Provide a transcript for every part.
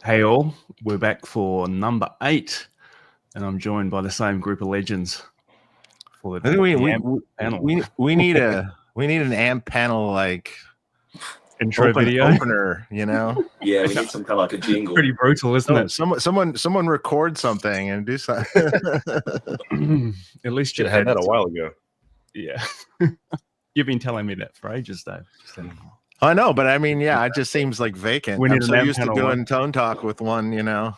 Hey all, we're back for number 8, and I'm joined by the same group of legends for the AMP panel. We need an AMP panel like intro video opener, you know. Yeah, we need some kind of like a jingle. Pretty brutal, isn't it? Someone record something and do something. At least should have had that a while ago. Yeah. You've been telling me that for ages, Dave. I know, but I mean, yeah, it just seems like vacant. I'm so used to doing Tone Talk with one, you know.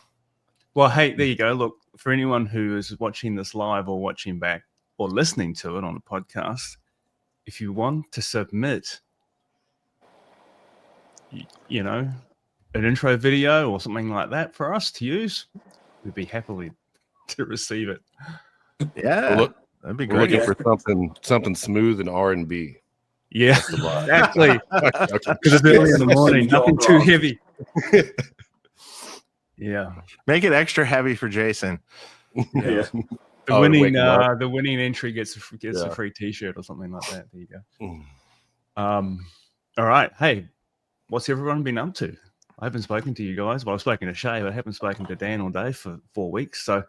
Well, hey, there you go. Look, for anyone who is watching this live or watching back or listening to it on a podcast, if you want to submit, you know, an intro video or something like that for us to use, we'd be happily to receive it. Yeah, well, that'd be great. We're looking for something smooth and R&B. Yeah, exactly. Because it's early in the morning, nothing too heavy. Yeah, make it extra heavy for Jason. Yeah. The winning entry gets a free T-shirt or something like that. There you go. All right. Hey, what's everyone been up to? I haven't spoken to you guys. Well, I've spoken to Shay, but I haven't spoken to Dan all day for 4 weeks. So,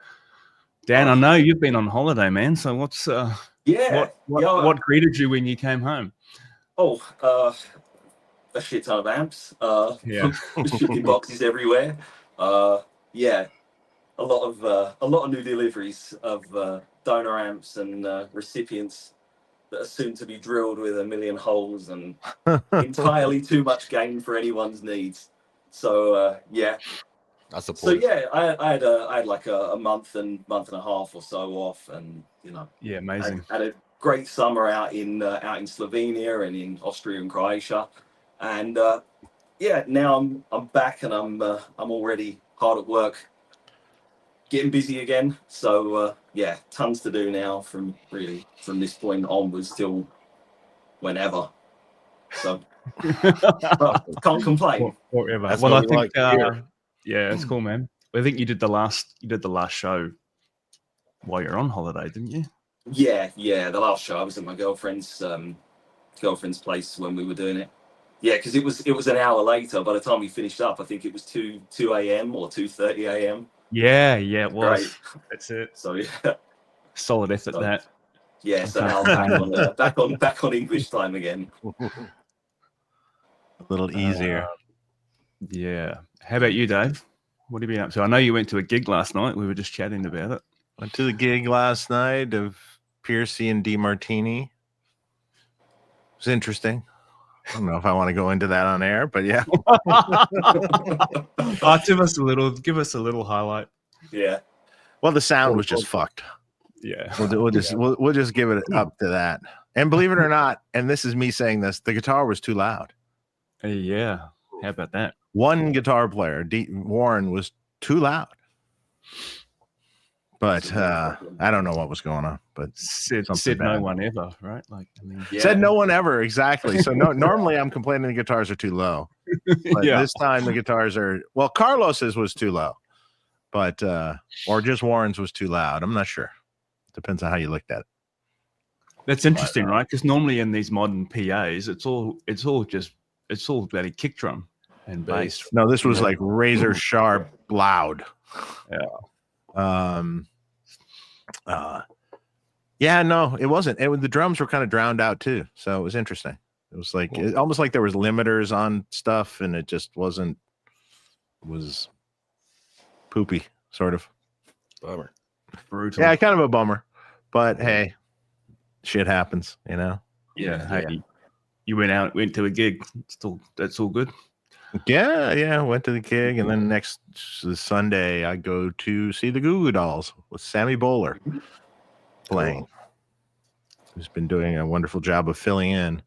Dan, I know you've been on holiday, man. So what's what greeted you when you came home? Oh, a shit ton of amps. Shipping boxes everywhere. Yeah, a lot of new deliveries of donor amps and recipients that are soon to be drilled with a million holes and entirely too much gain for anyone's needs. So yeah. I support. So yeah, I had like a month and a half or so off, and you know, yeah, amazing. I had a great summer out in Slovenia and in Austria and Croatia, and yeah, now I'm back and I'm already hard at work, getting busy again. So yeah, tons to do now from this point onwards till whenever. So can't complain. Forever. Well, I think yeah, it's cool, man. I think you did the last show while you're on holiday, didn't you? Yeah. The last show I was at my girlfriend's place when we were doing it. Yeah, because it was an hour later. By the time we finished up, I think it was 2 a.m. or 2:30 a.m. Yeah, it was. Right. That's it. So yeah, solid effort that. Yeah, so now I'm back on English time again. A little easier. Yeah. How about you, Dave? What have you been up to? I know you went to a gig last night. We were just chatting about it. Went to the gig last night of Piercy and DeMartini. It was interesting. I don't know if I want to go into that on air, but yeah. Give us a little highlight. Yeah. Well, the sound was just fucked. Yeah. We'll just give it up to that. And believe it or not, and this is me saying this, the guitar was too loud. Yeah. How about that? One guitar player, Warren, was too loud. But I don't know what was going on. But said no one ever, right? Like, I mean, said no one ever, exactly. So normally I'm complaining the guitars are too low. But this time the guitars are, well, Carlos's was too low, but or just Warren's was too loud. I'm not sure. Depends on how you looked at it. That's interesting, right? Because normally in these modern PAs, it's all about a kick drum and bass. No, this was like razor sharp, loud. Yeah. Yeah, no, it wasn't. The drums were kind of drowned out too, so it was interesting. It was like almost like there was limiters on stuff, and it just wasn't. It was poopy, sort of. Bummer. Brutal. Yeah, kind of a bummer, but hey, shit happens, you know. Yeah. Hey, you went to a gig. That's all good. Yeah, went to the gig, and then next Sunday I go to see the Goo Goo Dolls with Sammy Bowler playing. Who's been doing a wonderful job of filling in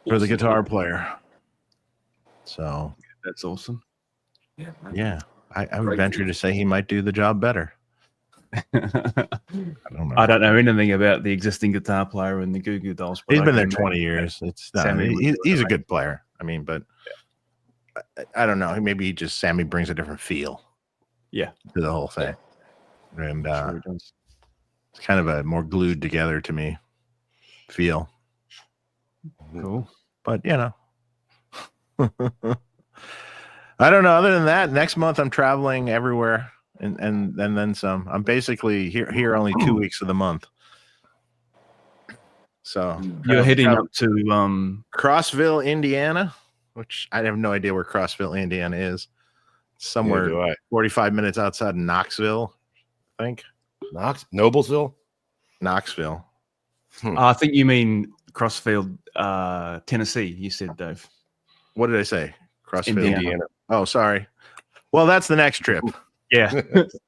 for the guitar player. So that's awesome. Yeah. I would venture to say he might do the job better. I don't know anything about the existing guitar player in the Goo Goo Dolls. He's been there 20 years. It's not, he's a good player. I mean, but I don't know. Maybe Sammy brings a different feel. Yeah. To the whole thing. And it's kind of a more glued together to me feel. Cool. But you know. I don't know. Other than that, next month I'm traveling everywhere, and then some. I'm basically here only 2 weeks of the month. So you're heading up to Crossville, Indiana, which I have no idea where Crossville, Indiana is. Somewhere 45 minutes outside of Knoxville, I think. Noblesville? Knoxville. I think you mean Crossfield, Tennessee. You said, Dave. What did I say? Crossville, Indiana. Oh, sorry. Well, that's the next trip. Yeah.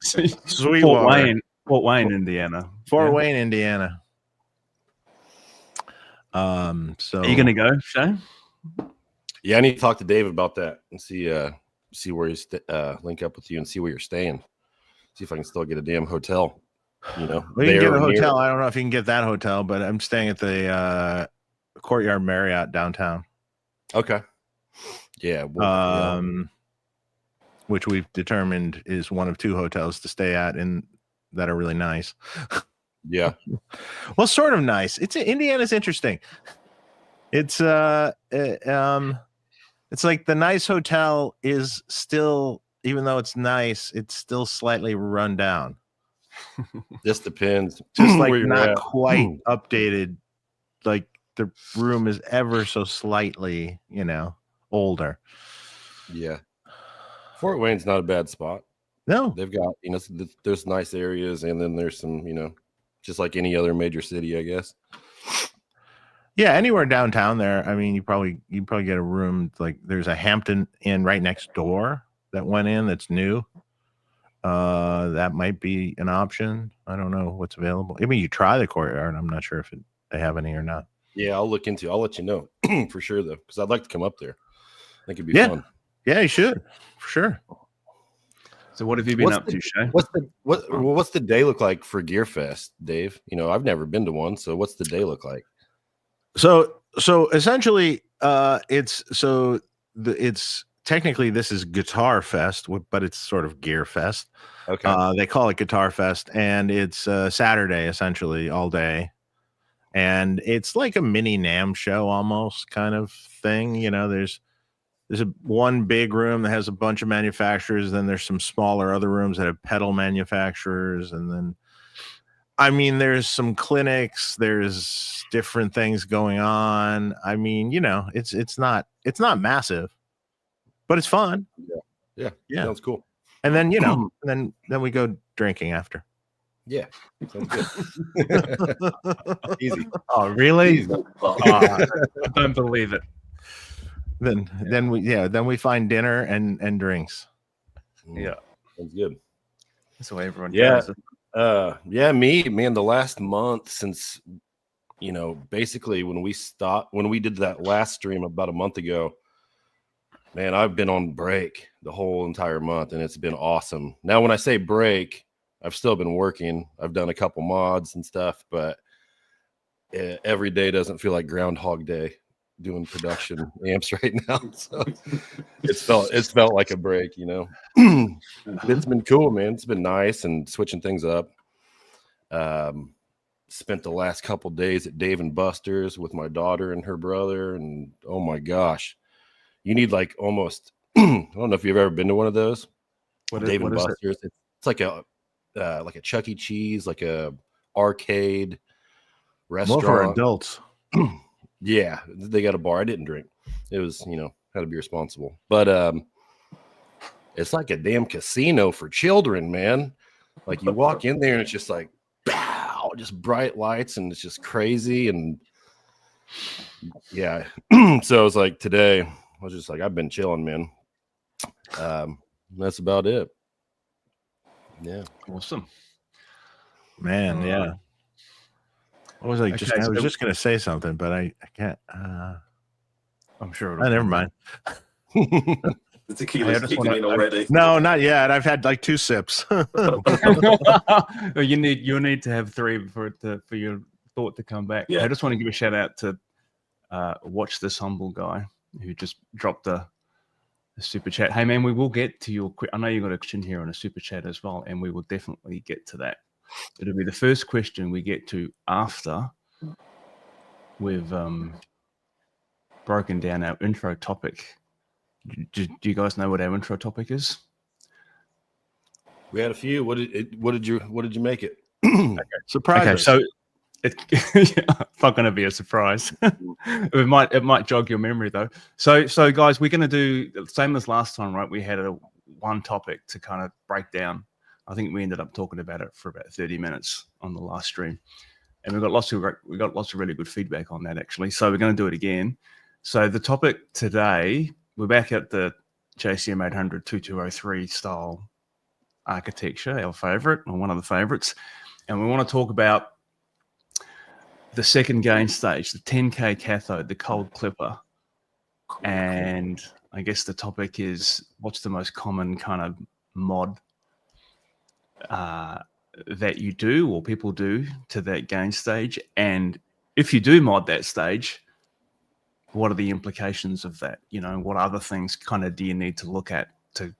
Sweetwater. Fort Wayne, Indiana. Fort Wayne, Indiana. So are you gonna go, Shay? Yeah, I need to talk to David about that and see where he's link up with you and see where you're staying. See if I can still get a damn hotel. You know, well, you can get a hotel. I don't know if you can get that hotel, but I'm staying at the Courtyard Marriott downtown. Okay. Yeah. Which we've determined is one of 2 hotels to stay at and that are really nice. Yeah. Well, sort of nice. Indiana's interesting. It's like the nice hotel is still, even though it's nice, it's still slightly run down. This depends. Just like not quite updated. Like the room is ever so slightly, older. Yeah. Fort Wayne's not a bad spot. No. They've got, there's nice areas, and then there's some, just like any other major city, I guess. Yeah, anywhere downtown there. I mean, you probably get a room. Like there's a Hampton Inn right next door that went in that's new. That might be an option. I don't know what's available. I mean, you try the Courtyard. I'm not sure if they have any or not. Yeah, I'll let you know for sure though, because I'd like to come up there. I think it'd be fun. Yeah, you should for sure. So what have you been up to, Shay? What's the day look like for Gear Fest, Dave? I've never been to one, so what's the day look like? So essentially, it's technically this is Guitar Fest, but it's sort of Gear Fest. Okay. They call it Guitar Fest, and it's Saturday essentially all day, and it's like a mini NAMM show almost kind of thing. There's one big room that has a bunch of manufacturers. Then there's some smaller other rooms that have pedal manufacturers. And then, I mean, there's some clinics, there's different things going on. I mean, it's not massive, but it's fun. Yeah. Sounds cool. And then, then we go drinking after. Yeah. Sounds good. Easy. Oh, really? Easy. I don't believe it. Then we find dinner and drinks. Yeah, sounds good. That's the way everyone does it. Man, the last month since basically when we did that last stream about a month ago, man, I've been on break the whole entire month, and it's been awesome. Now, when I say break, I've still been working. I've done a couple mods and stuff, but every day doesn't feel like Groundhog Day doing production amps right now. So it's felt like a break, It's been cool, man. It's been nice and switching things up. Spent the last couple days at Dave and Buster's with my daughter and her brother, and oh my gosh, you need like almost I don't know if you've ever been to one of those. Dave and Buster's. It's like a Chuck E. Cheese, like a arcade restaurant. More for adults. Yeah, they got a bar. I didn't drink. It was, had to be responsible. But it's like a damn casino for children, man. Like you walk in there and it's just like, bow, just bright lights, and it's just crazy. And yeah, so it was like today, I was just like, I've been chilling, man. That's about it. Yeah. Awesome. Man, yeah. I was like, I was just going to say something, but I can't. I'm sure. Never mind. The tequila's kicking in already. No, not yet. I've had like 2 sips. You'll need to have 3 for your thought to come back. Yeah. I just want to give a shout out to Watch This Humble Guy who just dropped a super chat. Hey man, we will get to your. I know you got a question here on a super chat as well, and we will definitely get to that. It'll be the first question we get to after we've broken down our intro topic Do you guys know what our intro topic is? We had a few. What did you make it? Surprise! Okay, so it's not going to be a surprise. it might jog your memory though. So guys, we're going to do the same as last time, right? We had one topic to kind of break down. I think we ended up talking about it for about 30 minutes on the last stream, and we got lots of really good feedback on that actually. So we're going to do it again. So the topic today, we're back at the JCM 800 2203 style architecture, our favorite, or one of the favorites, and we want to talk about the second gain stage, the 10K cathode, the cold clipper. And I guess the topic is, what's the most common kind of mod that you do or people do to that gain stage? And if you do mod that stage, what are the implications of that? You know, what other things kind of do you need to look at to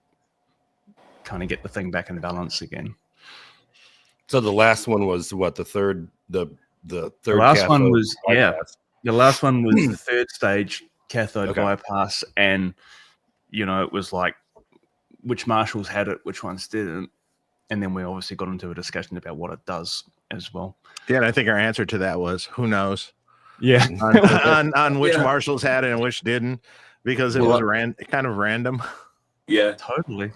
kind of get the thing back in balance again? So the last one was what, the third The last one was bypass. The last one was the third stage cathode bypass, and you know, it was like which marshals had it, which ones didn't, and then we obviously got into a discussion about what it does as well. Yeah, and I think our answer to that was who knows. Yeah, on which marshals had it and which didn't, because it was kind of random. Yeah, totally.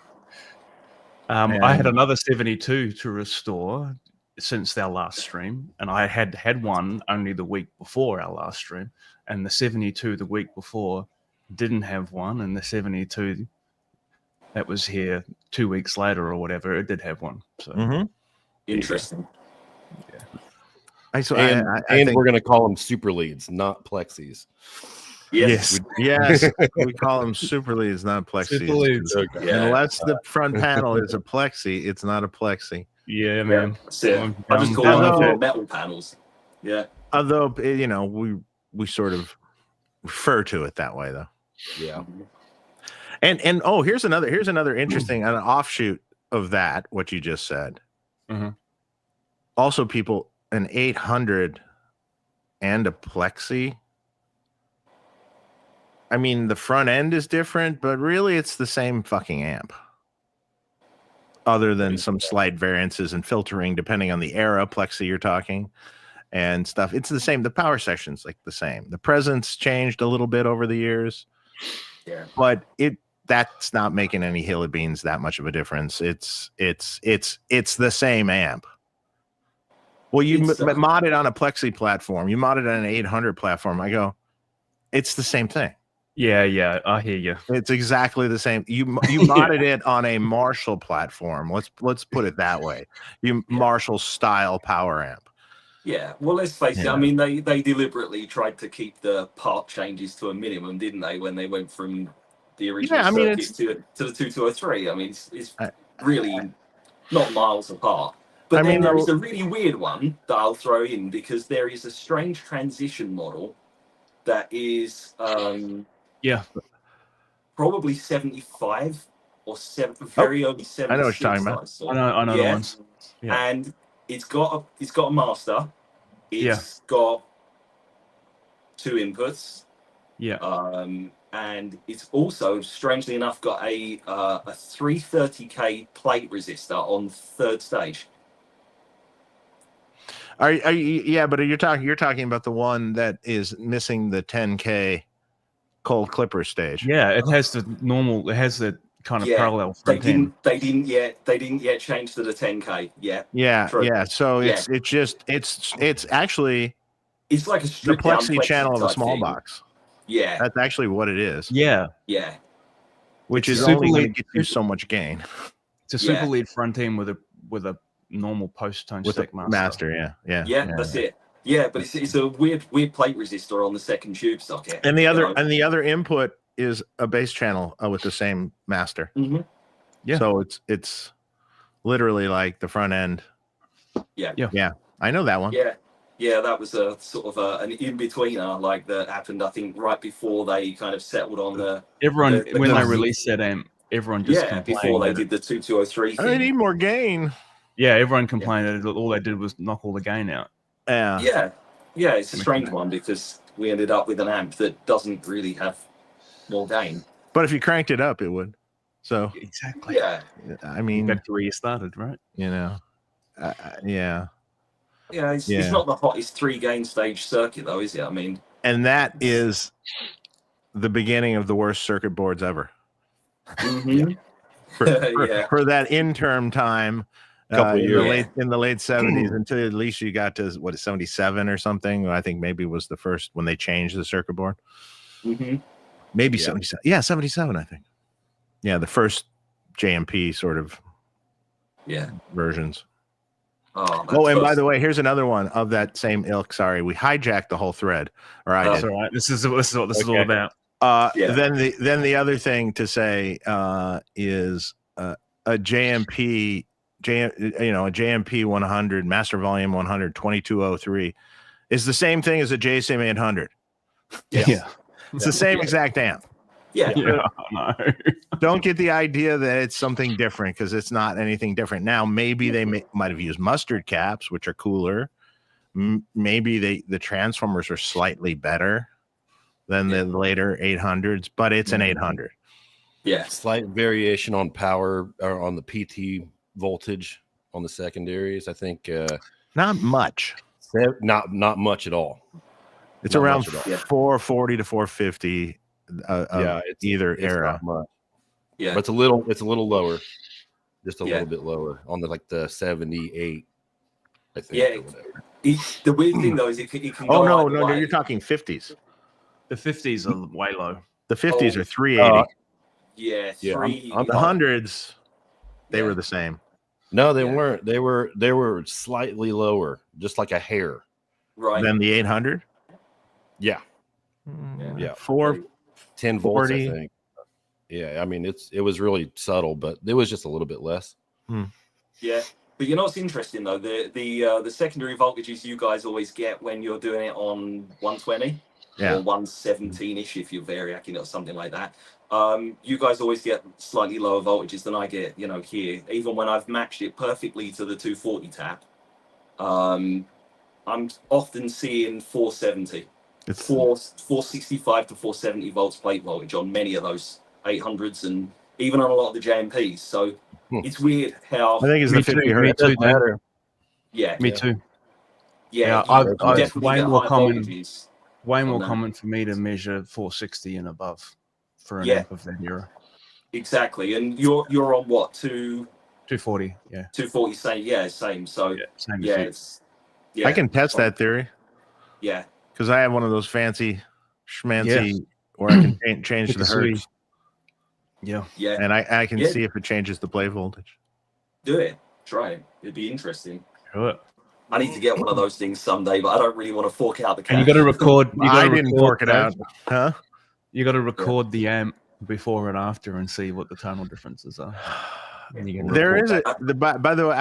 I had another 72 to restore since our last stream, and I had one only the week before our last stream, and the 72 the week before didn't have one, and the 72 that was here 2 weeks later or whatever, it did have one. So interesting. Yeah. I think we're going to call them super leads, not plexis. Yes. Yes. We call them super leads, not plexis. Super leads. Okay. Yeah. Unless the front panel is a plexi, it's not a plexi. Yeah, man. That's it. I just call them metal panels. Yeah. Although, you know, we sort of refer to it that way, though. Yeah. And here's another interesting an offshoot of that, what you just said. Mm-hmm. Also, people, an 800 and a plexi. I mean, the front end is different, but really it's the same fucking amp. Other than some slight variances in filtering, depending on the era plexi you're talking and stuff. It's the same. The power section's like the same. The presence changed a little bit over the years. Yeah. But that's not making any hill of beans that much of a difference. It's the same amp. Well, you modded on a plexi platform. You modded on an 800 platform. I go, it's the same thing. Yeah, I hear you. It's exactly the same. You modded it on a Marshall platform. Let's put it that way. Marshall style power amp. Yeah. Well, let's face it. I mean, they deliberately tried to keep the part changes to a minimum, didn't they? When they went from the original circuit to the 2203. I mean, it's really not miles apart. But then there is a really weird one that I'll throw in, because there is a strange transition model that is probably 75 or very early 76. I know what you're talking about. I know the ones. Yeah. And it's got a master. It's got two inputs. Yeah. And it's also, strangely enough, got a 330K plate resistor on third stage. Are you? But you're talking about the one that is missing the 10K cold clipper stage. Yeah, it has the normal. It has the kind of parallel front end. They didn't yet change to the 10K. Yeah. True. Yeah. So it's actually it's like a the plexi channel of a small box. Yeah. That's actually what it is. Yeah. Yeah. Which is only going to get you so much gain. It's a super lead front end with a normal post tone stack master. Yeah. That's it. Yeah, but it's a weird plate resistor on the second tube socket. And the other input is a bass channel with the same master. Mm-hmm. Yeah. So it's literally like the front end. Yeah. I know that one. Yeah, that was a sort of an in-betweener, like that happened, I think, right before they kind of settled on the... Everyone, when they released that amp, everyone just complained. Before they did the 2203 thing. I need more gain. Yeah, everyone complained that all they did was knock all the gain out. Yeah, it's a strange one, because we ended up with an amp that doesn't really have more gain. But if you cranked it up, it would. So exactly. Yeah. I mean, back to where you started, right? you know, yeah. Yeah, it's not the hottest 3-game stage circuit, though, is it? I mean, and that is the beginning of the worst circuit boards ever. Mm-hmm. For that interim time, Couple in years. the late 70s until at least you got to 77 or something. I think maybe was the first when they changed the circuit board. Mm-hmm. Maybe 77. Yeah, 77. I think. Yeah, the first JMP sort of versions. Oh, and by the way, here's another one of that same ilk. Sorry, we hijacked the whole thread. Or I did. All right. This is what this is all about. Then the other thing to say is a JMP, a JMP 100 Master Volume 100 2203 is the same thing as a JSM 800. Yeah. It's the same exact amp. Don't get the idea that it's something different because it's not anything different. Now, maybe they might have used mustard caps, which are cooler. Maybe the transformers are slightly better than the later 800s, but it's an 800. Yeah. Slight variation on power or on the PT voltage on the secondaries. I think not much. Not much at all. It's not around 440 to 450. It's either era. Yeah, but it's a little lower, just a little bit lower on the 78. I think. Yeah, the weird thing though is it can go. Oh no, you're talking 50s. The 50s are way low. The 50s are 380. The hundreds, they were the same. No, they weren't. They were slightly lower, just like a hair. Right. Than the 800. Yeah. 10 volts, I think. Yeah, I mean it was really subtle, but it was just a little bit less. Yeah, but you know what's interesting though, the secondary voltages you guys always get when you're doing it on 120 or 117ish if you're variacing or something like that. You guys always get slightly lower voltages than I get, here. Even when I've matched it perfectly to the 240 tap, I'm often seeing 470. It's 465 to 470 volts plate voltage on many of those 800s and even on a lot of the JMPs. So it's weird how I think it's the 50 hertz. Me too, matter. Yeah. Me too. Yeah, I've definitely way get more high common. voltages. Way more common for me to measure 460 and above for an amp of that era. Exactly, and you're on what 240? Yeah, 240. Same. So same. I can test that theory. Yeah. Because I have one of those fancy schmancy where I can change the hertz. Yeah. And I can see if it changes the play voltage. Do it. Try it. It'd be interesting. Do it. I need to get one of those things someday, but I don't really want to fork out the cash. And you got to record. I didn't fork it out. Huh? You got to record the amp before and after and see what the tonal differences are. There is by the way,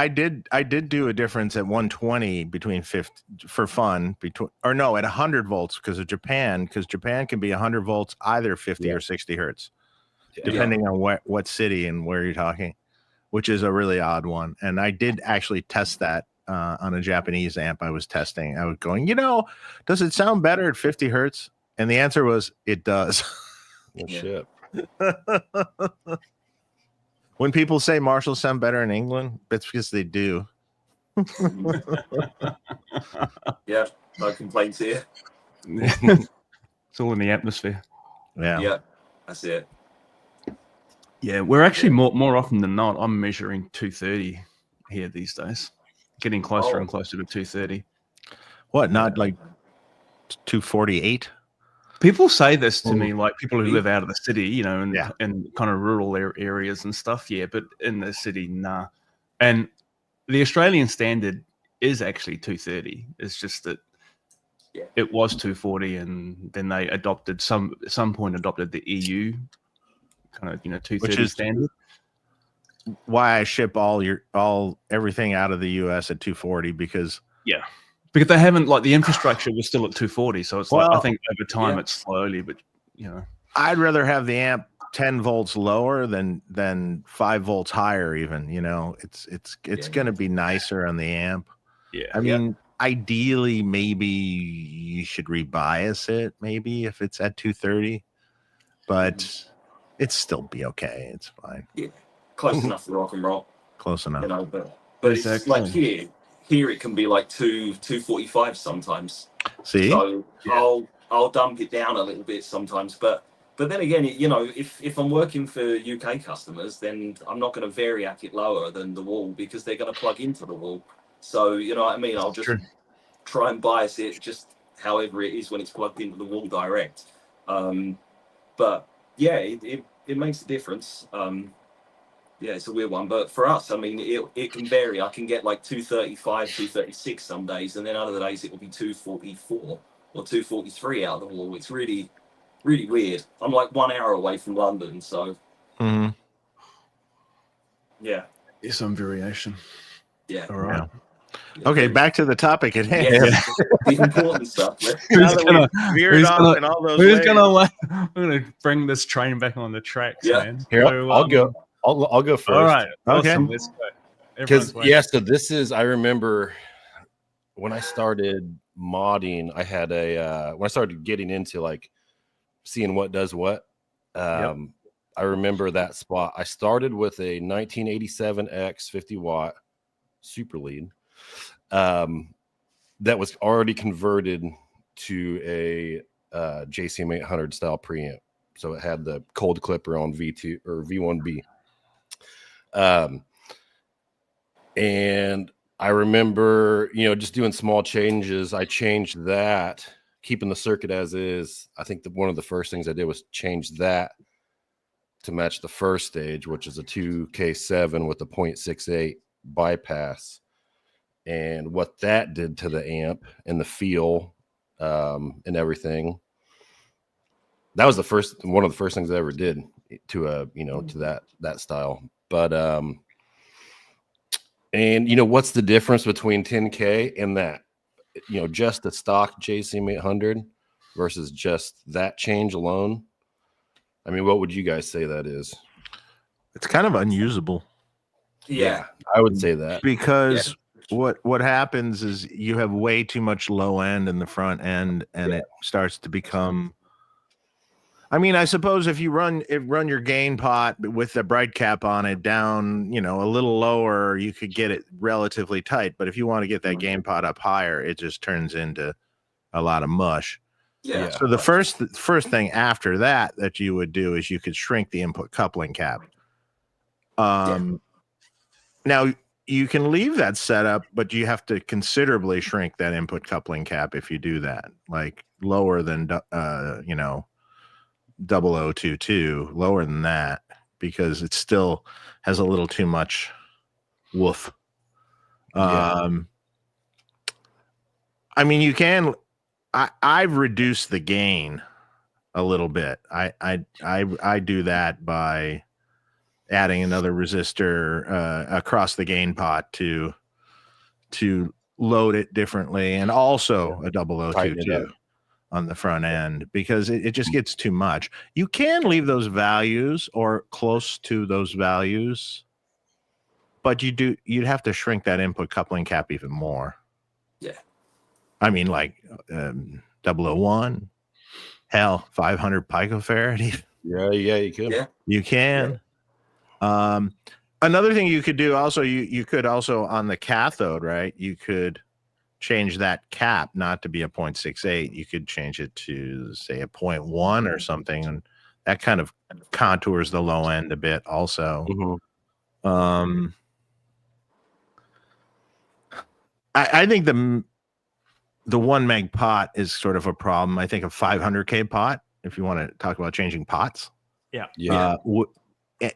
I did do a difference at 120 between 50 for fun at 100 volts because Japan can be 100 volts either 50 or 60 hertz depending on what city and where you're talking, which is a really odd one. And I did actually test that on a Japanese amp I was testing. I was going, does it sound better at 50 hertz? And the answer was it does. Well, shit. When people say Marshalls sound better in England, it's because they do. Yeah, no complaints here. It's all in the atmosphere. Yeah, that's it. Yeah, we're actually more often than not, I'm measuring 230 here these days. Getting closer and closer to 230. What, not like 248? People say this to me, like people who live out of the city, and kind of rural areas and stuff. Yeah, but in the city, nah. And the Australian standard is actually 230. It's just that it was 240, and then they adopted some point adopted the EU kind of 230 standard. Why I ship everything out of the US at 240 because because they haven't the infrastructure was still at 240, so it's I think over time it's slowly, but I'd rather have the amp 10 volts lower than 5 volts higher. Even it's going to be nicer on the amp. Yeah, I mean, ideally, maybe you should rebias it. Maybe if it's at 230, but It's still be okay. It's fine. Yeah, close enough for rock and roll. Close enough. You know, but it's like here it can be like 245 sometimes. See, so I'll dump it down a little bit sometimes, but then again, you know, if I'm working for UK customers, then I'm not going to variac it lower than the wall because they're going to plug into the wall. So you know what I mean. I'll just try and bias it just however it is when it's plugged into the wall direct. But yeah, it makes a difference. Yeah, it's a weird one, but for us, I mean, it can vary. I can get like 235, 236 some days, and then other days it will be 244 or 243 out of the wall. It's really, really weird. I'm like 1 hour away from London, so yeah, it's some variation. Yeah. All right. Yeah, okay, back to the topic at hand. Yeah, the important stuff. Now that we veered off in all those ways. We're gonna bring this train back on the tracks, man. Here, So, I'll go. I'll go first. All right. Okay. Awesome. Let's go. Because so this is. I remember when I started modding. I had when I started getting into like seeing what does what. I remember that spot. I started with a 1987X 50 watt super lead that was already converted to a JCM 800 style preamp. So it had the cold clipper on V2 or V1B. And I remember, you know, just doing small changes. I changed that, keeping the circuit as is. I think that one of the first things I did was change that to match the first stage, which is a 2K7 with a 0.68 bypass. And what that did to the amp and the feel and everything. That was one of the first things I ever did to to that style. But and you know what's the difference between 10K and that? You know, just a stock JCM 800 versus just that change alone. I mean, what would you guys say that is? It's kind of unusable. Yeah, I would say that because what happens is you have way too much low end in the front end, and it starts to become. I mean, I suppose if you run your gain pot with the bright cap on it down, you know, a little lower, you could get it relatively tight. But if you want to get that gain pot up higher, it just turns into a lot of mush. Yeah. So the first thing after that you would do is you could shrink the input coupling cap. Now you can leave that setup, but you have to considerably shrink that input coupling cap if you do that, like lower than 0022, lower than that, because it still has a little too much woof. I mean, you can. I've reduced the gain a little bit. I do that by adding another resistor across the gain pot to load it differently, and also a 0022 on the front end, because it just gets too much. You can leave those values or close to those values, but you'd have to shrink that input coupling cap even more. Yeah. I mean, like 001, hell, 500 picofarad. Yeah, you can. Yeah. You can. Another thing you could do also, you could also on the cathode, right? You could change that cap not to be a 0.68. You could change it to, say, a 0.1 or something, and that kind of contours the low end a bit also. I think the 1 meg pot is sort of a problem. I think a 500K pot, if you want to talk about changing pots.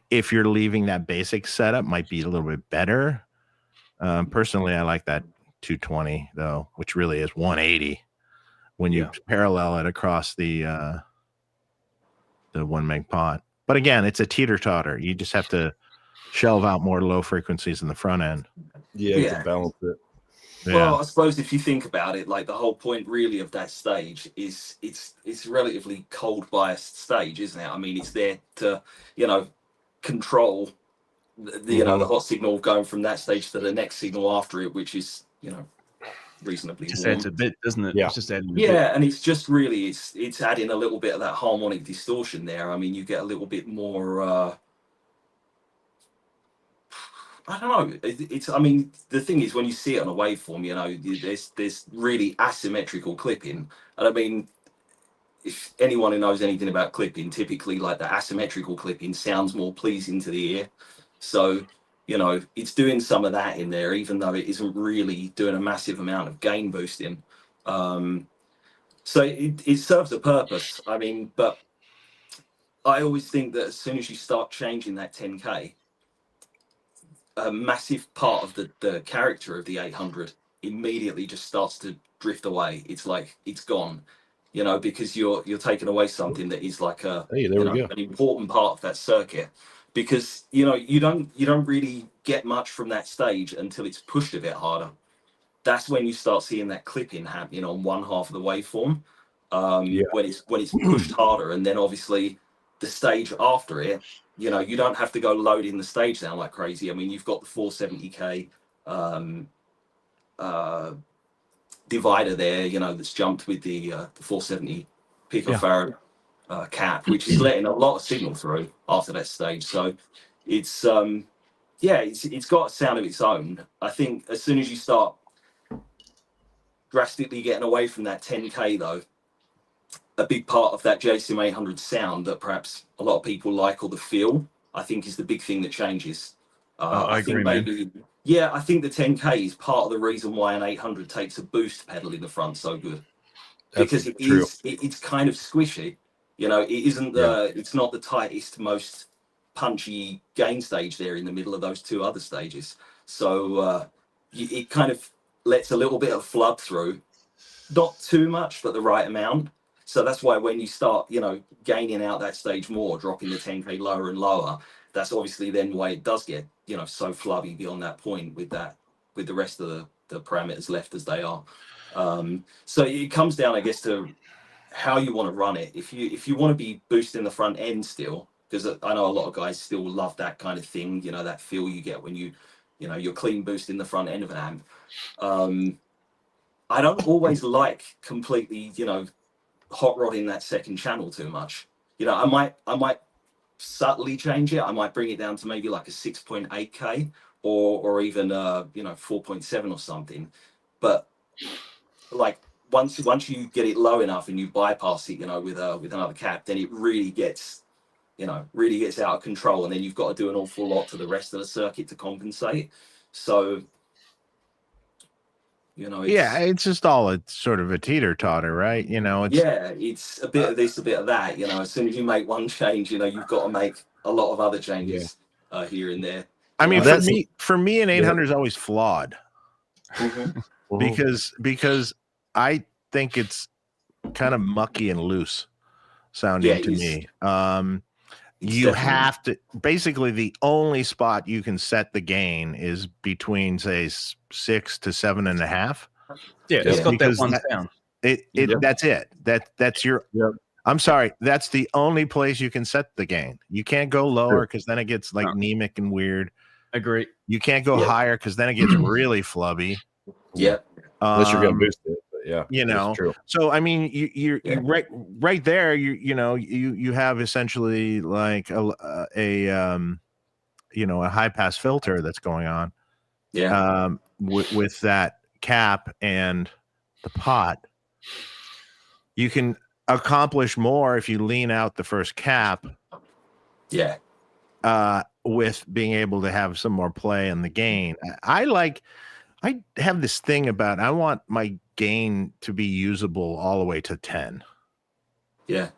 If you're leaving that basic setup, might be a little bit better. Personally, I like that 220 though, which really is 180 when you parallel it across the 1 meg pot. But again, it's a teeter-totter. You just have to shelve out more low frequencies in the front end. You can balance it. Well, I suppose if you think about it, like the whole point really of that stage is it's relatively cold biased stage, isn't it? I mean, it's there to, you know, control the hot signal going from that stage to the next signal after it, which is, you know, reasonably just warm. adds a bit, doesn't it? Yeah. It's just adding a Yeah, bit. and it's just really it's adding a little bit of that harmonic distortion there. I mean, you get a little bit more. I don't know. It's. I mean, the thing is, when you see it on a waveform, you know, there's really asymmetrical clipping, and I mean, if anyone who knows anything about clipping, typically like the asymmetrical clipping sounds more pleasing to the ear. So, you know, it's doing some of that in there, even though it isn't really doing a massive amount of gain boosting. So it serves a purpose. I mean, but I always think that as soon as you start changing that 10K, a massive part of the character of the 800 immediately just starts to drift away. It's like it's gone, you know, because you're taking away something that is like a Hey, there you we know go. an important part of that circuit. Because you know you don't really get much from that stage until it's pushed a bit harder. That's when you start seeing that clipping happening on one half of the waveform, Yeah. when it's pushed harder, and then obviously the stage after it, you know, you don't have to go loading the stage down like crazy. I mean, you've got the 470K uh, divider there, you know, that's jumped with the 470 picofarad cap, which is letting a lot of signal through after that stage. So it's yeah, it's got a sound of its own. I think as soon as you start drastically getting away from that 10K though, a big part of that JCM 800 sound that perhaps a lot of people like, or the feel, I think is the big thing that changes. I think agree, maybe, yeah, I think the 10K is part of the reason why an 800 takes a boost pedal in the front so good, because That's true. it's kind of squishy. You know, it isn't it's not the tightest, most punchy gain stage there in the middle of those two other stages. So it kind of lets a little bit of flood through, not too much, but the right amount. So that's why when you start, you know, gaining out that stage more, dropping the 10K lower and lower, that's obviously then why it does get, you know, so flubby beyond that point with the rest of the parameters left as they are. So it comes down, I guess, to how you want to run it. If you want to be boosting the front end still, because I know a lot of guys still love that kind of thing, you know, that feel you get when you know, you're clean boosting the front end of an amp. I don't always like completely, you know, hot rodding that second channel too much. You know, I might subtly change it. I might bring it down to maybe like a 6.8K or even you know, 4.7 or something. But like once you get it low enough and you bypass it, you know, with another cap, then it really gets, you know, really gets out of control, and then you've got to do an awful lot to the rest of the circuit to compensate. So, you know, it's just all a sort of a teeter-totter, right? You know, it's a bit of this, a bit of that. You know, as soon as you make one change, you know, you've got to make a lot of other changes here and there. I mean, know? for me, an 800 is always flawed Mhm. because I think it's kind of mucky and loose sounding to me. You have to basically, the only spot you can set the gain is between, say, 6 to 7.5. Yeah, it's got that one sound. That's it. That's your. I'm sorry. That's the only place you can set the gain. You can't go lower because then it gets like anemic and weird. Agree. You can't go higher because then it gets really flubby. Yeah. Unless you're going to boost it. But yeah. You know. True. So I mean, you're right there. You have essentially like a you know, a high pass filter that's going on. Yeah. With that cap and the pot, you can accomplish more if you lean out the first cap. Yeah. With being able to have some more play in the gain. I have this thing about, I want my gain to be usable all the way to 10. Yeah.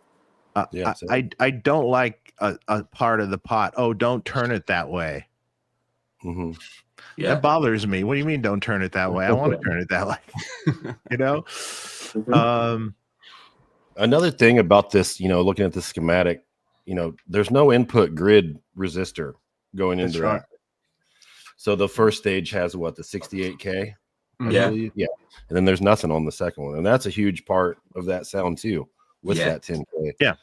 I don't like a part of the pot. Oh, don't turn it that way. Mm-hmm. Yeah. That bothers me. What do you mean don't turn it that way? I want to turn it that way. You know? Another thing about this, you know, looking at the schematic, you know, there's no input grid resistor going into that. So the first stage has what, the 68K? Yeah. Yeah. And then there's nothing on the second one. And that's a huge part of that sound too, with that 10K. Yeah.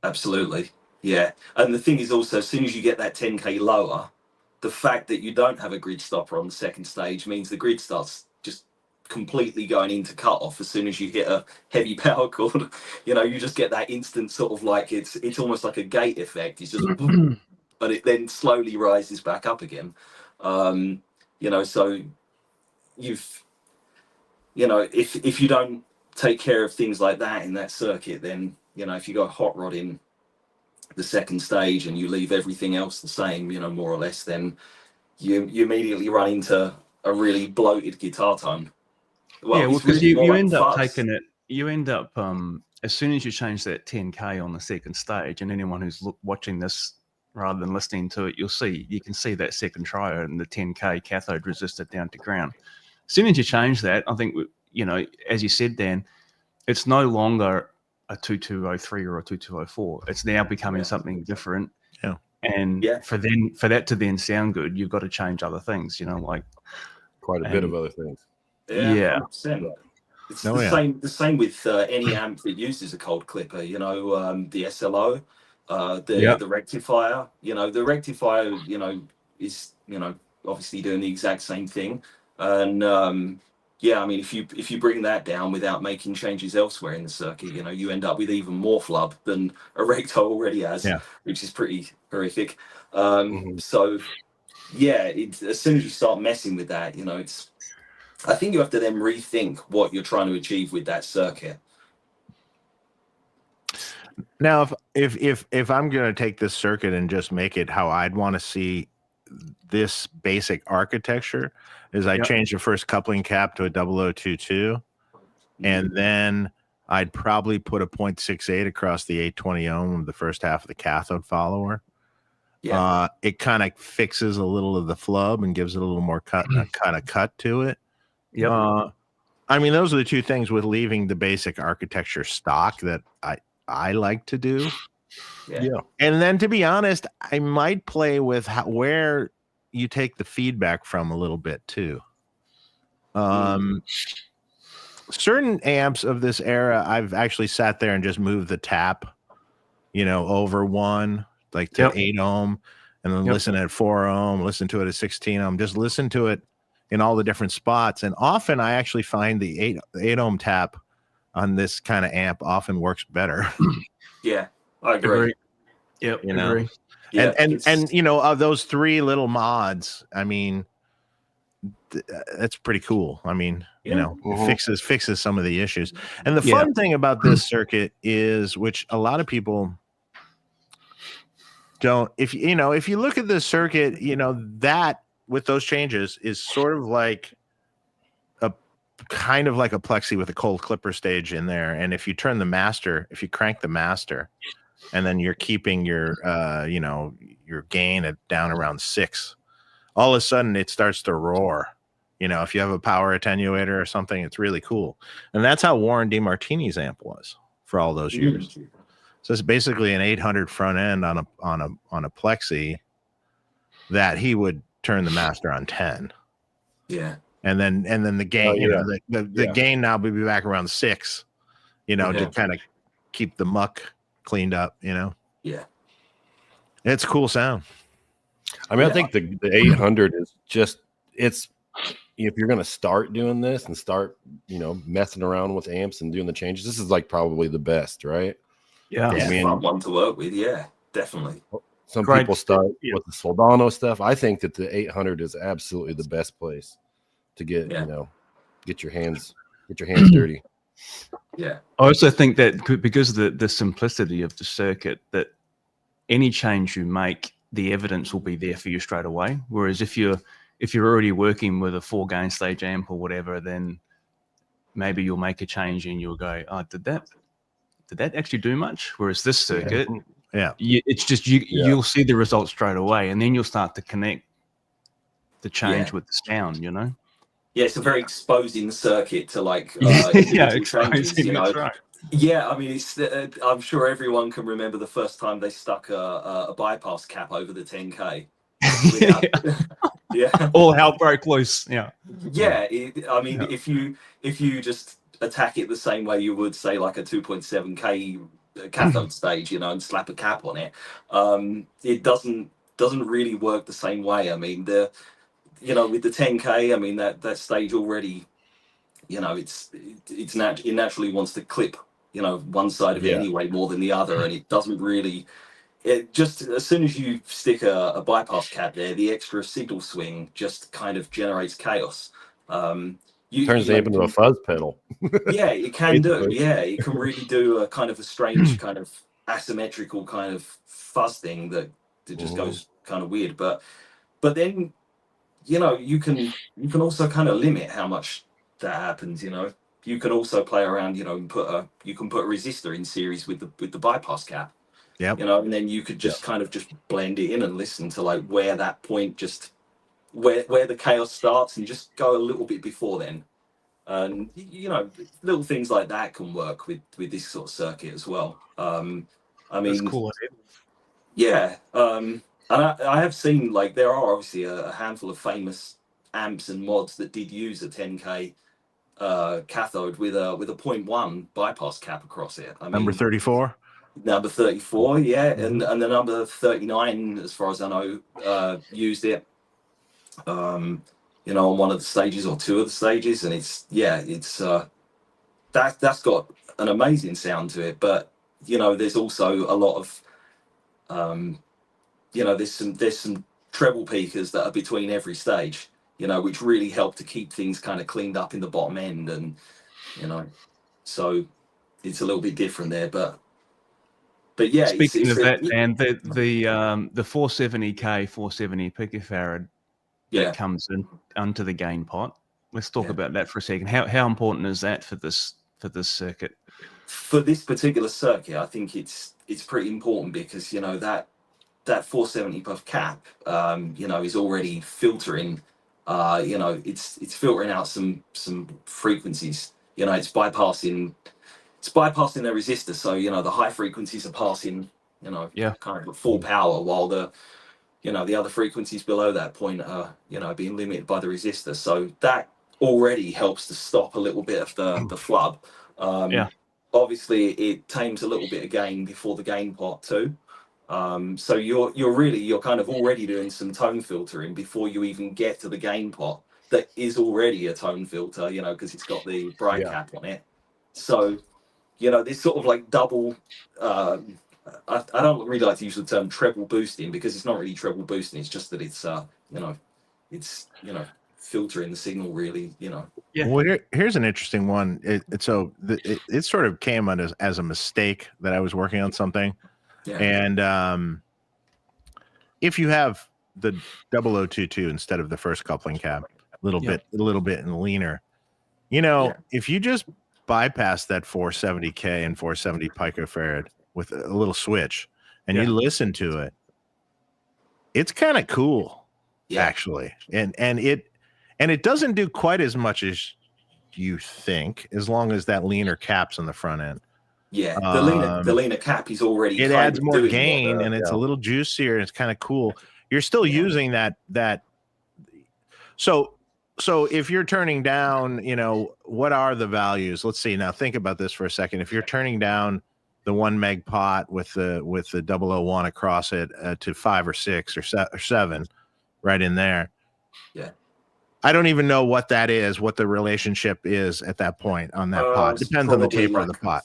Absolutely. Yeah. And the thing is also, as soon as you get that 10K lower, the fact that you don't have a grid stopper on the second stage means the grid starts just completely going into cut off as soon as you hit a heavy power chord. You just get that instant sort of like it's almost like a gate effect. It's just boom, but it then slowly rises back up again. So if you don't take care of things like that in that circuit, then if you go hot rod in the second stage and you leave everything else the same, more or less, then you immediately run into a really bloated guitar tone. Well, because really you like end up fuzz. taking it. You end up as soon as you change that 10K on the second stage, and anyone who's watching this rather than listening to it, you can see that second triode and the 10K cathode resistor down to ground. As soon as you change that, I think as you said, Dan, it's no longer a 2203 or a 2204. It's now becoming something different. Yeah. And for that to then sound good, you've got to change other things. Like quite a bit of other things. Yeah. 100%. It's the same with any amp that uses a cold clipper. The SLO, the rectifier. The rectifier, is obviously doing the exact same thing. And if you bring that down without making changes elsewhere in the circuit, you end up with even more flub than a recto already has, which is pretty horrific. So as soon as you start messing with that, I think you have to then rethink what you're trying to achieve with that circuit. Now, if I'm going to take this circuit and just make it how I'd want to see this basic architecture, is I change the first coupling cap to a 0022, and then I'd probably put a 0.68 across the 820 ohm of the first half of the cathode follower. It kind of fixes a little of the flub and gives it a little more cut to it. I mean, those are the two things with leaving the basic architecture stock that I like to do. And then, to be honest, I might play with where you take the feedback from a little bit too. Certain amps of this era, I've actually sat there and just moved the tap, over one, like to 8 ohm, and then listen at 4 ohm, listen to it at 16 ohm, just listen to it in all the different spots. And often I actually find the 8 ohm tap on this kind of amp often works better. Yeah, I agree. Agree. And of those 3 little mods, I mean, that's pretty cool. I mean, it fixes some of the issues. And the fun thing about this circuit is, which a lot of people don't, if you look at this circuit, that with those changes is sort of like kind of like a plexi with a cold clipper stage in there. And if you turn the master, if you crank the master, and then you're keeping your your gain down around 6, all of a sudden it starts to roar. If you have a power attenuator or something, it's really cool. And that's how Warren DeMartini's amp was for all those years. So it's basically an 800 front end on a plexi that he would turn the master on 10. Yeah. And then the gain, the gain now would be back around 6, to kind of keep the muck cleaned up, Yeah. It's a cool sound. I mean, I think the 800 is just, it's, if you're going to start doing this and start, messing around with amps and doing the changes, this is like probably the best, right? Yeah. I mean, one to work with. Yeah, definitely. Some people start with the Soldano stuff. I think that the 800 is absolutely the best place to get, get your hands dirty. Yeah. I also think that because of the simplicity of the circuit, that any change you make, the evidence will be there for you straight away. Whereas if you're already working with a 4 gain stage amp or whatever, then maybe you'll make a change and you'll go, oh, did that actually do much? Whereas this circuit, it's just you'll see the results straight away, and then you'll start to connect the change with the sound, Yeah, it's a very exposing circuit to changes, right. Yeah, I mean, it's. I'm sure everyone can remember the first time they stuck a bypass cap over the 10K. All hell broke loose. Yeah. I mean, if you just attack it the same way you would say like a 2.7K cathode stage, and slap a cap on it, it doesn't really work the same way. I mean, with the 10K, I mean that stage already you know, it naturally wants to clip, you know, one side of it anyway more than the other, and it doesn't really. It just, as soon as you stick a bypass cap there, the extra signal swing just kind of generates chaos. Turns the amp into a fuzz pedal. Yeah, it can do. Yeah, it can really do a kind of a strange kind of asymmetrical kind of fuzz thing that just goes kind of weird. But then, you know, you can also kind of limit how much that happens. You know, you can also play around. You know, and put a resistor in series with the bypass cap. Yep. You know, and then you could just kind of just blend it in and listen to like where that point just where the chaos starts, and just go a little bit before then. And you know, little things like that can work with this sort of circuit as well. I mean, that's cool. Yeah, and I have seen, like, there are obviously a handful of famous amps and mods that did use a 10K cathode with a 0.1 bypass cap across it. I mean, number 34. Number 34, yeah, and the number 39, as far as I know, used it. You know, on one of the stages or two of the stages, and it's that's got an amazing sound to it. But you know, there's also a lot of you know, there's some treble peakers that are between every stage, you know, which really help to keep things kind of cleaned up in the bottom end, and you know, so it's a little bit different there, but yeah. Speaking of that, and the 470K 470 picofarad that comes in onto the gain pot. Let's talk about that for a second. How important is that for this circuit? For this particular circuit, I think it's pretty important, because you know that 470 puff cap, you know, is already filtering. You know, it's filtering out some frequencies. You know, it's bypassing the resistor. So you know, the high frequencies are passing, you know, kind of at full power, while the other frequencies below that point are, you know, being limited by the resistor. So that already helps to stop a little bit of the flub. Obviously, it tames a little bit of gain before the gain pot too. So you're kind of already doing some tone filtering before you even get to the gain pot that is already a tone filter, you know, because it's got the bright cap on it. So, you know, this sort of like double. I don't really like to use the term treble boosting, because it's not really treble boosting. It's just that it's filtering the signal, really, you know. Yeah. Well, here's an interesting one. It sort of came as a mistake that I was working on something. Yeah. And if you have the 0022 instead of the first coupling cap, a little bit and leaner, you know, if you just bypass that 470K and 470 picofarad with a little switch and you listen to it, it's kind of cool, actually. And it doesn't do quite as much as you think, as long as that leaner cap's on the front end. Yeah, the leaner cap is already. It adds more gain, and it's a little juicier, and it's kind of cool. You're still using that. So if you're turning down, you know, what are the values? Let's see. Now think about this for a second. If you're turning down the 1 meg pot with the 001 across it to 5 or 6 or 7, right in there. Yeah. I don't even know what that is, what the relationship is at that point on that pot. Depends on the taper of the pot.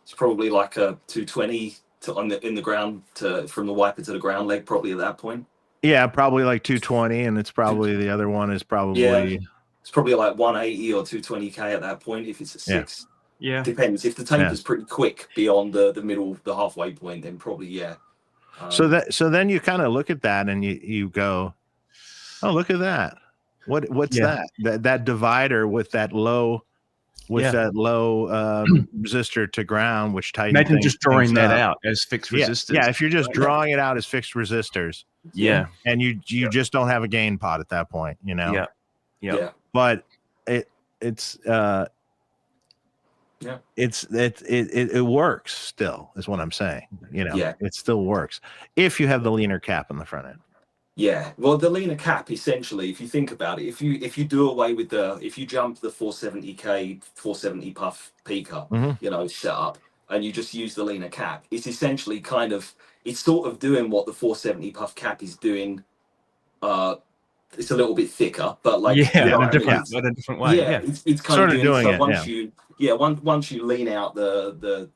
It's probably like a 220 in the ground from the wiper to the ground leg, probably at that point. Yeah, probably like 220, and it's probably the other one is probably it's probably like 180 or 220K at that point if it's a 6. Yeah. Depends. If the taper's pretty quick beyond the halfway point, then probably So then you kind of look at that and you go, oh, look at that. What's that? That divider with that low resistor to ground, which tightens. Imagine just drawing that out as fixed resistors. Yeah, if you're just drawing it out as fixed resistors. Yeah. And you just don't have a gain pot at that point, you know. Yeah. But it works still, is what I'm saying. You know, it still works if you have the leaner cap on the front end. Yeah, well, the leaner cap, essentially, if you think about it, if you do away with if you jump the 470K 470 puff peaker, you know, setup, and you just use the leaner cap, it's essentially it's sort of doing what the 470 puff cap is doing, it's a little bit thicker, but like in a it's, different way. Yeah, it's kind sort of doing it. So once once you lean out the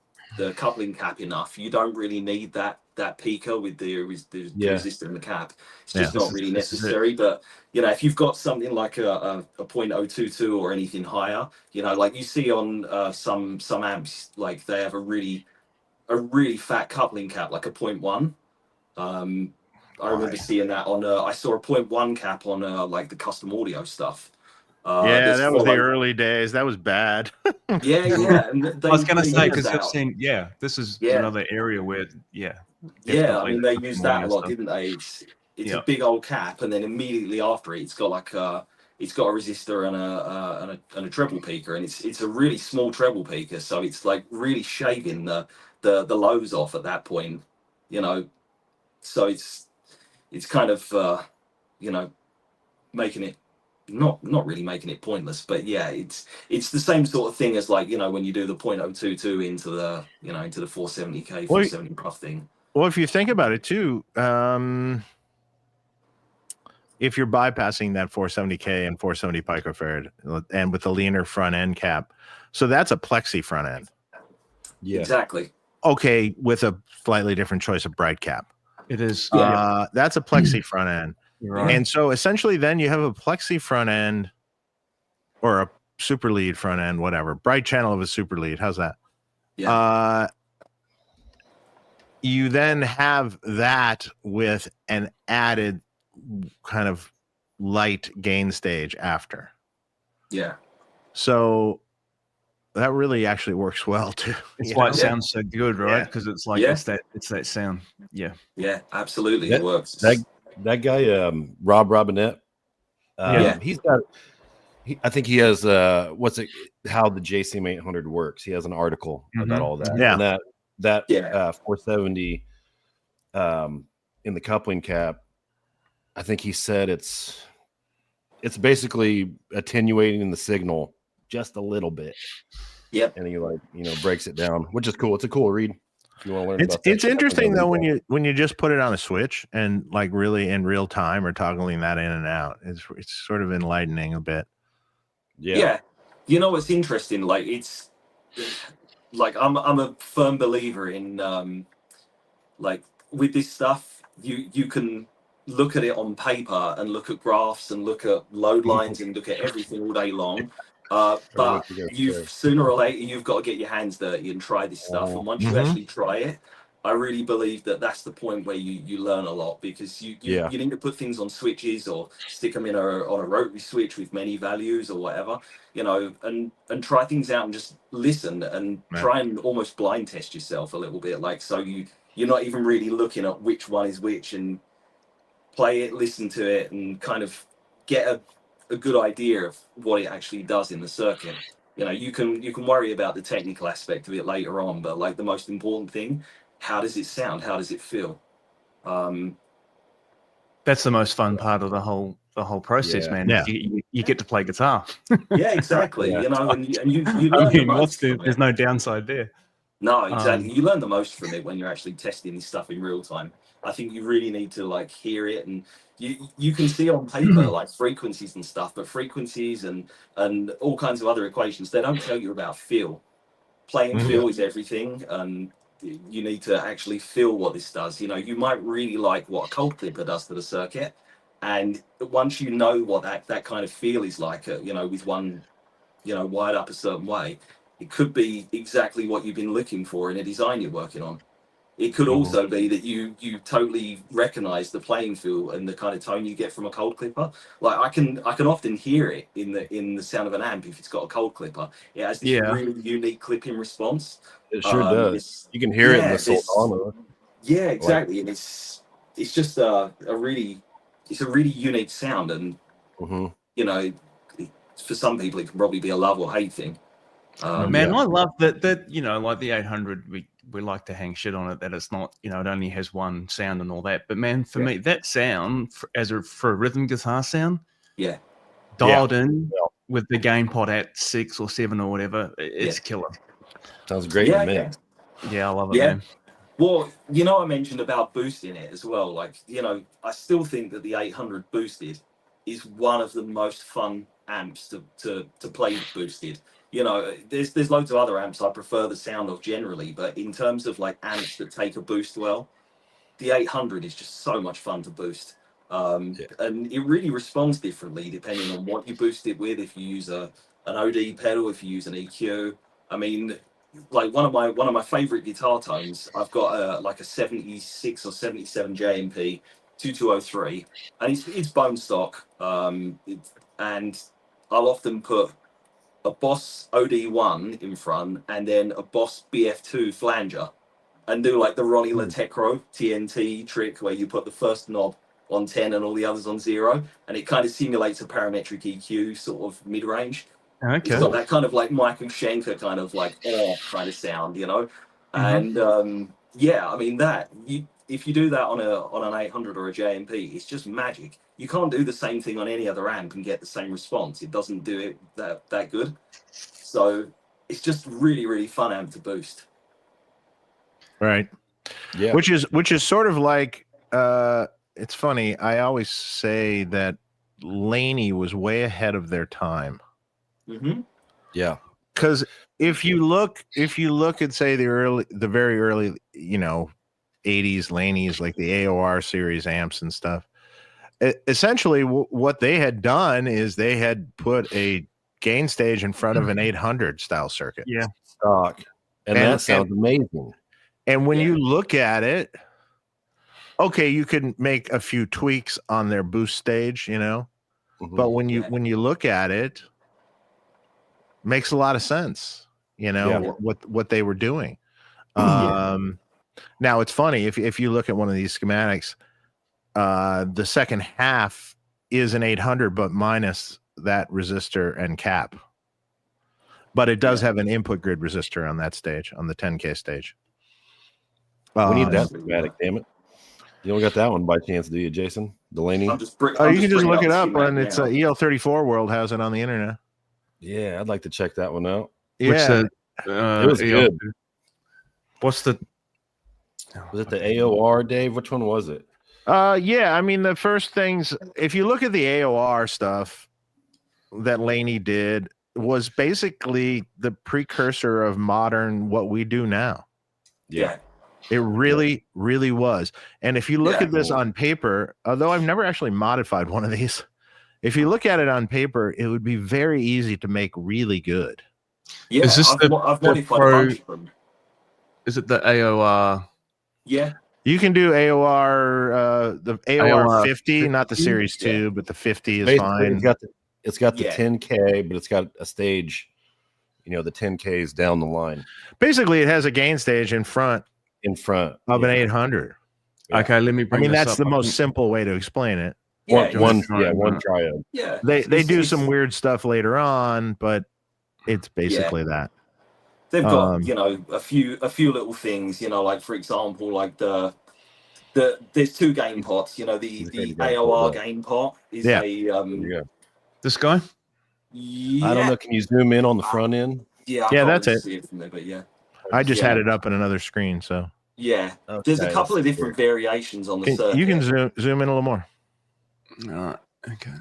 coupling cap enough, you don't really need that peaker with the resistor in the cap. It's just not really necessary. But if you've got something like a 0.022 or anything higher, like you see on some amps, like they have a really fat coupling cap, like a 0.1. I remember seeing that on I saw a 0.1 cap on like the custom audio stuff. That was the early days. That was bad. Yeah. And I was going to say, because I've seen, this is another area where, I mean, they used that a lot, didn't they? It's a big old cap, and then immediately after it, it's got like it's got a resistor and a treble peaker, and it's a really small treble peaker, so it's like really shaving the lows off at that point, so it's kind of making it not really making it pointless, but it's the same sort of thing as like when you do the 0.022 into the into the 470k 470 buff thing. Well, if you think about it too, if you're bypassing that 470k and 470 picofarad and with the leaner front end cap, so that's a plexi front end. Yeah, exactly. Okay, with a slightly different choice of bright cap. It is. That's a plexi front end. Right. And so essentially then you have a plexi front end or a super lead front end, whatever, bright channel of a super lead. How's that? Yeah. You then have that with an added kind of light gain stage after. Yeah. So that really actually works well too. It's why it sounds so good, right? Because it's like it's that sound. Yeah. Yeah, absolutely. It works. That guy, Rob Robinette, he's got. I think he has how the JCM 800 works. He has an article about all that. Yeah, and that 470 in the coupling cap. I think he said it's basically attenuating the signal just a little bit. Yep. And he breaks it down, which is cool. It's a cool read. You want to learn about it's interesting though when you just put it on a switch and like really in real time or toggling that in and out. It's sort of enlightening a bit. Yeah. What's interesting? Like it's like I'm a firm believer in like with this stuff, you can look at it on paper and look at graphs and look at load lines and look at everything all day long. But sooner or later you've got to get your hands dirty and try this stuff. And once you actually try it, I really believe that's the point where you learn a lot, because you need to put things on switches or stick them on a rotary switch with many values or whatever, and try things out and just listen and try and almost blind test yourself a little bit. Like, so you're not even really looking at which one is which, and play it, listen to it, and kind of get a good idea of what it actually does in the circuit. You can worry about the technical aspect of it later on, but like the most important thing, how does it sound? How does it feel? That's the most fun part of the whole process, man. Yeah. You get to play guitar. Yeah, exactly. And you learn there's no downside there. No, exactly. You learn the most from it when you're actually testing this stuff in real time. I think you really need to like hear it, and you can see on paper like frequencies and stuff, but frequencies and all kinds of other equations, they don't tell you about feel. Playing feel is everything, and you need to actually feel what this does. You might really like what a cold clipper does to the circuit, and once you know what that kind of feel is like, with one, wired up a certain way, it could be exactly what you've been looking for in a design you're working on. It could also be that you totally recognize the playing feel and the kind of tone you get from a cold clipper. Like I can often hear it in the sound of an amp if it's got a cold clipper. It has this really unique clipping response. It sure does. You can hear it in the Sultana. Yeah, exactly. And it's just a really unique sound, and for some people it can probably be a love or hate thing. I love that like the 800, we like to hang shit on it that it's not, it only has one sound and all that. But man, for me, that sound for a rhythm guitar sound, dialed in with the gain pot at 6 or 7 or whatever, it's killer. Sounds great in the mix. Yeah, I love it, man. Well, I mentioned about boosting it as well. Like, I still think that the 800 boosted is one of the most fun amps to play boosted. You know, there's loads of other amps I prefer the sound of generally, but in terms of like amps that take a boost well, the 800 is just so much fun to boost. And it really responds differently depending on what you boost it with. If you use an OD pedal, if you use an EQ. I mean, like one of my favorite guitar tones, I've got like a 76 or 77 JMP 2203, and it's bone stock. And I'll often put a Boss OD1 in front and then a Boss BF2 flanger, and do like the Ronnie Latecro TNT trick where you put the first knob on 10 and all the others on 0, and it kind of simulates a parametric EQ sort of mid-range. Okay. It's got that kind of like Michael Schenker kind of like kind of sound, you know. And yeah, I mean if you do that on an 800 or a JMP, it's just magic. You can't do the same thing on any other amp and get the same response. It doesn't do it that good. So it's just really, really fun amp to boost. Right. Yeah. Which is sort of like it's funny. I always say that Laney was way ahead of their time. Yeah. Because if you look at say the very early, 80s Laneys, like the AOR series amps and stuff, essentially what they had done is they had put a gain stage in front of an 800 style circuit. Yeah. Stock. And that sounds amazing. And when you look at it, okay, you could make a few tweaks on their boost stage, but when you look at it, makes a lot of sense, what they were doing. Now it's funny if you look at one of these schematics, the second half is an 800, but minus that resistor and cap. But it does have an input grid resistor on that stage, on the 10K stage. We need that schematic, damn it. You don't got that one by chance, do you, Jason? Delaney? You can just look it up, and it's EL34 World has it on the internet. Yeah, I'd like to check that one out. Yeah, it was good. Was it the AOR, Dave? Which one was it? Yeah, I mean the first things. If you look at the AOR stuff that Laney did, was basically the precursor of modern what we do now. Yeah. It really, really was. And if you look at this on paper, although I've never actually modified one of these, if you look at it on paper, it would be very easy to make really good. Yeah, is this I've modified a bunch of them. Is it the AOR? Yeah. You can do AOR, the AOR 50, not the Series 2, but the 50 is basically fine. It's got the 10K, but it's got a stage, the 10K is down the line. Basically, it has a gain stage in front of an 800. Okay, let me bring that's the most simple way to explain it. One triode. Yeah. They do some weird stuff later on, but it's basically that. They've got, a few little things, like for example, like there's two gain pots, the AOR gain pot is this guy? Yeah. I don't know. Can you zoom in on the front end? Yeah, that's it. See it from there, but I just had it up in another screen, so yeah. There's a couple of different variations on the circuit. You can zoom in a little more. All right. Okay.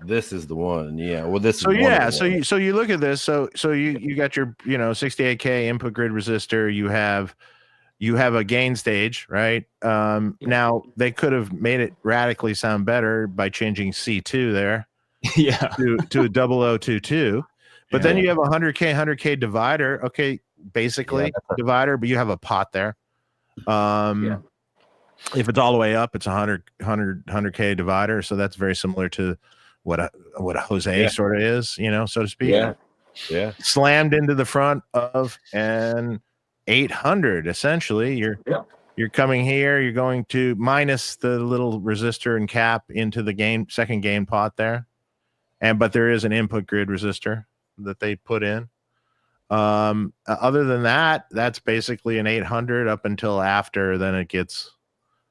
This is the one. Yeah. Well, this. So you look at this. So you got your 68K input grid resistor. You have a gain stage, right? Now they could have made it radically sound better by changing C2 there, to a 0022. But then you have a 100K divider. Okay, basically divider, but you have a pot there. If it's all the way up, it's a 100K divider. So that's very similar to what a Jose sort of is, so to speak. Yeah. Slammed into the front of an 800. Essentially, you're coming here. You're going to minus the little resistor and cap into the second gain pot there, but there is an input grid resistor that they put in. Other than that, that's basically an 800 up until after. Then it gets.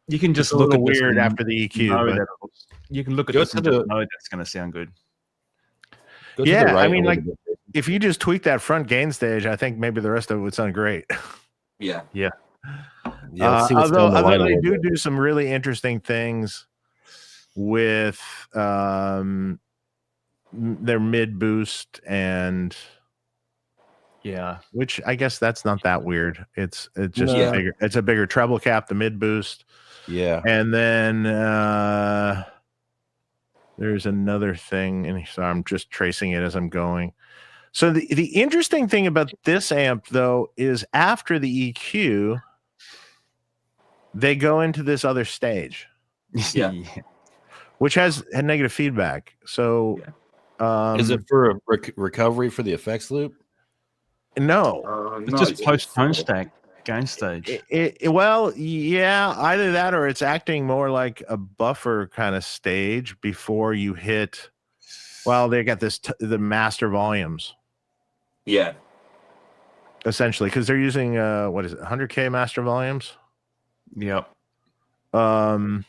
You can just look at weird after the EQ. You can look at this and know that's going to sound good. Yeah, I mean, like if you just tweak that front gain stage, I think maybe the rest of it would sound great. Yeah. Although they do some really interesting things. with their mid boost, and yeah, which I guess that's not that weird. It's just Yeah. bigger. It's a bigger treble cap, the mid boost. Yeah. And then there's another thing, and so I'm just tracing it as I'm going. So the interesting thing about this amp, though, is after the EQ, they go into this other stage, Yeah. which has negative feedback. So, is it for a recovery for the effects loop? No, it's just post tone stack gain stage. Well, yeah, either that or it's acting more like a buffer kind of stage before you hit. Well, they got this the master volumes. Yeah. Essentially, because they're using what is it, 100K master volumes? Yep. And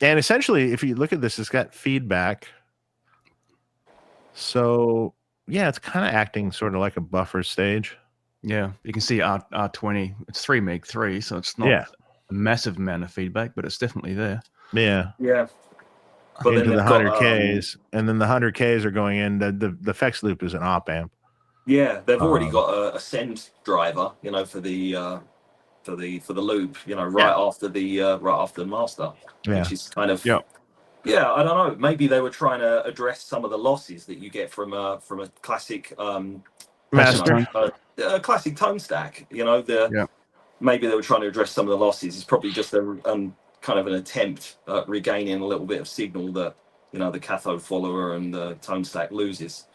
essentially, if you look at this, it's got feedback. So yeah, it's kind of acting sort of like a buffer stage. Yeah, you can see R20. It's 3 meg 3, so it's not a massive amount of feedback, but it's definitely there. Yeah. Yeah. But into the 100Ks, and then the 100Ks are going in. The effects loop is an op amp. Yeah, they've already got a send driver, you know, for the loop, you know, right after the master, which is kind of I don't know. Maybe they were trying to address some of the losses that you get from a classic master, a classic tone stack. You know, maybe they were trying to address some of the losses. It's probably just a kind of an attempt at regaining a little bit of signal that, you know, the cathode follower and the tone stack loses.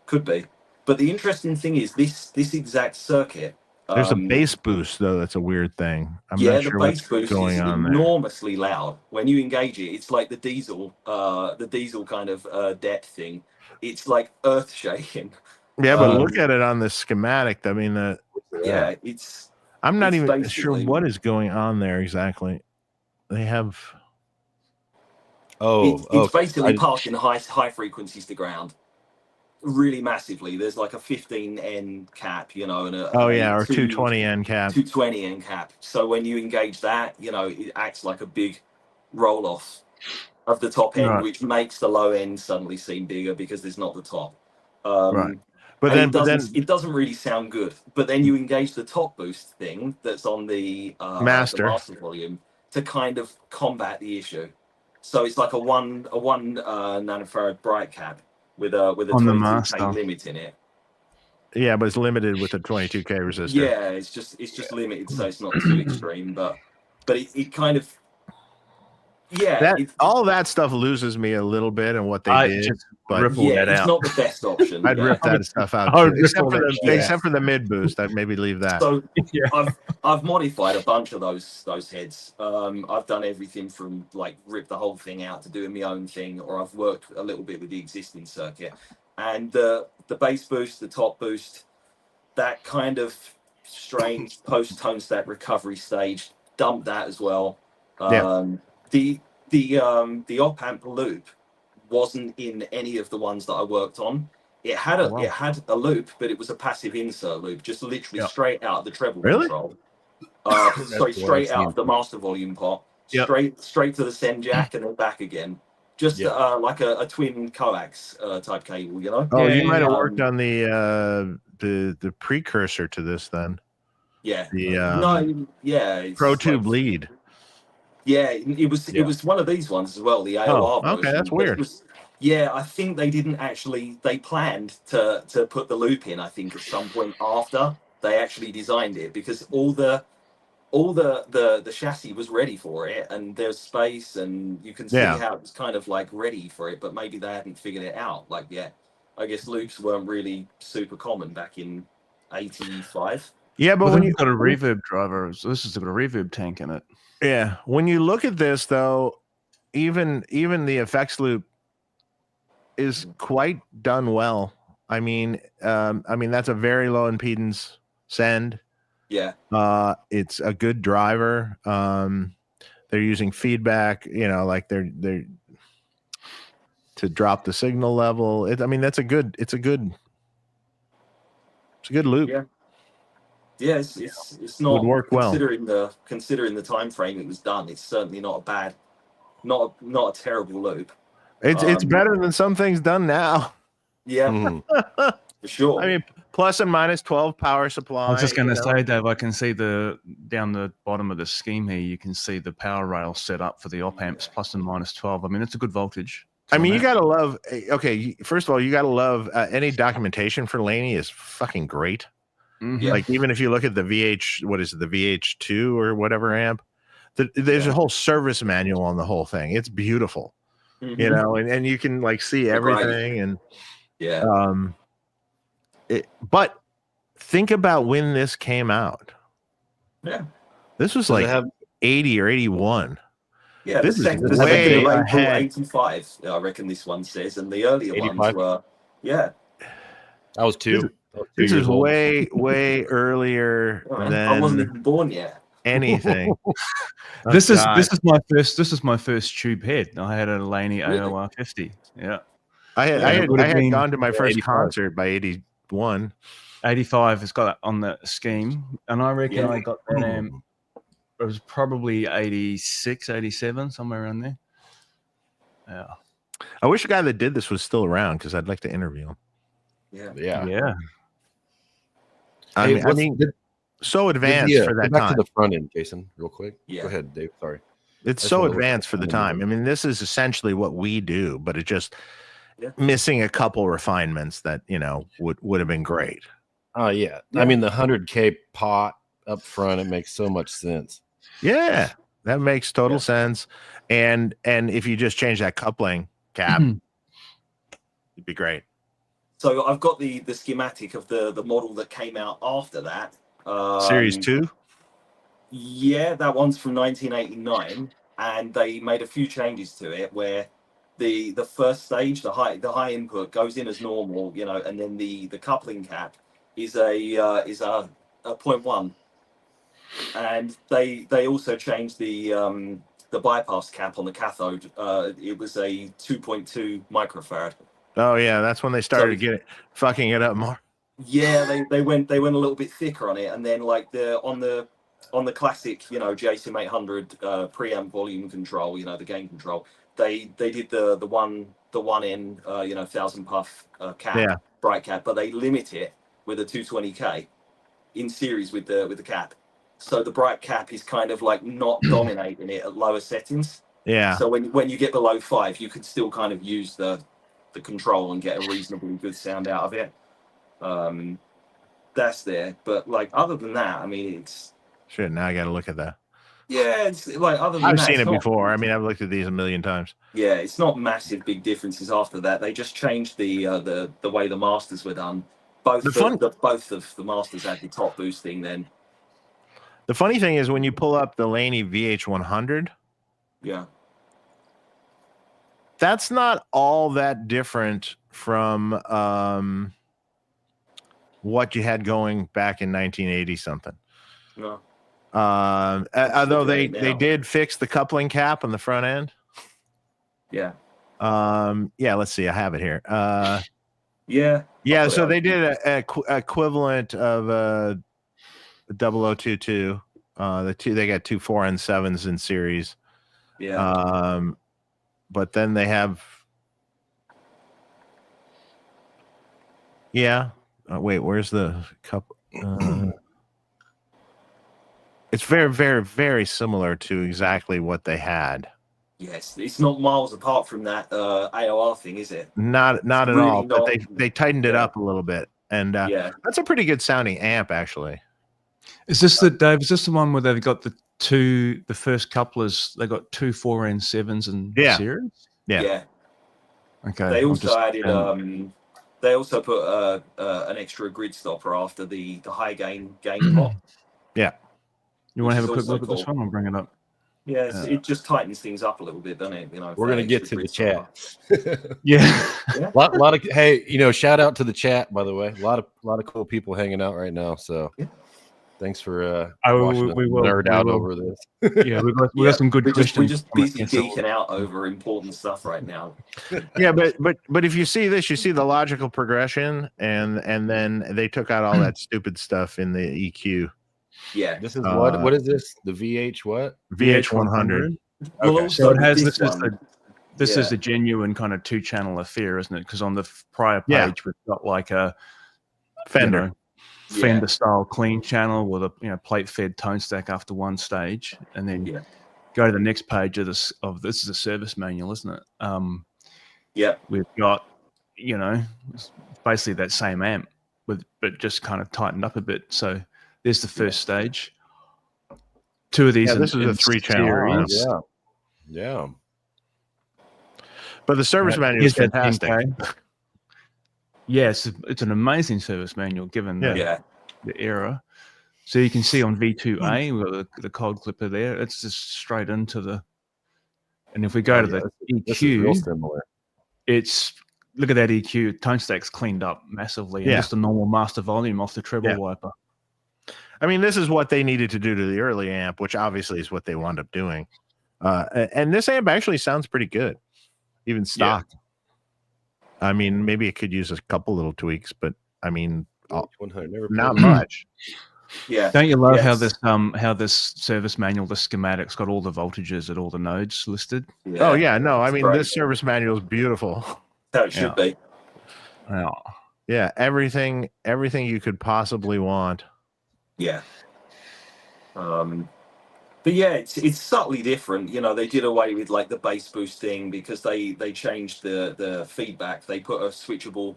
Could be. But the interesting thing is this exact circuit. There's a bass boost though. That's a weird thing. I'm not sure the what's bass boost going is on there. enormously loud. When you engage it, it's like the diesel kind of depth thing. It's like earth shaking. Yeah, but look at it on the schematic. I mean, it's. I'm not even sure what is going on there exactly. They have. It's basically passing high frequencies to ground, really massively. There's like a 15N cap, you know, and a or 220N cap. 220N cap. So when you engage that, you know, it acts like a big roll off of the top end, which makes the low end suddenly seem bigger because there's not the top. But it doesn't really sound good. But then you engage the top boost thing that's on the master volume to kind of combat the issue. So it's like a one nanofarad bright cap with a 22K limit in it. Yeah, but it's limited with a 22K resistor. Yeah, it's just limited, so it's not too extreme. But it kind of all that stuff loses me a little bit in what they did. But it's not the best option. I'd rip that stuff out, except for the mid boost. I'd maybe leave that. So I've modified a bunch of those heads. I've done everything from like rip the whole thing out to doing my own thing, or I've worked a little bit with the existing circuit. And the bass boost, the top boost, that kind of strange post tone stack recovery stage, dumped that as well. The op amp loop wasn't in any of the ones that I worked on. It had a loop, but it was a passive insert loop, just literally straight out of the treble control. Straight out of the master volume pot, straight to the send jack and then back again. Just like a twin coax type cable, you know. Oh, you might have worked on the precursor to this then. Yeah. Pro Tube lead. Yeah, it was one of these ones as well, the AOR version. Okay, that's weird. I think they didn't actually, they planned to put the loop in, I think, at some point after they actually designed it, because all the chassis was ready for it, and there's space, and you can see how it was kind of like ready for it, but maybe they hadn't figured it out. Like, I guess loops weren't really super common back in 85. Yeah, but when you've got a reverb driver, so this has got a reverb tank in it. Yeah, when you look at this though, even the effects loop is quite done well. I mean that's a very low impedance send. Yeah. It's a good driver. They're using feedback, you know, like they're to drop the signal level. It's a good loop. Yeah. Yeah, it's not, would work considering the time frame it was done. It's certainly not a not a terrible loop. It's better than some things done now. Yeah, for sure. I mean, plus and minus 12 power supply. I was just going to say, Dave, I can see down the bottom of the scheme here, you can see the power rail set up for the op amps plus and minus 12. I mean, it's a good voltage. I mean, you got to love, okay, first of all, you got to love any documentation for Laney is fucking great. Mm-hmm. Like, even if you look at the VH, what is it, the VH2 or whatever amp, there's a whole service manual on the whole thing. It's beautiful, you know, and you can like see everything. And but think about when this came out. Yeah. This was like 80 or 81. Yeah, this is way ahead. 85, I reckon this one says, and the earlier 85? Ones were, I was 2. This is way earlier than I wasn't even born yet. Anything. This is my first tube head. I had a Laney AOR 50. Yeah. I had gone to my first 85. Concert by 81. 85 has got it on the scheme, and I reckon I got that amp. It was probably 86, 87, somewhere around there. Yeah. I wish the guy that did this was still around because I'd like to interview him. Yeah. I mean, so advanced for that back time. To the front end, Jason, real quick. Yeah. Go ahead, Dave. Sorry. It's so advanced for the time. I mean, this is essentially what we do, but it's just missing a couple refinements that, you know, would have been great. Oh, yeah. I mean, the 100K pot up front, it makes so much sense. Yeah, that makes total sense. And if you just change that coupling cap, it'd be great. So I've got the schematic of the model that came out after that. Series 2? Yeah, that one's from 1989, and they made a few changes to it where the first stage, the high input goes in as normal, you know, and then the coupling cap is a 0.1. And they also changed the bypass cap on the cathode. It was a 2.2 microfarad. Oh yeah, that's when they started fucking it up more. Yeah, they went a little bit thicker on it, and then like on the classic, you know, JSIM 800 preamp volume control, you know, the gain control. They did the one in 1000 puff cap, bright cap, but they limit it with a 220K in series with the cap. So the bright cap is kind of like not dominating it at lower settings. Yeah. So when you get below 5, you could still kind of use the control and get a reasonably good sound out of it. That's there. But like other than that, I mean, it's shit. Now I got to look at that. Yeah, it's like other than I've seen it before. I mean, I've looked at these a million times. Yeah, it's not massive big differences after that. They just changed the way the masters were done. Both of the masters had the top boosting then. The funny thing is when you pull up the Laney VH100, that's not all that different from what you had going back in 1980 something. No. Although they did fix the coupling cap on the front end. Yeah. Let's see. I have it here. Yeah. So they did a equivalent of 0022. They got 2 4N7s in series. Yeah. But then they have. Wait, where's the cup? It's very, very, very similar to exactly what they had. Yes, it's not miles apart from that AOR thing, is it? Not at all. But they tightened it up a little bit, and that's a pretty good sounding amp, actually. Is this Dave? Is this the one where they've got the first couplers? They got 2 4N7s in series. Yeah. Okay. They also added. They also put an extra grid stopper after the high gain pot. Yeah. You want to have a quick look at this one? I'll bring it up. Yeah, it just tightens things up a little bit, doesn't it? You know, we're gonna get to the chat. Yeah. lot of hey, shout out to the chat, by the way. A lot of cool people hanging out right now. So thanks for watching us nerd out over this. Yeah, we got some good questions. We're just busy geeking out over important stuff right now. Yeah, but if you see this, you see the logical progression, and then they took out all that stupid stuff in the EQ. Yeah. This is what is this? The VH what? VH100. Well, Okay. also So it with has this this is one, this is a genuine kind of 2-channel affair, isn't it? Because on the prior page we've got like a Fender. Fender style clean channel with a plate fed tone stack after one stage, and then go to the next page of this is a service manual, isn't it? We've got basically that same amp but just kind of tightened up a bit. So there's the first stage. Two of these this is a 3-channel. series. Yeah. But the service manual is fantastic. Yes, it's an amazing service manual given the era. So you can see on V2A, we've got the cold clipper there. It's just straight into the. And if we go to the EQ, this is real similar. Look at that EQ. Tone stack's cleaned up massively, and just a normal master volume off the treble wiper. I mean, this is what they needed to do to the early amp, which obviously is what they wound up doing. And this amp actually sounds pretty good, even stock. Yeah. I mean, maybe it could use a couple little tweaks, but I mean, not much. Yeah. Don't you love how this service manual, the schematics, got all the voltages at all the nodes listed? Yeah. Oh yeah, no, I mean great. This service manual is beautiful. That should be. Yeah, everything you could possibly want. Yeah. But yeah, it's subtly different. They did away with like the bass boost thing because they changed the feedback. They put a switchable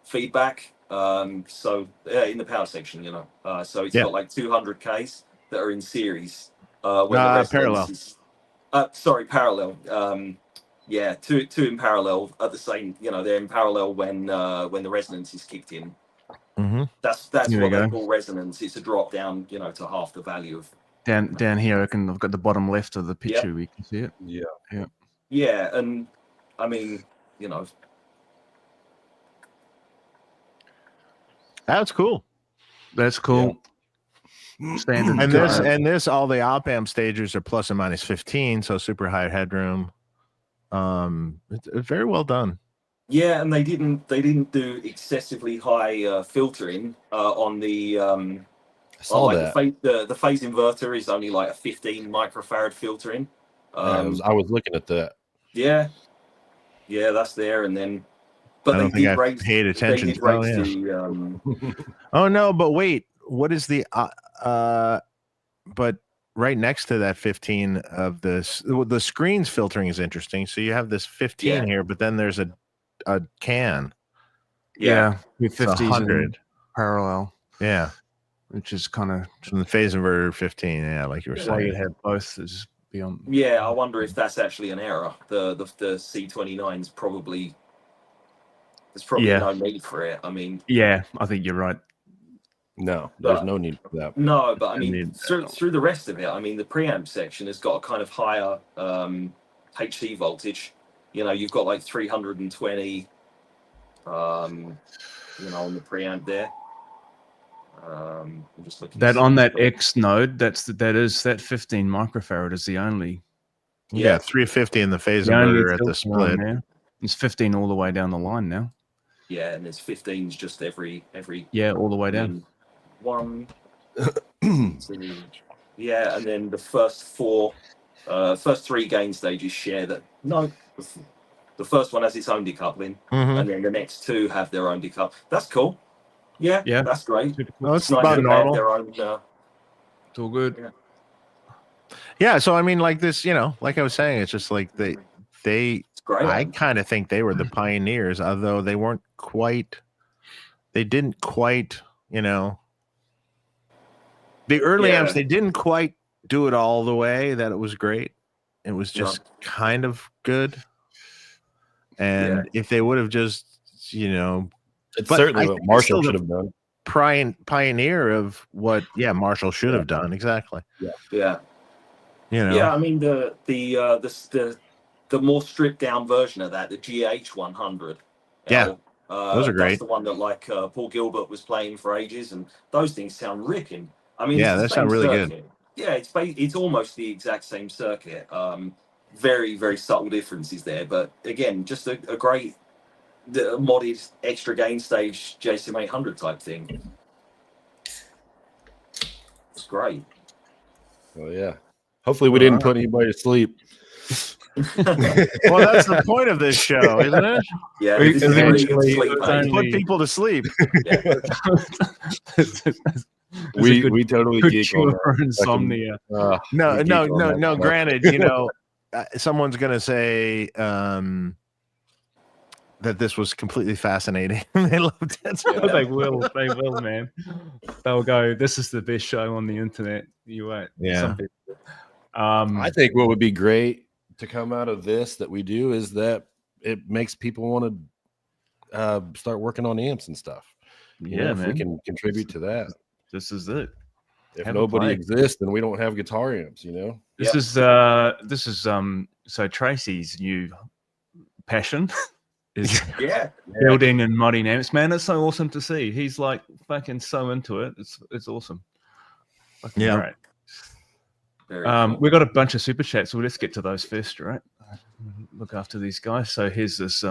feedback. So in the power section, so it's got like 200Ks that are in series. Parallel. Parallel. Two in parallel at the same. They're in parallel when the resonance is kicked in. Mm-hmm. That's what they call resonance. It's a drop down, to half the value of. Down here, I've got the bottom left of the picture. We can see it. Yeah, and I mean, that's cool. That's cool. Yeah. Standard. And this, all the op amp stagers are plus and minus 15, so super high headroom. It's very well done. Yeah, and they didn't do excessively high filtering on the. I saw that. The phase inverter is only like a 15 microfarad filtering. I was looking at that. Yeah, that's there, and then. But I don't think I paid attention to Oh no, but wait, what is the but right next to that 15 of this, the screens filtering is interesting. So you have this 15 here, but then there's a can. Yeah, 50s parallel. Yeah. Which is kind of from the phase inverter 15, like you were saying. You have both is beyond. Yeah, I wonder if that's actually an error. The C29's probably. There's probably no need for it. I mean, I think you're right. No, there's no need for that. No, but I mean, through the rest of it, I mean, the preamp section has got a kind of higher HC voltage. You've got like 320, on the preamp there. I'm just looking that on that X node. That 15 microfarad is the only. 350 in the phase inverter at the split. It's 15 all the way down the line now. Yeah, and there's 15s just every. All the way down. 1, 2, and then the first three gain stages share that. No, the first one has its own decoupling, and then the next two have their own decoupling. That's cool. Yeah, that's great. No, it's about normal. Their own, it's all good. Yeah, so I mean, like this, like I was saying, it's just like they. Great, I kind of think they were the pioneers, although they weren't quite. They didn't quite, the early amps. They didn't quite do it all the way that it was great. It was just kind of good. And if they would have just, it's certainly what Marshall should have done. Pioneer of what, Marshall should have done exactly. Yeah. I mean the more stripped down version of that, the GH100. Those are great. That's the one that Paul Gilbert was playing for ages, and those things sound ripping. I mean, they sound really good. Yeah, it's almost the exact same circuit. Very, very subtle differences there, but again, just a great modded extra gain stage JSM 800 type thing. It's great. Oh yeah. Hopefully we didn't put anybody to sleep. Well, that's the point of this show, isn't it? Yeah, this is where you can Eventually, sleep, it was mate. only- Put people to sleep. Yeah. We totally good geek on cure that. for insomnia. No, we geek no, on no, that no. stuff. Granted, you know, someone's gonna say that this was completely fascinating. They loved it. Yeah. They will, man. They'll go, this is the best show on the internet. You won't. Yeah. Some people. I think what would be great to come out of this that we do is that it makes people want to start working on amps and stuff. You know, yeah, if man. we can contribute to that. This is it. If Have a nobody play. exists, then we don't have guitar amps, you know? This is so Tracy's new passion is Yeah. building and modding amps. Man, it's so awesome to see. He's like fucking so into it. It's awesome. Fucking Yeah. great. Very cool. We got a bunch of super chats, so let's get to those first, right? Look after these guys. So here's this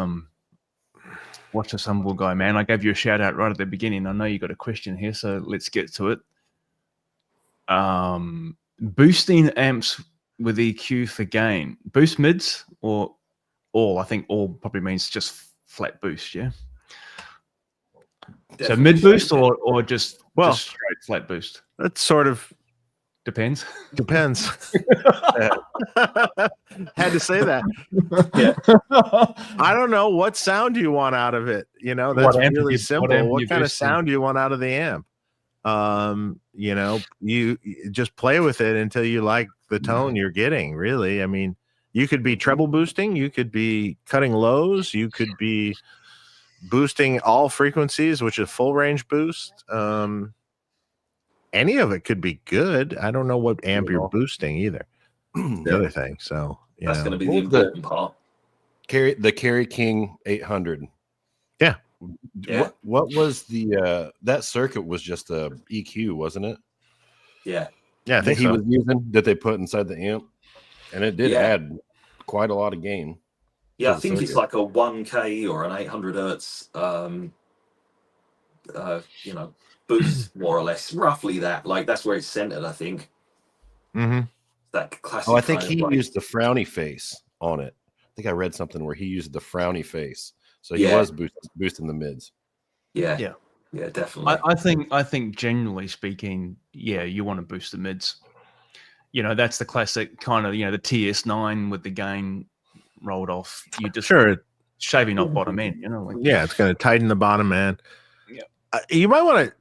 watch this humble guy, man. I gave you a shout out right at the beginning. I know you got a question here, so let's get to it. Boosting amps with EQ for gain. Boost mids or all? I think all probably means just flat boost, yeah. Definitely So mid boost shaped it. or just straight flat boost? That sort of Depends. depends. Had to say that. Yeah. I don't know what sound you want out of it. You know, that's What amp really you- simple. what amp What you kind of boosting? sound do you want out of the amp? You know, you just play with it until you like the tone you're getting. Really, I mean, you could be treble boosting, you could be cutting lows, you could be boosting all frequencies, which is full range boost. Any of it could be good. I don't know what amp you're boosting either. The other thing, so you That's know. going to be What the was the- important part. The Kerry King 800. Yeah. Yeah. What was the that circuit was just a EQ, wasn't it? Yeah. Yeah, I That think he so. was using that they put inside the amp, and it did Yeah. add quite a lot of gain. Yeah, to I the think it's circuit. like a 1K or an 800 hertz, you know, boost, more or less, roughly that. Like that's where it's centered, I think. Mm-hmm. That classic. Oh, I think kind of he like- used the frowny face on it. I think I read something where he used the frowny face, so he Yeah. was boosting the mids. Yeah. Yeah. Yeah, definitely. I think generally speaking, yeah, you want to boost the mids. You know, that's the classic kind of, you know, the TS9 with the gain rolled off. You just Sure. shaving off bottom end, you know, like Yeah, it's going to tighten the bottom end. Yeah. You might want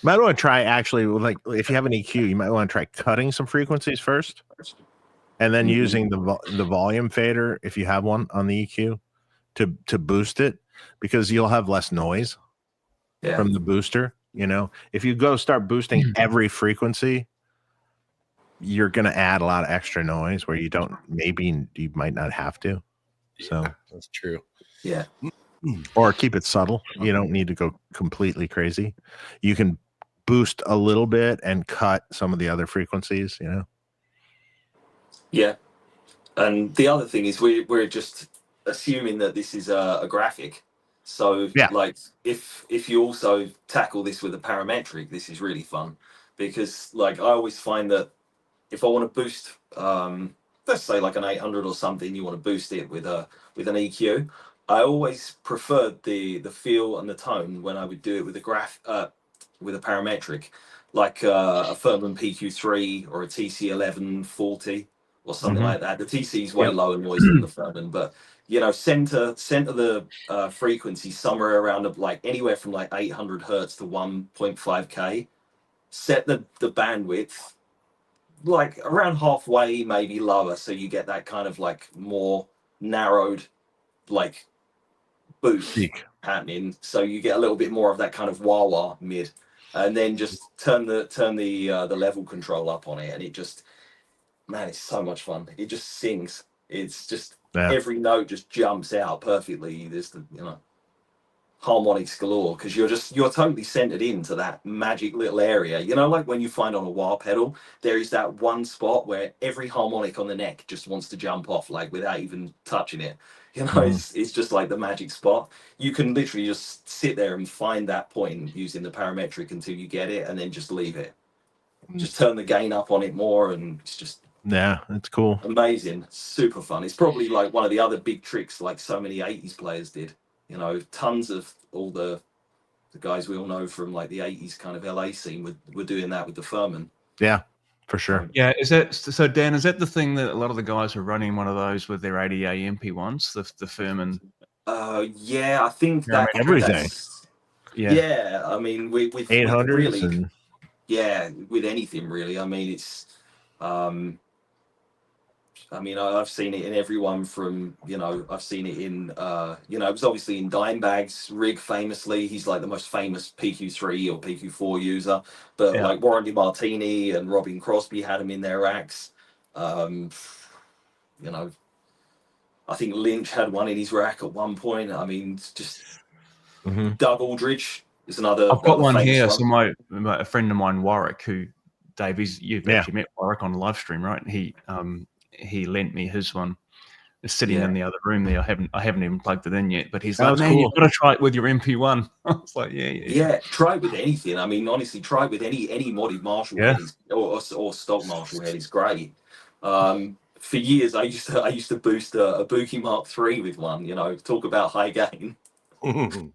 to try actually, like if you have an EQ, you might want to try cutting some frequencies first, and then Mhm. using the volume fader if you have one on the EQ to boost it, because you'll have less noise Yeah. from the booster. You know, if you go start boosting every frequency, you're going to add a lot of extra noise where you might not have to. So, That's true. Yeah. or keep it subtle. You don't need to go completely crazy. You can boost a little bit and cut some of the other frequencies, you know. Yeah. And the other thing is we're just assuming that this is a graphic. So Yeah. like if you also tackle this with a parametric, this is really fun, because like I always find that if I want to boost let's say like an 800 or something, you want to boost it with an EQ, I always preferred the feel and the tone when I would do it with with a parametric, like a Friedman PQ3 or a TC1140 or something Mhm. like that. The TC is way Yep. lower noise than the Friedman, but you know, center the frequency somewhere around like anywhere from like 800 hertz to 1.5K. Set the bandwidth like around halfway, maybe lower, so you get that kind of like more narrowed like boost Peak. happening. So you get a little bit more of that kind of wah-wah mid, and then just turn the level control up on it, and it just, man, it's so much fun. It just sings. It's just every note just jumps out perfectly. There's the, you know, harmonics galore, because you're totally centered into that magic little area. You know, like when you find on a wah pedal, there is that one spot where every harmonic on the neck just wants to jump off, like without even touching it. You know, it's just like the magic spot. You can literally just sit there and find that point using the parametric until you get it, and then just leave it. Just turn the gain up on it more, and it's just Yeah, it's cool. Amazing, super fun. It's probably like one of the other big tricks, like so many '80s players did. You know, tons of all the guys we all know from like the '80s kind of LA scene were doing that with the Furman. Yeah, for sure. Yeah, is that so, Dan? Is that the thing that a lot of the guys are running one of those with their 80A MP1s, the Furman? Yeah, I think Yeah, I that mean, everything. Yeah, I mean, with 800s really, and yeah, with anything really. I mean, it's, I mean, I've seen it in everyone from, you know, I've seen it in, you know, it was obviously in Dimebag's rig famously. He's like the most famous PQ3 or PQ4 user, but Yeah. like Warren DeMartini and Robin Crosby had him in their racks. You know, I think Lynch had one in his rack at one point. I mean, it's just Doug Aldridge is another. I've got one here. One. So a friend of mine, Warwick, who Dave, you've actually met Warwick on the live stream, right? He lent me his one. It's sitting in the other room there. I haven't even plugged it in yet. But he's like, man, you've got to try it with your MP1. I was like, yeah. Try it with anything. I mean, honestly, try it with any modded Marshall head or stock Marshall head. It's great. For years, I used to boost a Buki Mark III with one. You know, talk about high gain. You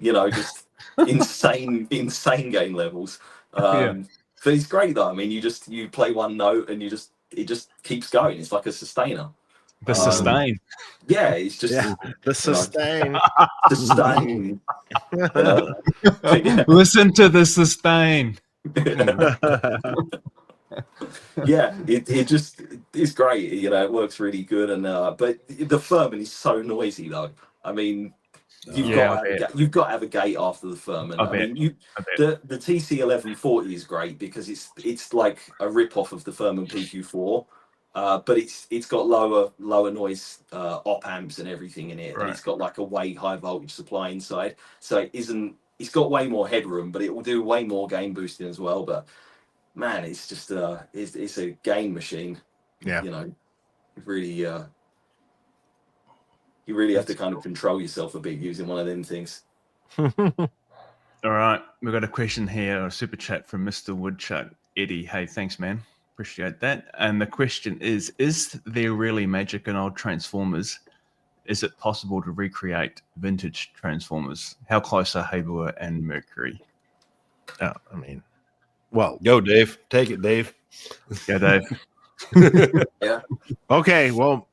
know, just insane gain levels. But it's great though. I mean, you play one note and it just keeps going. It's like a sustainer. The sustain. Yeah, it's just the sustain. Sustain. Listen to the sustain. Yeah, it's great. You know, it works really good. And but the Furman is so noisy though. I mean, you've got to have a gate after the Furman. I mean, the TC 1140 is great because it's like a rip off of the Furman PQ4. But it's got lower noise op amps and everything in it, and it's got like a way high voltage supply inside. So it's got way more headroom, but it will do way more gain boosting as well. But man, it's just it's a gain machine. Yeah, you know, you really have to kind of control yourself a bit using one of them things. All right, we've got a question here, a super chat from Mr. Woodchuck Eddie. Hey, thanks, man. Appreciate that. And the question is there really magic in old Transformers? Is it possible to recreate vintage Transformers? How close are Haber and Mercury? I mean, well, go Dave. Take it, Dave. Go Dave. Yeah. Okay, well,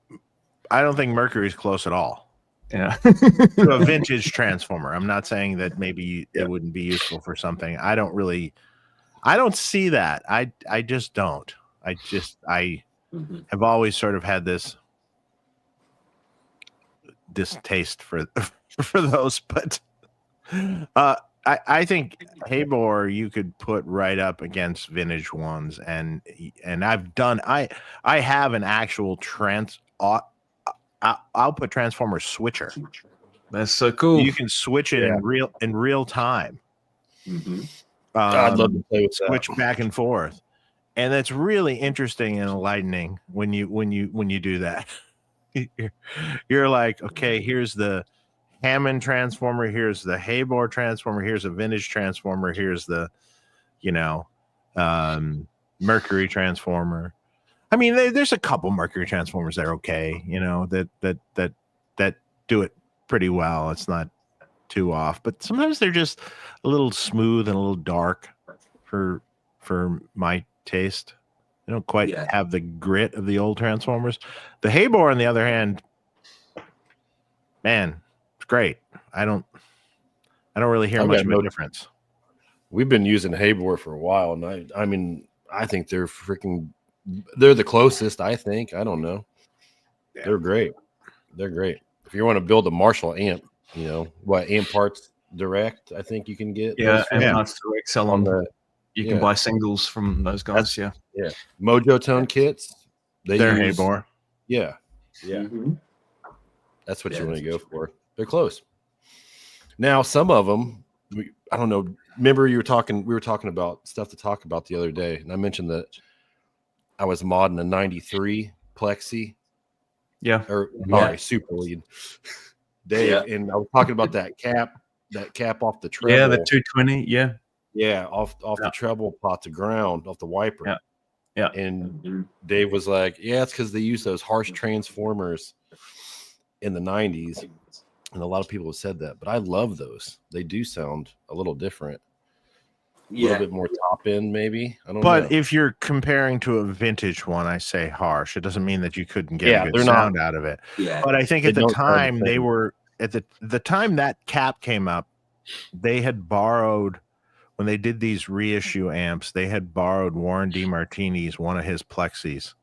I don't think Mercury's close at all. Yeah. To a vintage Transformer. I'm not saying that maybe it wouldn't be useful for something. I don't see that. I just don't. I have always sort of had this distaste for those, but I think Haber you could put right up against vintage ones, and I have an actual output transformer switcher. That's so cool. You can switch it in real time. I'd love to play with that. Switch back and forth, and that's really interesting and enlightening when you do that. You're like, okay, here's the Hammond transformer, here's the Haber transformer, here's a vintage transformer, here's the Mercury transformer. I mean, there's a couple Mercury transformers that are okay, that do it pretty well. It's not too off, but sometimes they're just a little smooth and a little dark for my taste. They don't quite have the grit of the old Transformers. The Haber, on the other hand, man, it's great. I don't really hear much of a difference. We've been using Haber for a while, and I mean, I think they're the closest. I think. I don't know. Yeah. They're great. They're great. If you want to build a Marshall amp, amp parts direct, I think you can get. Yeah, amp parts direct sell on the. You can buy singles from those guys. Yeah. Mojo Tone kits. They're Haber. Yeah. Mm-hmm. That's what you want to go for. They're close. Now, some of them, I don't know. Remember, we were talking about stuff to talk about the other day, and I mentioned that I was modding a '93 Plexi. Yeah. Super Lead. Dave, and I was talking about that cap off the treble. Yeah, the 220. Yeah. Yeah, off the treble pot to ground, off the wiper. Yeah. Yeah. And Dave was like, yeah, it's because they use those harsh transformers in the 90s. And a lot of people have said that, but I love those. They do sound a little different. A little bit more top end, maybe. I don't know. But if you're comparing to a vintage one, I say harsh. It doesn't mean that you couldn't get a good sound out of it. Yeah. But I think at the time they were at the time that cap came up, they had borrowed, when they did these reissue amps, they had borrowed Warren DeMartini's one of his plexis.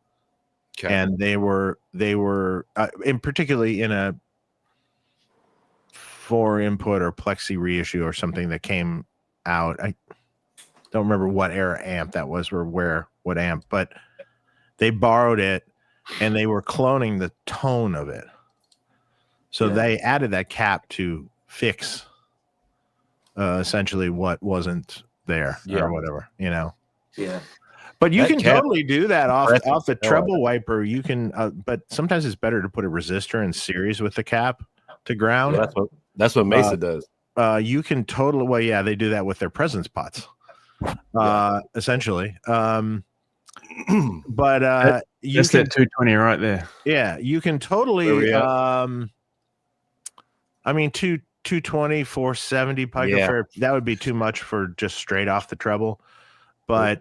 Okay. And they were in particularly in a 4-input or plexi reissue or something that came out. I don't remember what era amp that was or what amp, but they borrowed it and they were cloning the tone of it. So they added that cap to fix essentially what wasn't there or whatever, you know? Yeah. But you can totally do that off the treble wiper. You can, but sometimes it's better to put a resistor in series with the cap to ground. Yeah, that's what Mesa does. You can totally, well, yeah, they do that with their presence pots, essentially. But you that's can, that 220 right there. Yeah, you can totally. I mean, 220, 470 picofarad. That would be too much for just straight off the treble. But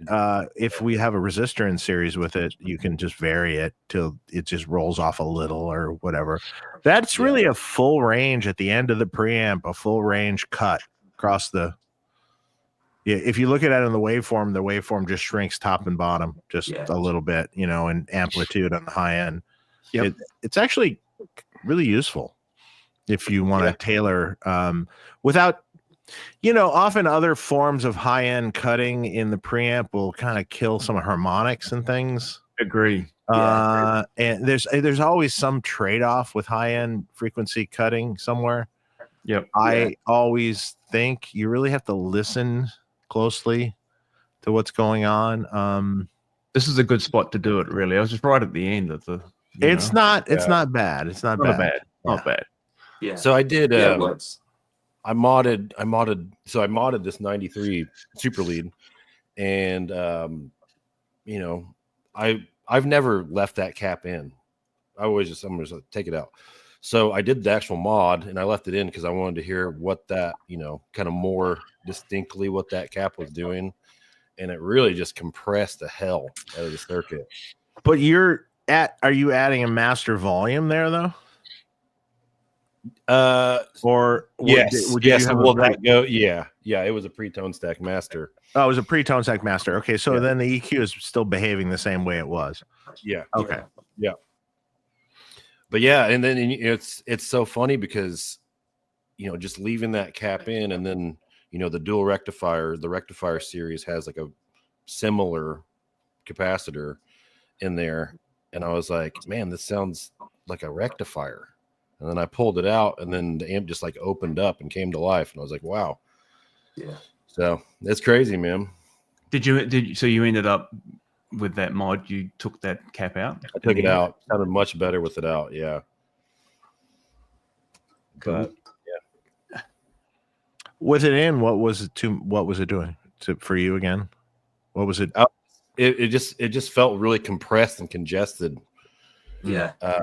if we have a resistor in series with it, you can just vary it till it just rolls off a little or whatever. That's really a full range at the end of the preamp, a full range cut across the. Yeah, if you look at it on the waveform just shrinks top and bottom just a little bit, you know, and amplitude on the high end. Yep. It's actually really useful if you want to tailor without. You know, often other forms of high-end cutting in the preamp will kind of kill some harmonics and things. Agree. And there's always some trade-off with high-end frequency cutting somewhere. Yep. I always think you really have to listen closely to what's going on. This is a good spot to do it, really. I was just right at the end of the. It's not bad. It's not bad. Not bad. Yeah. So I did. I modded this 93 Super Lead, and you know, I've never left that cap in. I'm just take it out. So I did the actual mod and I left it in because I wanted to hear what that, you know, kind of more distinctly what that cap was doing, and it really just compressed the hell out of the circuit. But are you adding a master volume there though? Or yes, will that go? Yeah, it was a pre-tone stack master. Oh, it was a pre-tone stack master. Okay, so then the EQ is still behaving the same way it was. Yeah. Okay. Yeah. But yeah, and then it's so funny because, you know, just leaving that cap in, and then, you know, the dual rectifier, the rectifier series has like a similar capacitor in there, and I was like, man, this sounds like a rectifier. And then I pulled it out, and then the amp just like opened up and came to life. And I was like, wow. Yeah. So it's crazy, man. So you ended up with that mod, you took that cap out? I took it out. Sounded much better with it out. Yeah. Cool. But, with it in, what was it doing for you again? What was it? It just felt really compressed and congested. Yeah. I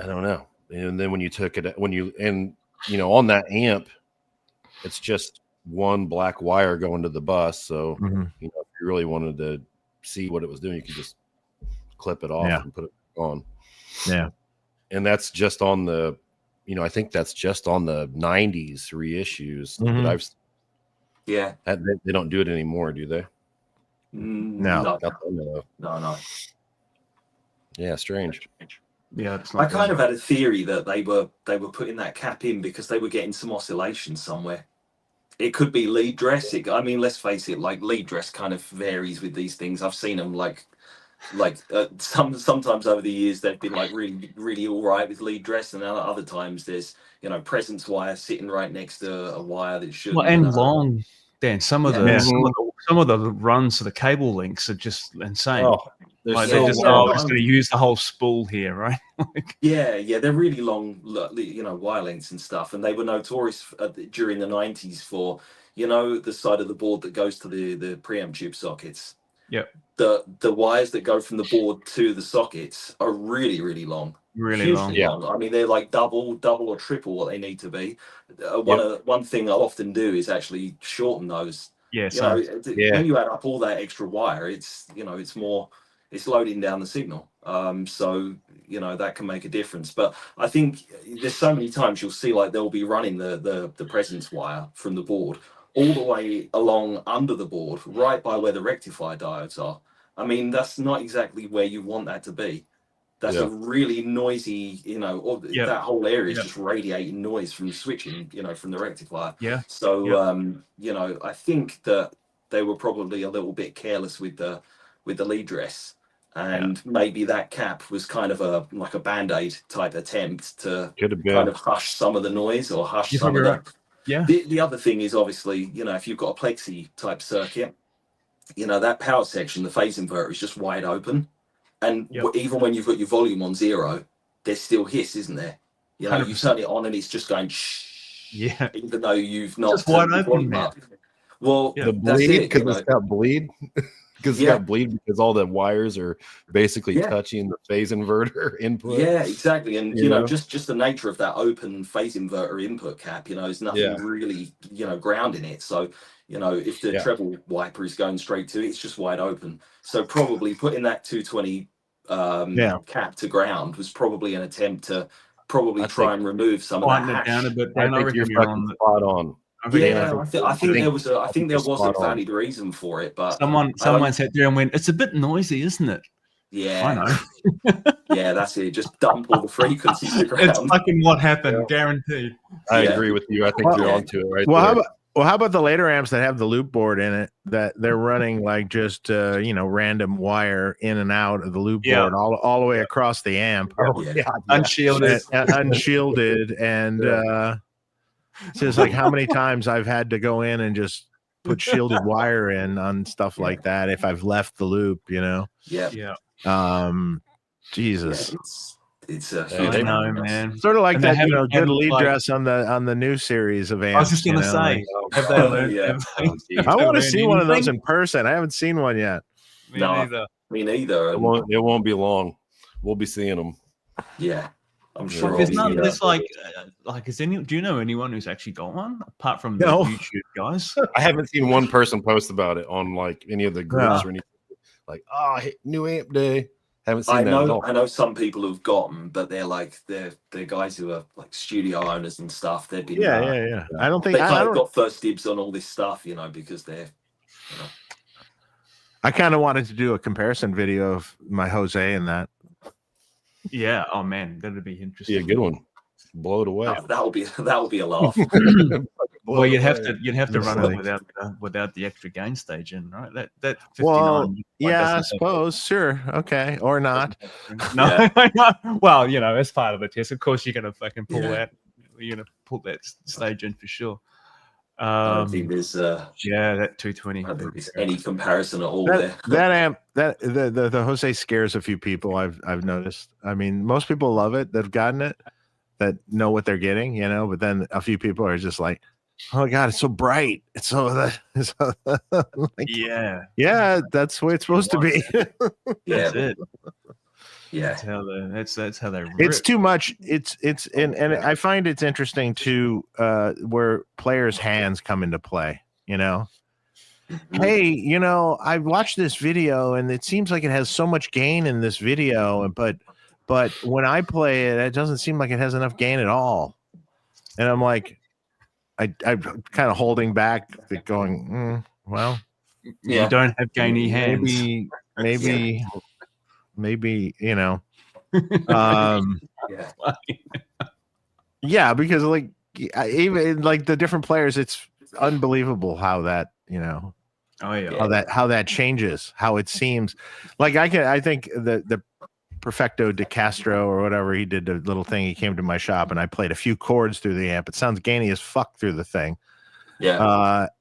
don't know. And then when you took it, you know, on that amp, it's just one black wire going to the bus. So, you know, if you really wanted to see what it was doing, you could just clip it off and put it on. Yeah. And that's just on the, you know, I think that's just on the 90s reissues that I've. Yeah. They don't do it anymore, do they? No. No. Yeah, strange. Yeah, I kind of had a theory that they were putting that cap in because they were getting some oscillation somewhere. It could be lead dress. I mean, let's face it, like lead dress kind of varies with these things. I've seen them sometimes over the years they've been like really, really all right with lead dress, and then other times there's, you know, presence wire sitting right next to a wire that should. Well, and long, Dan. Some of the runs of the cable links are just insane. Oh, like they're just going to use the whole spool here, right? They're really long, you know, wire lengths and stuff, and they were notorious during the 90s for, you know, the side of the board that goes to the preamp tube sockets. Yep. The wires that go from the board to the sockets are really, really long. Really Hugely long. long. I mean, they're like double or triple what they need to be. One thing I'll often do is actually shorten those. Yeah. You know, when you add up all that extra wire, it's loading down the signal. So that can make a difference. But I think there's so many times you'll see like they'll be running the presence wire from the board all the way along under the board, right by where the rectifier diodes are. I mean, that's not exactly where you want that to be. That's a really noisy, that whole area is just radiating noise from switching, from the rectifier. Yeah. So, I think that they were probably a little bit careless with the lead dress, and maybe that cap was kind of a Band-Aid type attempt to kind of hush some of the noise or hush some of the. Yeah. The other thing is obviously, if you've got a plexi type circuit, that power section, the phase inverter is just wide open. And even when you've got your volume on 0, there's still hiss, isn't there? You 100%. turn it on and it's just going shh. Yeah. Even though you've not just wide open, man. Well, the bleed, because it's got bleed. Because it's got bleed because all the wires are basically touching the phase inverter input. Yeah, exactly. And just the nature of that open phase inverter input cap, is nothing really, grounding it. So, if the treble wiper is going straight to it, it's just wide open. So probably putting that 220 cap to ground was probably an attempt to try and remove some of that hash. Down a bit. I think you're fucking spot on. I think there was a valid reason for it, but someone sat there and went, "It's a bit noisy, isn't it?" Yeah, I know. Yeah, that's it. Just dump all the frequencies to ground. It's fucking what happened, guaranteed. I agree with you. I think you're onto it right there. How about the later amps that have the loop board in it that they're running like just random wire in and out of the loop board all the way across the amp, unshielded, and it's just like how many times I've had to go in and just put shielded wire in on stuff like that if I've left the loop, Jesus. It's I know, man. Sort of like that, good lead dress on the new series of amps. I was just gonna say, have they learned? I want to see one of those in person. I haven't seen one yet. Me neither. It won't be long. We'll be seeing them. Yeah, I'm sure. There's none. There's do you know anyone who's actually got one apart from the YouTube guys? I haven't seen one person post about it on like any of the groups or anything. Like, new amp day. Haven't seen that at all. I know some people who've got them, but they're guys who are like studio owners and stuff. They've been I don't think they kind of got first dibs on all this stuff, because they're. I kind of wanted to do a comparison video of my Jose and that. Yeah. Oh man, that'd be interesting. Yeah, good one. Blow it away. That'll be a laugh. Well, you'd have to run it without the extra gain stage in, right? That 59. I suppose. Sure. Okay. Or not. No. Well, as part of the test, of course, you're gonna fucking pull that. You're gonna pull that stage in for sure. I don't think there's that 220. I don't think there's any comparison at all there. That amp, the Jose scares a few people. I've noticed. I mean, most people love it. They've gotten it. That know what they're getting, but then a few people are just like, oh my God, it's so bright. It's so like, yeah, that's the way it's supposed to be. That's it. Yeah, that's how they. It's too much. And I find it's interesting too, where players' hands come into play. Hey, I watched this video and it seems like it has so much gain in this video, but when I play it, it doesn't seem like it has enough gain at all. And I'm like, I'm kind of holding back, going, well, you don't have gainy hands. Maybe, because like even like the different players, it's unbelievable how that, how that changes, how it seems. Like I think the Perfecto de Castro or whatever, he did a little thing. He came to my shop and I played a few chords through the amp. It sounds gainy as fuck through the thing. But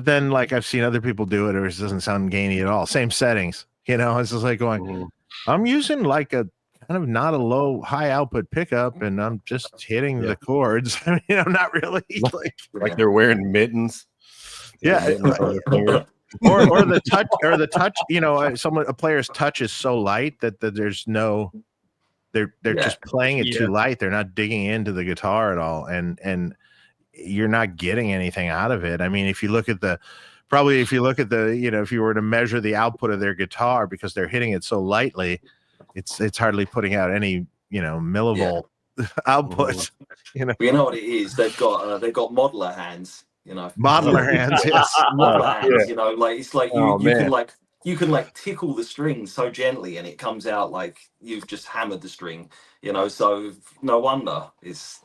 then like I've seen other people do it, or it doesn't sound gainy at all. Same settings, it's just like going, I'm using like a kind of not a high output pickup and I'm just hitting the chords. I'm not really like they're wearing mittens. Yeah, or the touch. You know, a player's touch is so light that there's no. They're just playing it too light. They're not digging into the guitar at all, and you're not getting anything out of it. I mean, if you look at the, you know, if you were to measure the output of their guitar because they're hitting it so lightly, it's hardly putting out any, you know, millivolt output. You know, what it is? They've got modeler hands. You know, modeler hands. Yes, modeler hands. You know, like it's like you can tickle the string so gently, and it comes out like you've just hammered the string. You know, so no wonder it's.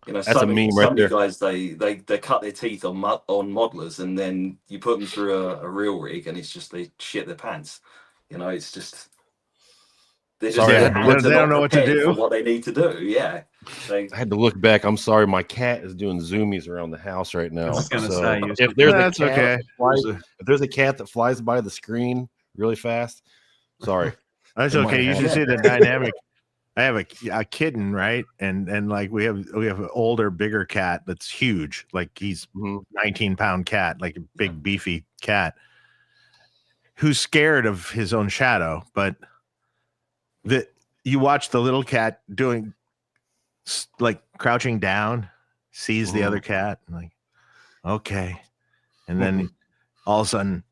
You know, That's some right guys they cut their teeth on modelers, and then you put them through a real rig, and it's just they shit their pants. You know, it's just they don't know what to do for what they need to do. Yeah, I had to look back. I'm sorry, my cat is doing zoomies around the house right now. I was gonna say, if there's if there's a cat that flies by the screen really fast, sorry. That's okay. You should see the dynamic. I have a kitten, right? And like we have an older, bigger cat that's huge. Like he's 19-pound cat, like a big beefy cat who's scared of his own shadow. But you watch the little cat doing like crouching down, sees the other cat, and like, okay. And then all of a sudden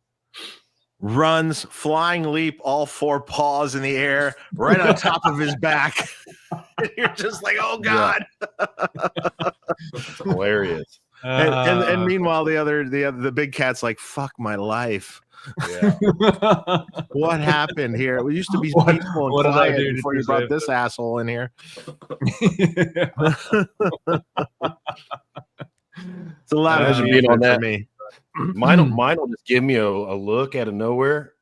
runs, flying leap, all four paws in the air, right on top of his back. You're just like, oh God. It's hilarious. And meanwhile, the big cat's like, fuck my life. Yeah. What happened here? It used to be peaceful and quiet before you brought this asshole in here. It's a lot of being on that for me. Mine will just give me a look out of nowhere.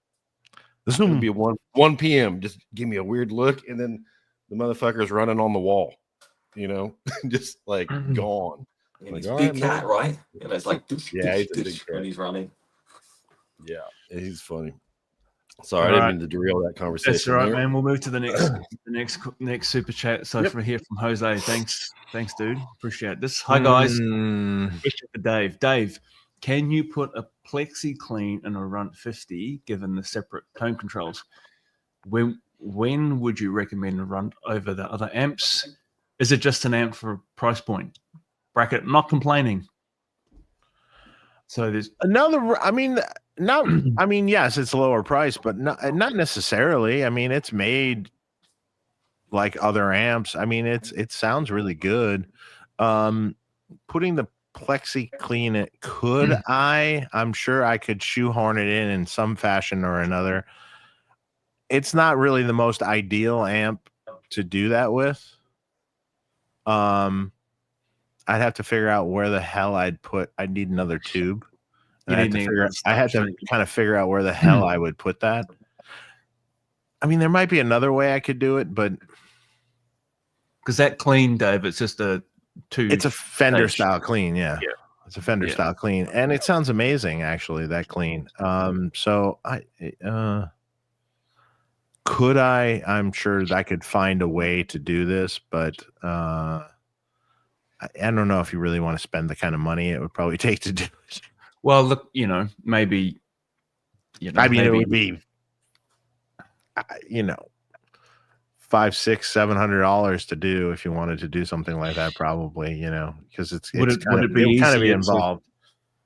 This will be 1 p.m. Just give me a weird look, and then the motherfucker's running on the wall, you know, just like gone. And like, it's a big cat, right? You know, it's like he's a big cat when he's running. Yeah, he's funny. Sorry, I didn't mean to derail that conversation. That's all right, man. We'll move to the next super chat. So from here from Jose, thanks, dude. Appreciate this. Hi guys. Question for Dave. Dave, can you put a plexi clean in a Runt 50 given the separate tone controls? When would you recommend a Runt over the other amps? Is it just an amp for price point? Bracket, not complaining. So there's another. I mean, yes, it's lower price, but not necessarily. I mean, it's made like other amps. I mean, it sounds really good. Putting the plexi clean I'm sure I could shoehorn it in some fashion or another. It's not really the most ideal amp to do that with. I'd have to figure out where the hell I'd need another tube. I had to kind of figure out where the hell I would put that. I mean, there might be another way I could do it, but because that clean, Dave, it's just it's a Fender style clean. Yeah. It's a Fender style clean, and it sounds amazing, actually, that clean. So I'm sure I could find a way to do this, but I don't know if you really want to spend the kind of money it would probably take to do it. Well, look, maybe, I mean, it would be, $500, $600, $700 to do if you wanted to do something like that, probably, because would it be involved.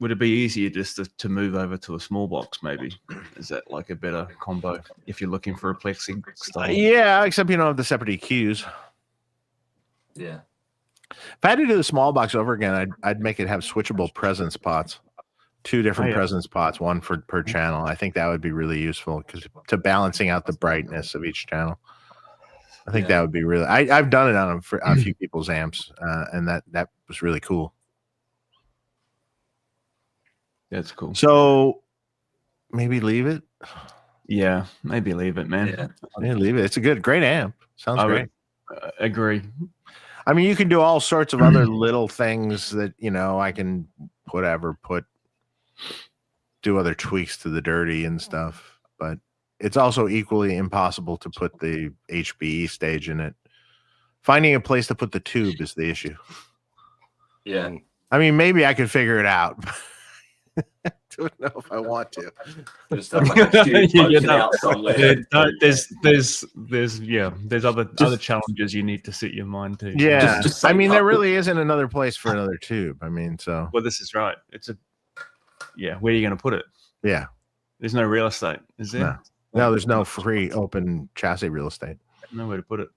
Would it be easier just to move over to a small box? Maybe is that like a better combo if you're looking for a plexi style? Yeah, except you don't have the separate EQs. Yeah. If I had to do the small box over again, I'd make it have switchable presence pots. 2 different presence pots, one per channel. I think that would be really useful to balancing out the brightness of each channel. I think that would be really. I've done it on a few people's amps, and that was really cool. That's cool. So maybe leave it. Yeah, maybe leave it, man. Yeah, leave it. It's a great amp. Sounds great. Agree. I mean, you can do all sorts of other little things that I can do other tweaks to the dirty and stuff, but it's also equally impossible to put the HBE stage in it. Finding a place to put the tube is the issue. Yeah. I mean, maybe I could figure it out. don't know if I want to. Just like a tube poking out somewhere. There's other challenges you need to set your mind to. Yeah, Just I mean, there really isn't another place for another tube. I mean, so. Well, this is right. Where are you going to put it? Yeah. There's no real estate, is there? No, there's no free open chassis real estate. Nowhere to put it.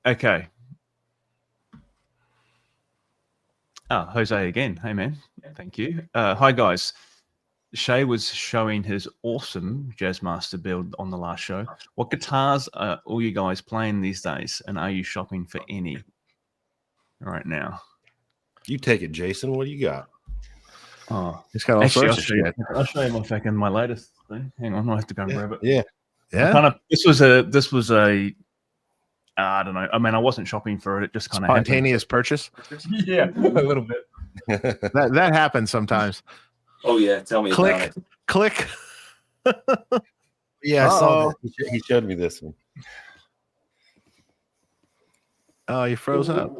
Okay. Oh, Jose again. Hey, man. Thank you. Hi, guys. Shay was showing his awesome Jazzmaster build on the last show. What guitars are all you guys playing these days, and are you shopping for any right now? You take it, Jason. What do you got? Oh, he's got all sorts of shit. I'll show you my latest thing. Hang on, I have to go and grab it. Yeah. This was a. I don't know. I mean, I wasn't shopping for it. It just kind of spontaneous purchase. Yeah, a little bit. that happens sometimes. Oh yeah, tell me about it. Click. Yeah, I saw that. He showed me this one. Oh, you froze up.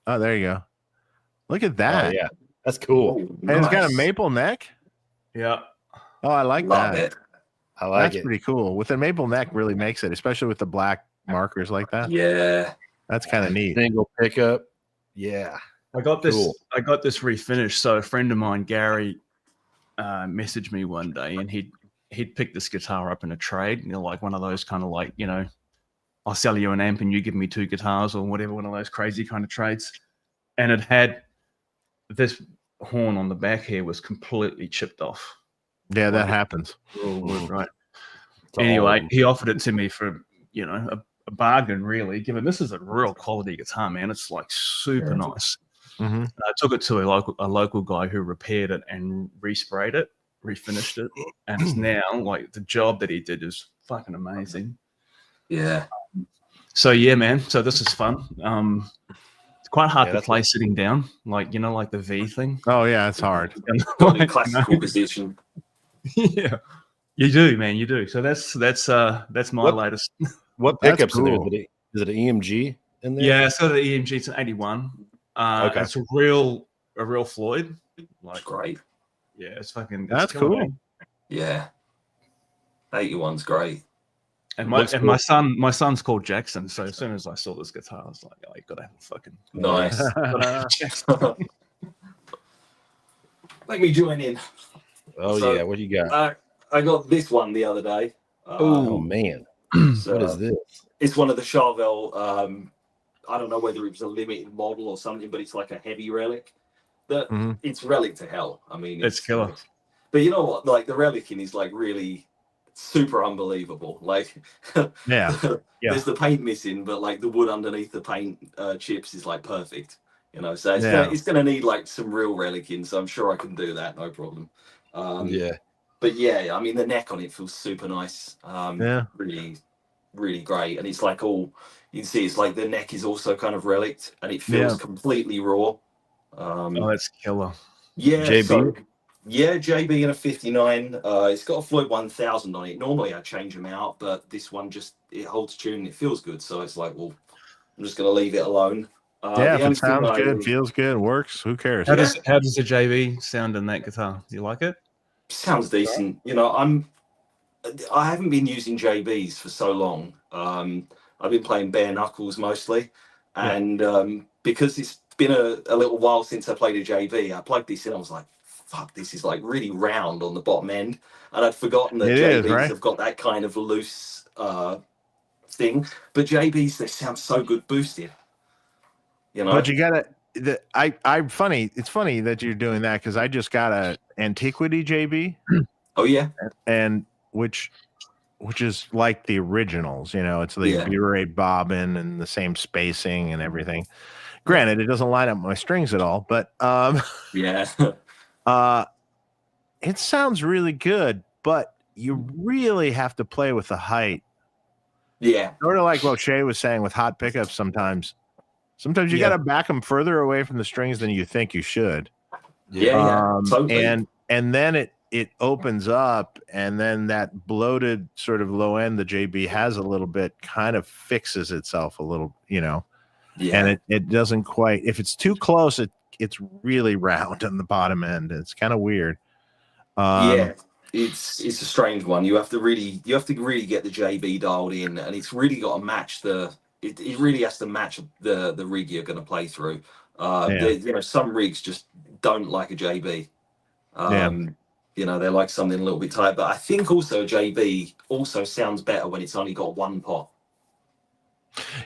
Oh, there you go. Look at that. Oh, yeah, that's cool. And it's got a maple neck. Yeah. Oh, I like that. It. I like That's pretty cool. With the maple neck, really makes it, especially with the black markers like that. Yeah, that's kind of neat. Single pickup. Yeah, I got this. Cool. I got this refinished. So a friend of mine, Gary, messaged me one day, and he'd picked this guitar up in a trade. You know, like one of those kind of like, you know, I'll sell you an amp and you give me 2 guitars or whatever. One of those crazy kind of trades. And it had this horn on the back here was completely chipped off. Yeah, that happens. Right. Anyway, he offered it to me for, you know, a bargain, really, given this is a real quality guitar, man. It's like super nice. Mm-hmm. I took it to a local guy who repaired it and resprayed it, refinished it, and it's now like the job that he did is fucking amazing. Yeah. So yeah, man. So this is fun. It's quite hard to play sitting down, like, you know, like the V thing. Oh yeah, it's hard. Classical position. Yeah, you do, man. You do. So that's my latest. What pickups in there? Is it an EMG in there? Yeah, so the EMG, it's an 81. Okay. It's a real Floyd. Like, great. Yeah, it's fucking. That's cool. Man. Yeah, 81's great. And my son's called Jackson. So as soon as I saw this guitar, I was like, oh, you gotta have a fucking nice. Let me join in. Oh yeah, what do you got? I got this one the other day. Oh man, so, what is this? It's one of the Charvel. I don't know whether it was a limited model or something, but it's like a heavy relic. It's relic to hell. I mean, it's killer. But you know what? Like the relicing is like really super unbelievable. Like, there's the paint missing, but like the wood underneath the paint chips is like perfect. You know, so it's gonna need like some real relicing. So I'm sure I can do that, no problem. But yeah, I mean the neck on it feels super nice. Really, really great, and it's like all you can see. It's like the neck is also kind of relict, and it feels completely raw. Oh, that's killer. Yeah, JB. So, JB in a 59. It's got a Floyd 1000 on it. Normally I change them out, but this one it holds tune and it feels good. So it's like, well, I'm just gonna leave it alone. If it sounds good, feels good, works, who cares? How does the JB sound in that guitar? Do you like it? Sounds decent. You know, I haven't been using JBs for so long. I've been playing bare knuckles mostly, and because it's been a little while since I played a JB, I plugged this in. I was like, fuck, this is like really round on the bottom end, and I'd forgotten that JBs have got that kind of loose thing. But JBs, they sound so good boosted. You know, but you gotta. It's funny that you're doing that because I just got a Antiquity JB. Oh yeah, and which is like the originals. You know, it's the butyrate bobbin and the same spacing and everything. Granted, it doesn't line up my strings at all, but it sounds really good. But you really have to play with the height. Yeah, sort of like what Shay was saying with hot pickups. Sometimes you got to back them further away from the strings than you think you should. Totally. And then it opens up, and then that bloated sort of low end the JB has a little bit kind of fixes itself a little, you know. Yeah. And it doesn't quite. If it's too close, it's really round on the bottom end. It's kind of weird. Yeah, it's a strange one. You have to really get the JB dialed in, and it's really got to match it really has to match the rig you're going to play through. Some rigs just don't like a JB. They like something a little bit tight, but I think also a JB also sounds better when it's only got one pot.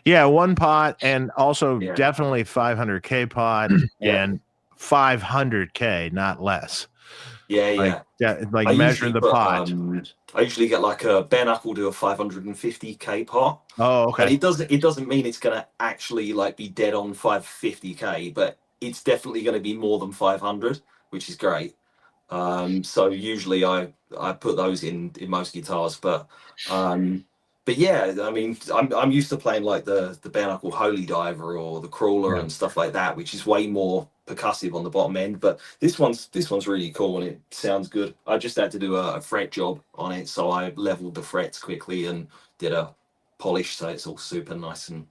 Yeah, one pot, and also definitely 500K pot and 500K, not less. Like measure the pot. I usually get like a bare knuckle to a 550K pot. Oh, okay. And it doesn't mean it's going to actually like be dead on 550K, but it's definitely going to be more than 500, which is great. So usually I put those in most guitars, but yeah, I mean, I'm used to playing like the bare knuckle Holy Diver or the Crawler and stuff like that, which is way more percussive on the bottom end. But this one's really cool and it sounds good. I just had to do a fret job on it, so I leveled the frets quickly and did a polish, so it's all super nice and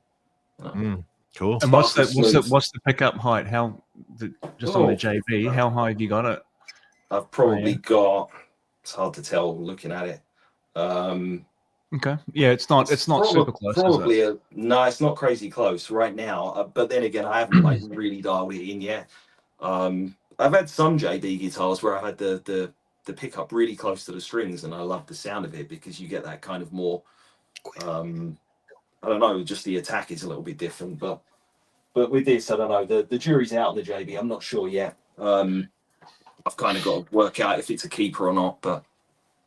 cool. And what's the pickup height? On the JB, how high have you got it? I've probably got. It's hard to tell looking at it. Okay. Yeah, it's not super close. Probably no, it's not crazy close right now. But then again, I haven't like really dialed it in yet. I've had some JB guitars where I've had the pickup really close to the strings, and I love the sound of it because you get that kind of more. I don't know, just the attack is a little bit different, but with this, I don't know. The jury's out on the JB. I'm not sure yet. I've kind of got to work out if it's a keeper or not, but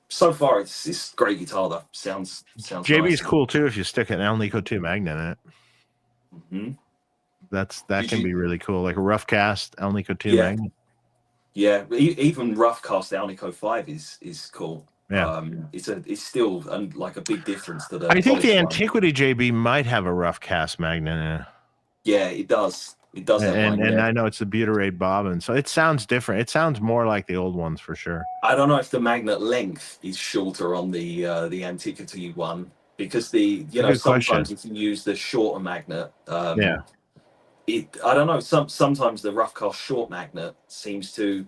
so far it's great guitar though. Sounds JB is cool too if you stick an Alnico 2 magnet in it. Mm-hmm. That can be really cool, like a rough cast Alnico 2 magnet. Yeah, even rough cast Alnico 5 is cool. Yeah, it's still like a big difference to the. I think the Antiquity JB might have a rough cast magnet in it. Yeah, it does. It does. And I know it's a butyrate bobbin, so it sounds different. It sounds more like the old ones for sure. I don't know if the magnet length is shorter on the Antiquity one, because sometimes if you use the shorter magnet, I don't know. Sometimes the rough cast short magnet seems to.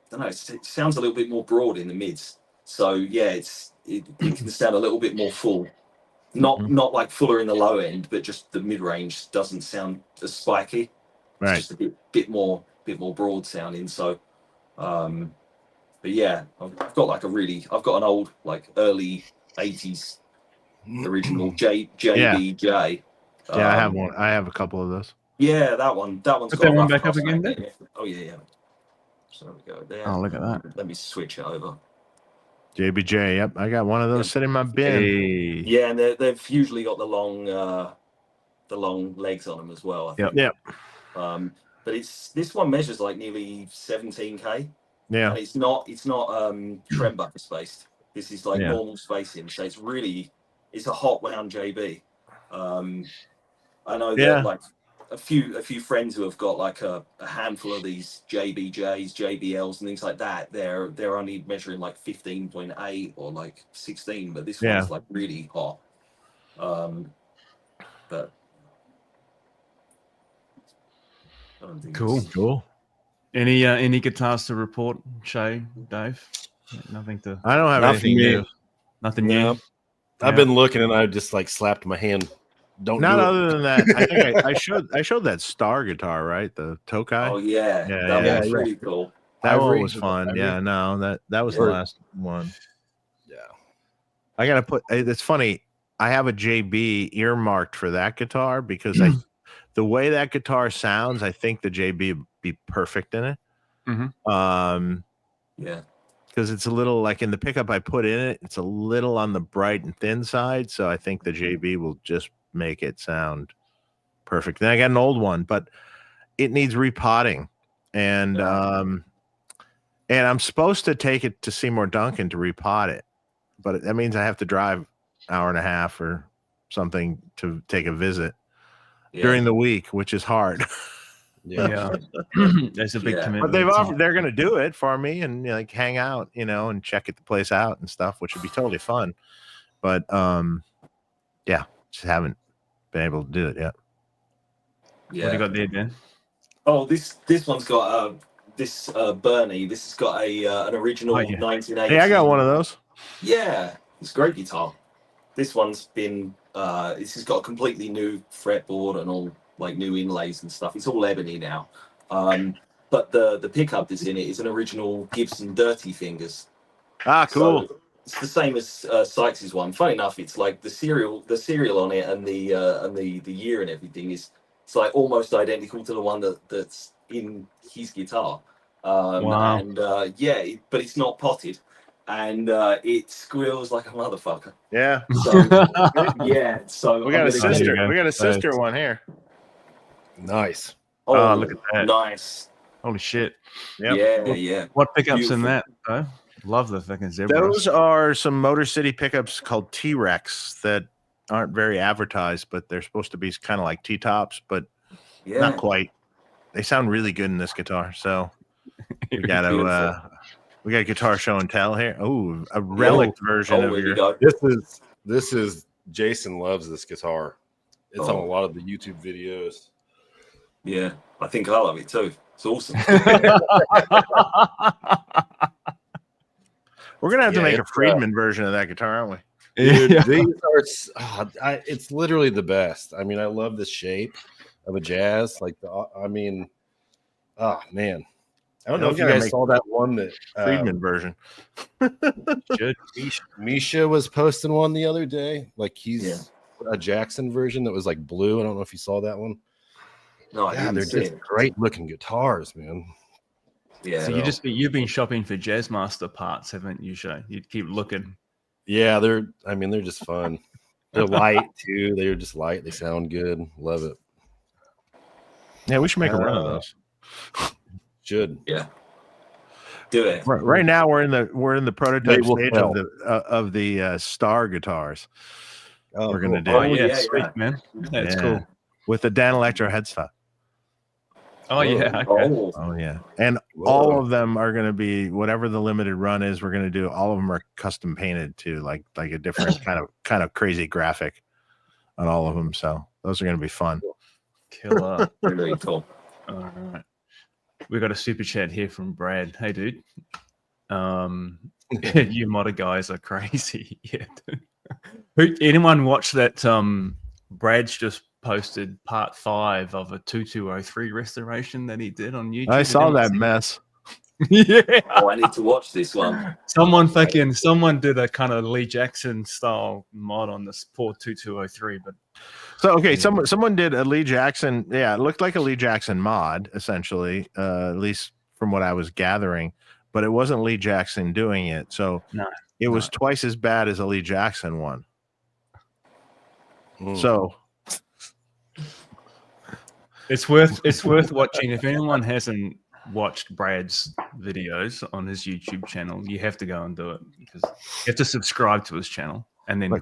I don't know. It sounds a little bit more broad in the mids. So yeah, it can sound a little bit more full. Not like fuller in the low end, but just the mid range doesn't sound as spiky. Right. It's just a bit more broad sounding. So, but yeah, I've got an old like early 80s original JBJ. Yeah, I have one. I have a couple of those. Yeah, that one's Put got that one back up again there. Oh yeah. So we go there. Oh, look at that. Let me switch it over. JBJ, yep, I got one of those sitting in my bin. Hey. Yeah, and they've usually got the long legs on them as well. I think. Yep. But this one measures like nearly 17K. Yeah, and it's not trembucker spaced. This is like normal spacing, so it's a hot wound JB. I know that like a few friends who have got like a handful of these JBJs, JBLs, and things like that. They're only measuring like 15.8 or like 16, but this one's like really hot. But I don't think cool. Any guitars to report, Shay, Dave? Nothing to. I don't have anything new. Nothing new. I've been looking and I just like slapped my hand. Other than that, I think I showed that Star guitar, right? The Tokai. Oh yeah, that was pretty cool. That one was fun. Yeah, no, that was the last one. Yeah, I gotta put. It's funny. I have a JB earmarked for that guitar because the way that guitar sounds, I think the JB would be perfect in it. Yeah. Because it's a little like in the pickup I put in it, it's a little on the bright and thin side. So I think the JB will just make it sound perfect. Then I got an old one, but it needs repotting. And I'm supposed to take it to Seymour Duncan to repot it. But that means I have to drive an hour and a half or something to take a visit during the week, which is hard. Yeah. That's a big commitment. But they're going to do it for me and like hang out, and check the place out and stuff, which would be totally fun. But just haven't been able to do it yet. What do you got there, Dan? Oh, this one's got this Bernie. This has got an original 1980. Hey, I got one of those. Yeah, it's a great guitar. This one's been this has got a completely new fretboard and all like new inlays and stuff. It's all ebony now. But the pickup that's in it is an original Gibson Dirty Fingers. Ah, cool. So it's the same as Sykes's one. Funny enough, it's like the serial on it and the year and everything is it's like almost identical to the one that's in his guitar. Wow. And but it's not potted, and it squeals like a motherfucker. Yeah. So yeah. So We got a I'm gonna get sister. it. We got a sister one here. Nice. Oh, look at that. nice. Holy shit. Yep. Yeah. What pickups Beautiful. in that, though? Love the fucking zebra. Those are some Motor City pickups called T-Rex that aren't very advertised, but they're supposed to be kind of like T-tops, but Yeah. not quite. They sound really good in this guitar. So we got a guitar show and tell here. Oh, a relic version of there you your. go. This is Jason loves this guitar. It's on a lot of the YouTube videos. Yeah, I think I love it too. It's awesome. We're gonna have to Yeah, make a it's, Friedman version of that guitar, aren't we? Dude, these are it's literally the best. I mean, I love the shape of a jazz. Like oh man. I don't know if you guys saw that one that Friedman version. Misha was posting one the other day. Like he's a Jackson version that was like blue. I don't know if you saw that one. No, I didn't they're see just it. great looking guitars, man. Yeah. So you've been shopping for Jazzmaster parts, haven't you, Shay? You'd keep looking. Yeah, they're just fun. They're light too. They're just light. They sound good. Love it. Yeah, we should make a run of those. Should. Yeah. Do it. Right now we're in the prototype stage tell. of the Star guitars. Oh, we're gonna do. Oh, yeah, sweet, man. That's cool. With the Dan Electro headstock. Oh, yeah. Okay. Oh yeah. And all of them are going to be whatever the limited run is. We're going to do. All of them are custom painted too, like a different kind of crazy graphic on all of them. So those are going to be fun. Killer. Really cool. All right. We got a super chat here from Brad. Hey, dude. You modder guys are crazy. Yeah. Dude. Anyone watch that? Brad's just posted part 5 of a 2203 restoration that he did on YouTube. I saw that mess. Yeah. Oh, I need to watch this one. Someone did a kind of Lee Jackson style mod on this poor 2203, but so okay, someone did a Lee Jackson. Yeah, it looked like a Lee Jackson mod, essentially, at least from what I was gathering. But it wasn't Lee Jackson doing it, so it was twice as bad as a Lee Jackson one. So it's worth watching. If anyone hasn't watched Brad's videos on his YouTube channel, you have to go and do it because you have to subscribe to his channel and then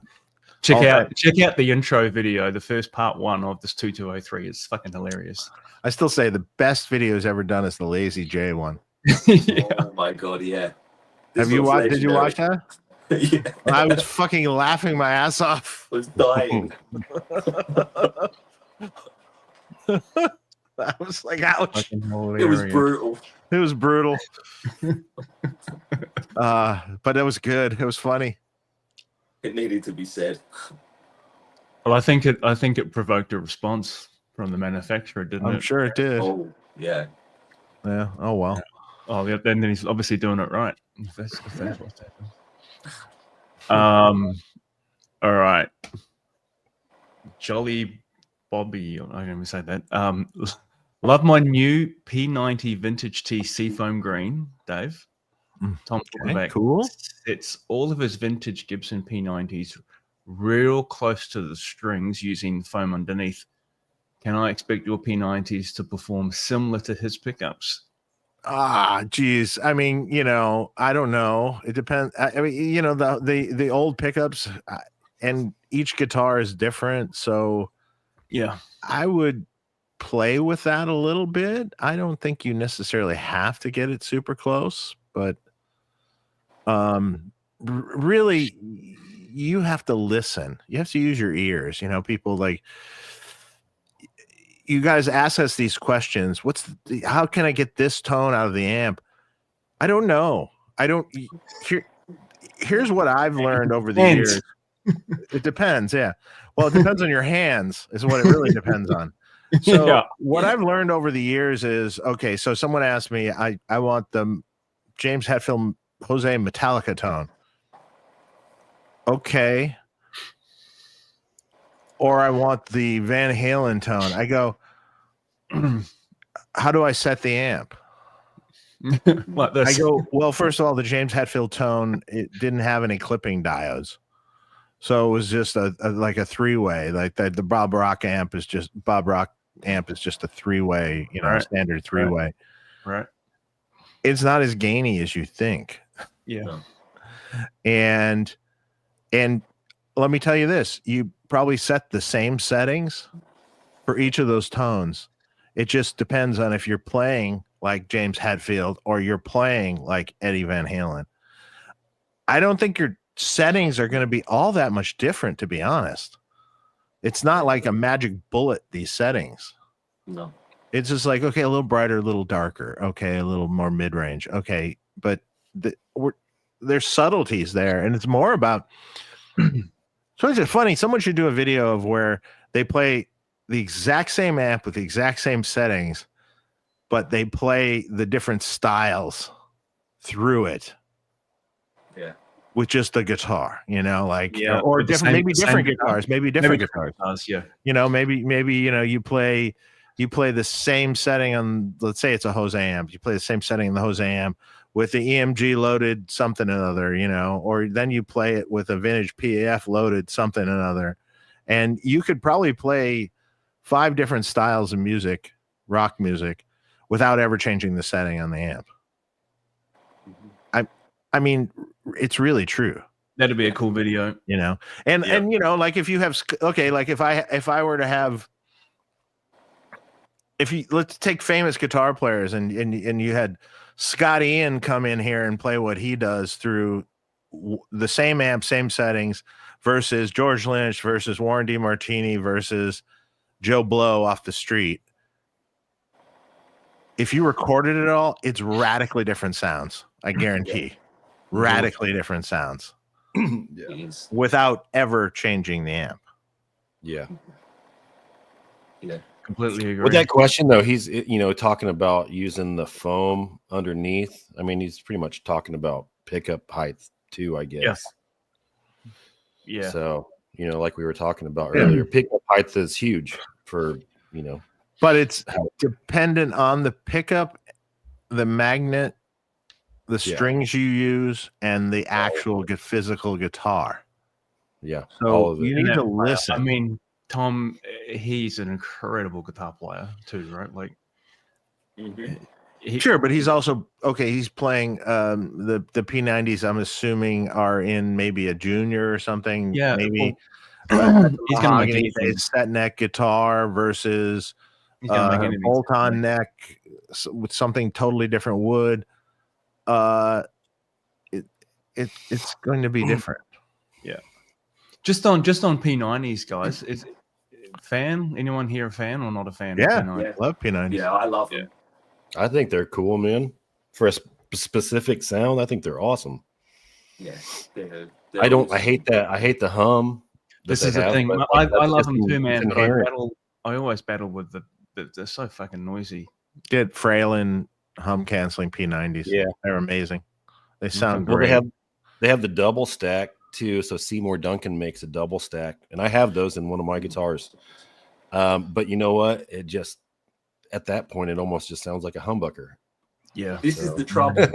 check out the intro video, the first part 1 of this 2203. It's fucking hilarious. I still say the best videos ever done is the Lazy J one. Yeah. Oh my god, yeah. Have you watched? Did you watch that? Yeah. I was fucking laughing my ass off. I was dying. I was like, ouch. It was brutal. It was brutal. But it was good. It was funny. It needed to be said. Well, I think it provoked a response from the manufacturer, didn't it? I'm sure it did. Oh, yeah. Yeah. Oh well. Oh, yeah. Then he's obviously doing it right. If that's what's happened. All right. Jolly Bobby, I can't even say that. Love my new P90 Vintage T Seafoam Green, Dave. Tom Quarterback cool. sets all of his vintage Gibson P90s real close to the strings using foam underneath. Can I expect your P90s to perform similar to his pickups? Geez. I mean, I don't know. It depends. I mean, the old pickups and each guitar is different. So yeah, I would play with that a little bit. I don't think you necessarily have to get it super close, but really you have to listen. You have to use your ears. People like you guys ask us these questions. How can I get this tone out of the amp? I don't know. Here's what I've learned over the years. It depends. Yeah. Well, it depends on your hands is what it really depends on. So what I've learned over the years is, okay, so someone asked me, I want the James Hetfield Jose Metallica tone. Okay. Or I want the Van Halen tone. I go, how do I set the amp? I go, well, first of all, the James Hetfield tone, it didn't have any clipping diodes. So it was just like a three-way. Like the Bob Rock amp is just a three-way, standard three-way. Right. It's not as gainy as you think. Yeah. And let me tell you this, you probably set the same settings for each of those tones. It just depends on if you're playing like James Hetfield or you're playing like Eddie Van Halen. I don't think your settings are going to be all that much different, to be honest. It's not like a magic bullet, these settings. No. It's just like, okay, a little brighter, a little darker. Okay, a little more mid-range. Okay, but there's subtleties there, and it's more about... So it's funny. Someone should do a video of where they play the exact same amp with the exact same settings, but they play the different styles through it. Yeah. With just the guitar, or different, maybe different guitars, maybe different guitars. Yeah. Maybe you play the same setting on, let's say it's a Jose amp. You play the same setting in the Jose amp with the EMG loaded something another, or then you play it with a vintage PAF loaded something another. And you could probably play 5 different styles of music, rock music, without ever changing the setting on the amp. I mean, it's really true. That'd be a cool video, and like if you have, okay, like if I were to have, let's take famous guitar players and you had Scott Ian come in here and play what he does through the same amp, same settings, versus George Lynch versus Warren DeMartini versus Joe Blow off the street. If you recorded it all, it's radically different sounds. I guarantee. Radically different sounds. Without ever changing the amp. Yeah. Yeah. Completely agree. With that question, though, he's talking about using the foam underneath. I mean, he's pretty much talking about pickup height too, I guess. Yeah. So, like we were talking about earlier, pickup height is huge for, But it's dependent on the pickup, the magnet, the strings you use, and the actual physical guitar. Yeah. So you need to listen. I mean, Tom, he's an incredible guitar player too, right? Like, sure, but he's also he's playing the P90s. I'm assuming are in maybe a junior or something. Yeah, maybe he's going to make anything. Set neck guitar versus bolt-on neck with something totally different wood. It's going to be different. Yeah. Just on P90s, guys. Is anyone here a fan or not a fan? Yeah, of P90s? Love P90s. Yeah, I love them. I think they're cool, man. For a specific sound, I think they're awesome. Yeah, they're I hate that. I hate the hum. This is the thing. I love them too, man. But I always battle with they're so fucking noisy. Get Fralin hum canceling P90s. Yeah, they're amazing. They sound great. They have the double stack too. So Seymour Duncan makes a double stack, and I have those in one of my guitars. But you know what? It just at that point it almost just sounds like a humbucker. Yeah, this is the trouble.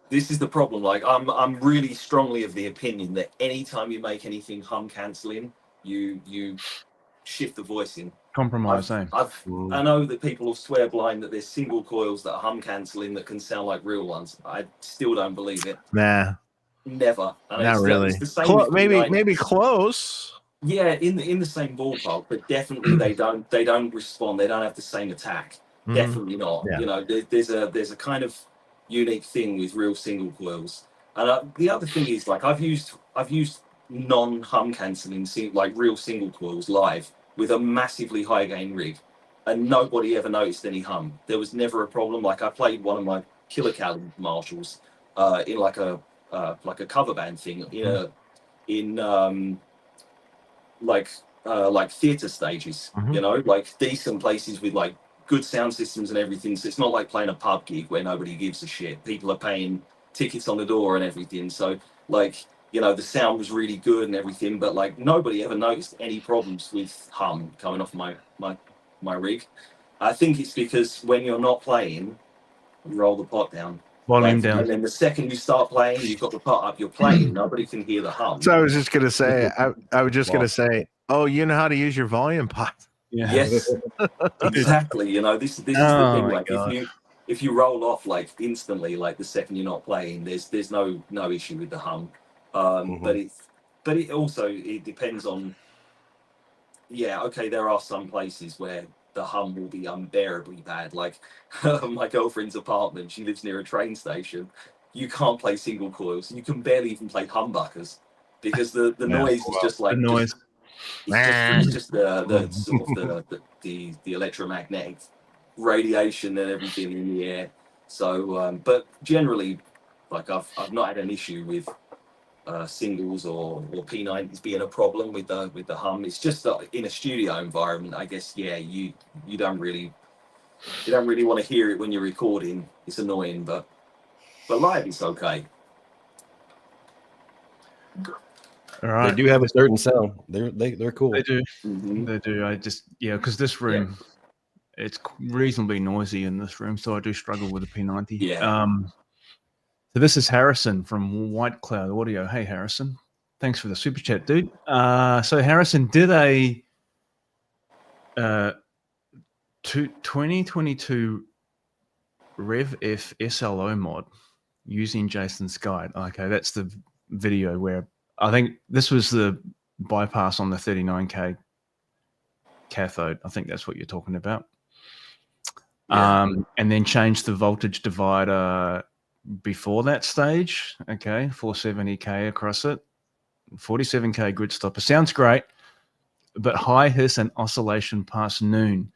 This is the problem. Like I'm really strongly of the opinion that anytime you make anything hum canceling, you shift the voicing. Compromise. I know that people will swear blind that there's single coils that are hum canceling that can sound like real ones. I still don't believe it. Nah, never. And not really. It's the same maybe close. Yeah, in the same ballpark, but definitely they don't respond. They don't have the same attack. Mm-hmm. Definitely not. Yeah. You know, there's a kind of unique thing with real single coils. And the other thing is, like, I've used non-hum cancelling like real single coils live with a massively high gain rig, and nobody ever noticed any hum. There was never a problem. Like I played one of my Killer Caliber marshals in like a cover band thing in like theater stages, you know, like decent places with like good sound systems and everything. So it's not like playing a pub gig where nobody gives a shit. People are paying tickets on the door and everything. So like, you know, the sound was really good and everything, but like nobody ever noticed any problems with hum coming off my rig. I think it's because when you're not playing, you roll the pot down. Volume down. And then the second you start playing, you've got the pot up, you're playing, nobody can hear the hum. So I was just gonna say, I was just gonna say, oh, you know how to use your volume pot. Yeah. Yes, exactly. You know, this is the thing. Like if you roll off like instantly, like the second you're not playing, there's no issue with the hum. But it also depends on. Yeah, okay. There are some places where the hum will be unbearably bad. Like my girlfriend's apartment, she lives near a train station. You can't play single coils. You can barely even play humbuckers because the noise is just like noise. It's just the sort of the electromagnetic radiation and everything in the air. So, but generally, like I've not had an issue with singles or P90s being a problem with the hum. It's just that in a studio environment, I guess, yeah, you don't really want to hear it when you're recording. It's annoying, but live it's okay. All right. They do have a certain sound. They're cool. They do. They do. I just because this room, it's reasonably noisy in this room, so I do struggle with the P90. Yeah. So this is Harrison from White Cloud Audio. Hey Harrison, thanks for the super chat, dude. So Harrison did a 2022 Rev F SLO mod using Jason's guide. Okay, that's the video where I think this was the bypass on the 39K cathode. I think that's what you're talking about. Yeah. And then change the voltage divider before that stage. Okay, 470K across it. 47K grid stopper. Sounds great, but high hiss and oscillation past noon.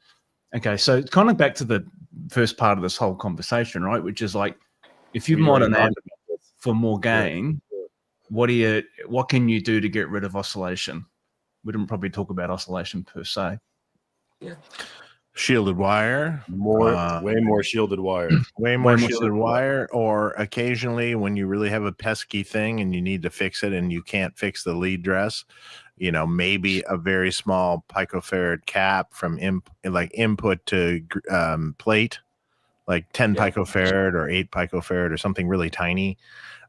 Okay, so it's kind of back to the first part of this whole conversation, right? Which is like, if you mod an amp for more gain, what can you do to get rid of oscillation? We didn't probably talk about oscillation per se. Yeah. Shielded wire, way more shielded wire, way more shielded wire, or occasionally when you really have a pesky thing and you need to fix it and you can't fix the lead dress, you know, maybe a very small picofarad cap from input to plate, like 10 picofarad or 8 picofarad or something really tiny.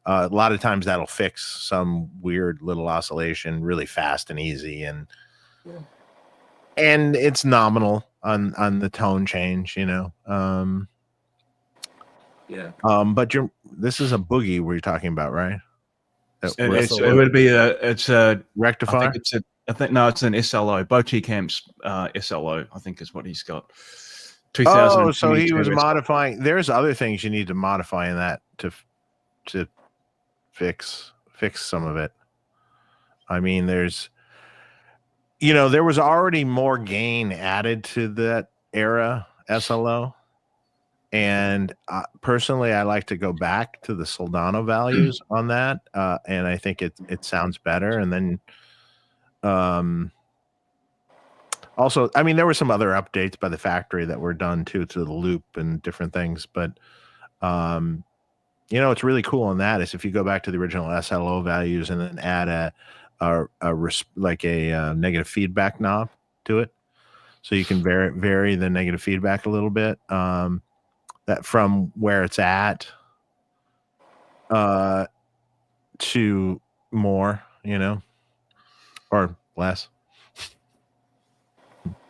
A lot of times that'll fix some weird little oscillation really fast and easy, and it's nominal on the tone change, you know. But this is a boogie we're talking about, right? It would be it's a rectifier. It's an SLO. Boutique Amps SLO, I think is what he's got. Oh, so he was modifying. There's other things you need to modify in that to fix some of it. I mean, there's, you know, there was already more gain added to that era SLO, and personally, I like to go back to the Soldano values on that, and I think it sounds better. And then, also, I mean, there were some other updates by the factory that were done too to the loop and different things, but you know, what's really cool on that is if you go back to the original SLO values and then add a negative feedback knob to it, so you can vary the negative feedback a little bit, that from where it's at to more, you know, or less,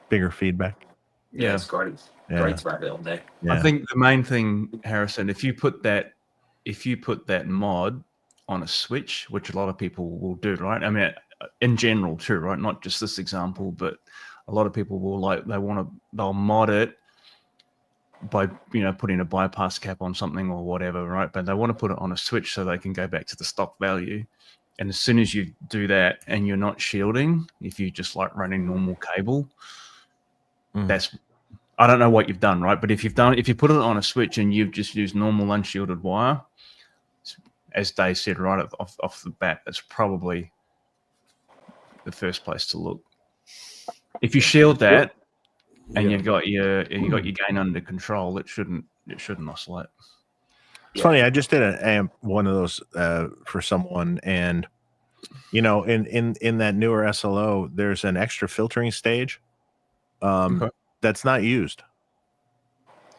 bigger feedback. Yeah, it's great. Great to have it on there. I think the main thing, Harrison, if you put that mod on a switch, which a lot of people will do, right? I mean, in general too, right? Not just this example, but a lot of people will they'll mod it by, you know, putting a bypass cap on something or whatever, right? But they want to put it on a switch so they can go back to the stock value. And as soon as you do that and you're not shielding, if you just like running normal cable, that's I don't know what you've done, right? But if you put it on a switch and you've just used normal unshielded wire, as Dave said right off the bat, that's probably the first place to look. If you shield that and you've got your gain under control, it shouldn't oscillate. It's funny. I just did an amp, one of those for someone, and in that newer SLO, there's an extra filtering stage that's not used.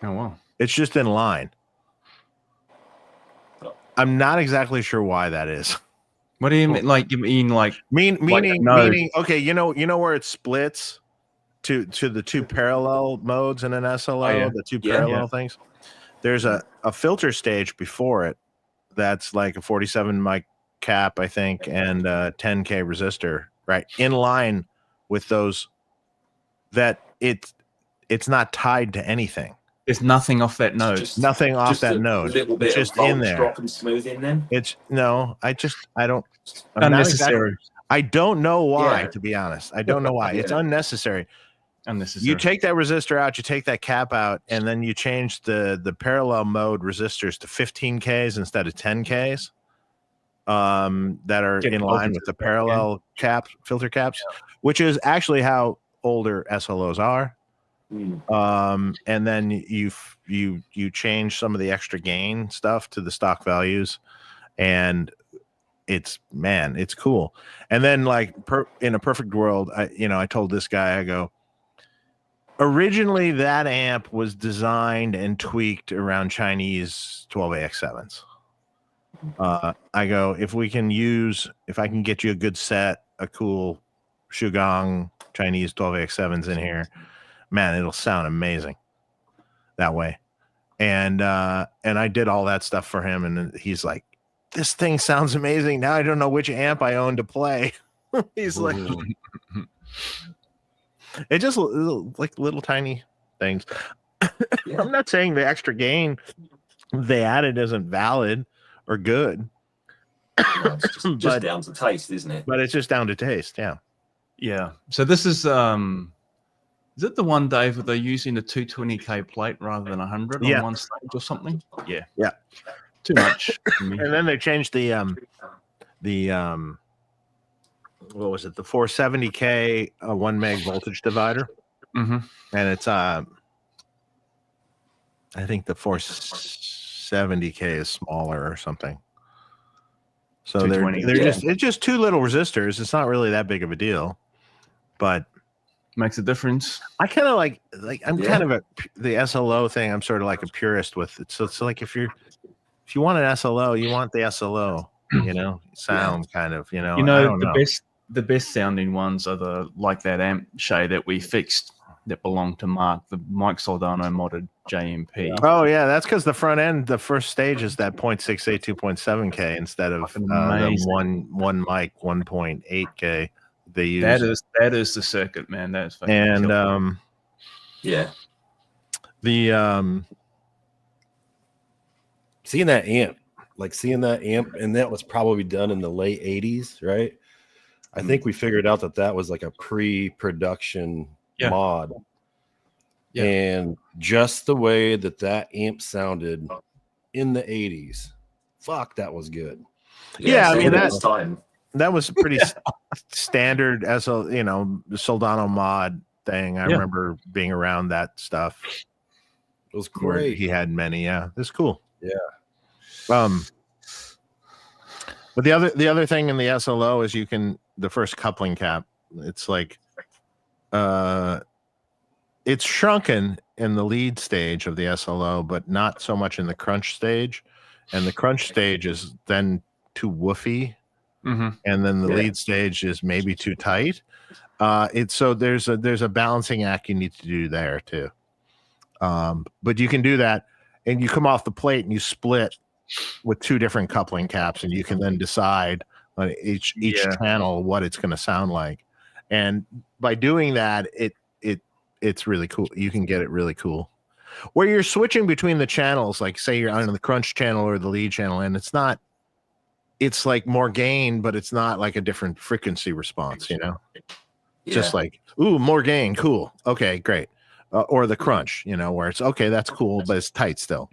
Oh wow! It's just in line. I'm not exactly sure why that is. What do you mean? Like you mean meaning? Okay, you know where it splits to the two parallel modes in an SLO, the two parallel things. There's a filter stage before it that's like a 47 mic cap, I think, and a 10K resistor, right? In line with those, that it's not tied to anything. There's nothing off that node. Nothing off that node. It's just in there. Drop and smooth in then. I don't. Unnecessary. I don't know why, to be honest. I don't know why. It's unnecessary. Unnecessary. You take that resistor out, you take that cap out, and then you change the parallel mode resistors to 15Ks instead of 10Ks that are in line with the parallel filter caps, which is actually how older SLOs are. And then you change some of the extra gain stuff to the stock values, and it's cool. And then like in a perfect world, I told this guy, I go, originally that amp was designed and tweaked around Chinese 12AX7s. I go, if I can get you a good set, a cool Shugong Chinese 12AX7s in here, man, it'll sound amazing that way. And I did all that stuff for him, and he's like, this thing sounds amazing. Now I don't know which amp I own to play. He's like, it just like little tiny things. I'm not saying the extra gain they added isn't valid or good. It's just down to taste, isn't it? But it's just down to taste, yeah. Yeah. So this is it the one, Dave, where they're using a 220K plate rather than 100 on one stage or something? Yeah. Yeah. Too much. And then they changed the what was it? The 470K 1 meg voltage divider. Mm-hmm. And it's I think the 470K is smaller or something. So it's just two little resistors. It's not really that big of a deal, but makes a difference. I kind of like I'm kind of the SLO thing. I'm sort of like a purist with it. So it's like if you want an SLO, you want the SLO, sound kind of, the best sounding ones are that amp Shay that we fixed that belonged to Mark, the Mike Soldano modded JMP. Oh yeah, that's because the front end, the first stage is that 0.68 2.7K instead of the one mic 1.8K. They use that is the circuit, man. That's fucking and seeing that amp, and that was probably done in the late 80s, right? I think we figured out that was like a pre-production mod. Yeah. And just the way that amp sounded in the 80s, fuck, that was good. Yeah, I mean that was pretty standard Soldano mod thing. I remember being around that stuff. It was great. He had many, it's cool. Yeah. But the other thing in the SLO is the first coupling cap, it's like it's shrunken in the lead stage of the SLO, but not so much in the crunch stage. And the crunch stage is then too woofy. Mm-hmm. And then the lead stage is maybe too tight. There's a balancing act you need to do there too. But you can do that, and you come off the plate and you split with two different coupling caps, and you can then decide on each channel what it's going to sound like. And by doing that, it's really cool. You can get it really cool. Where you're switching between the channels, like say you're on the crunch channel or the lead channel, and it's like more gain, but it's not like a different frequency response, Just like, ooh, more gain, cool. Okay, great. or the crunch, you know, where it's okay, that's cool, but it's tight still.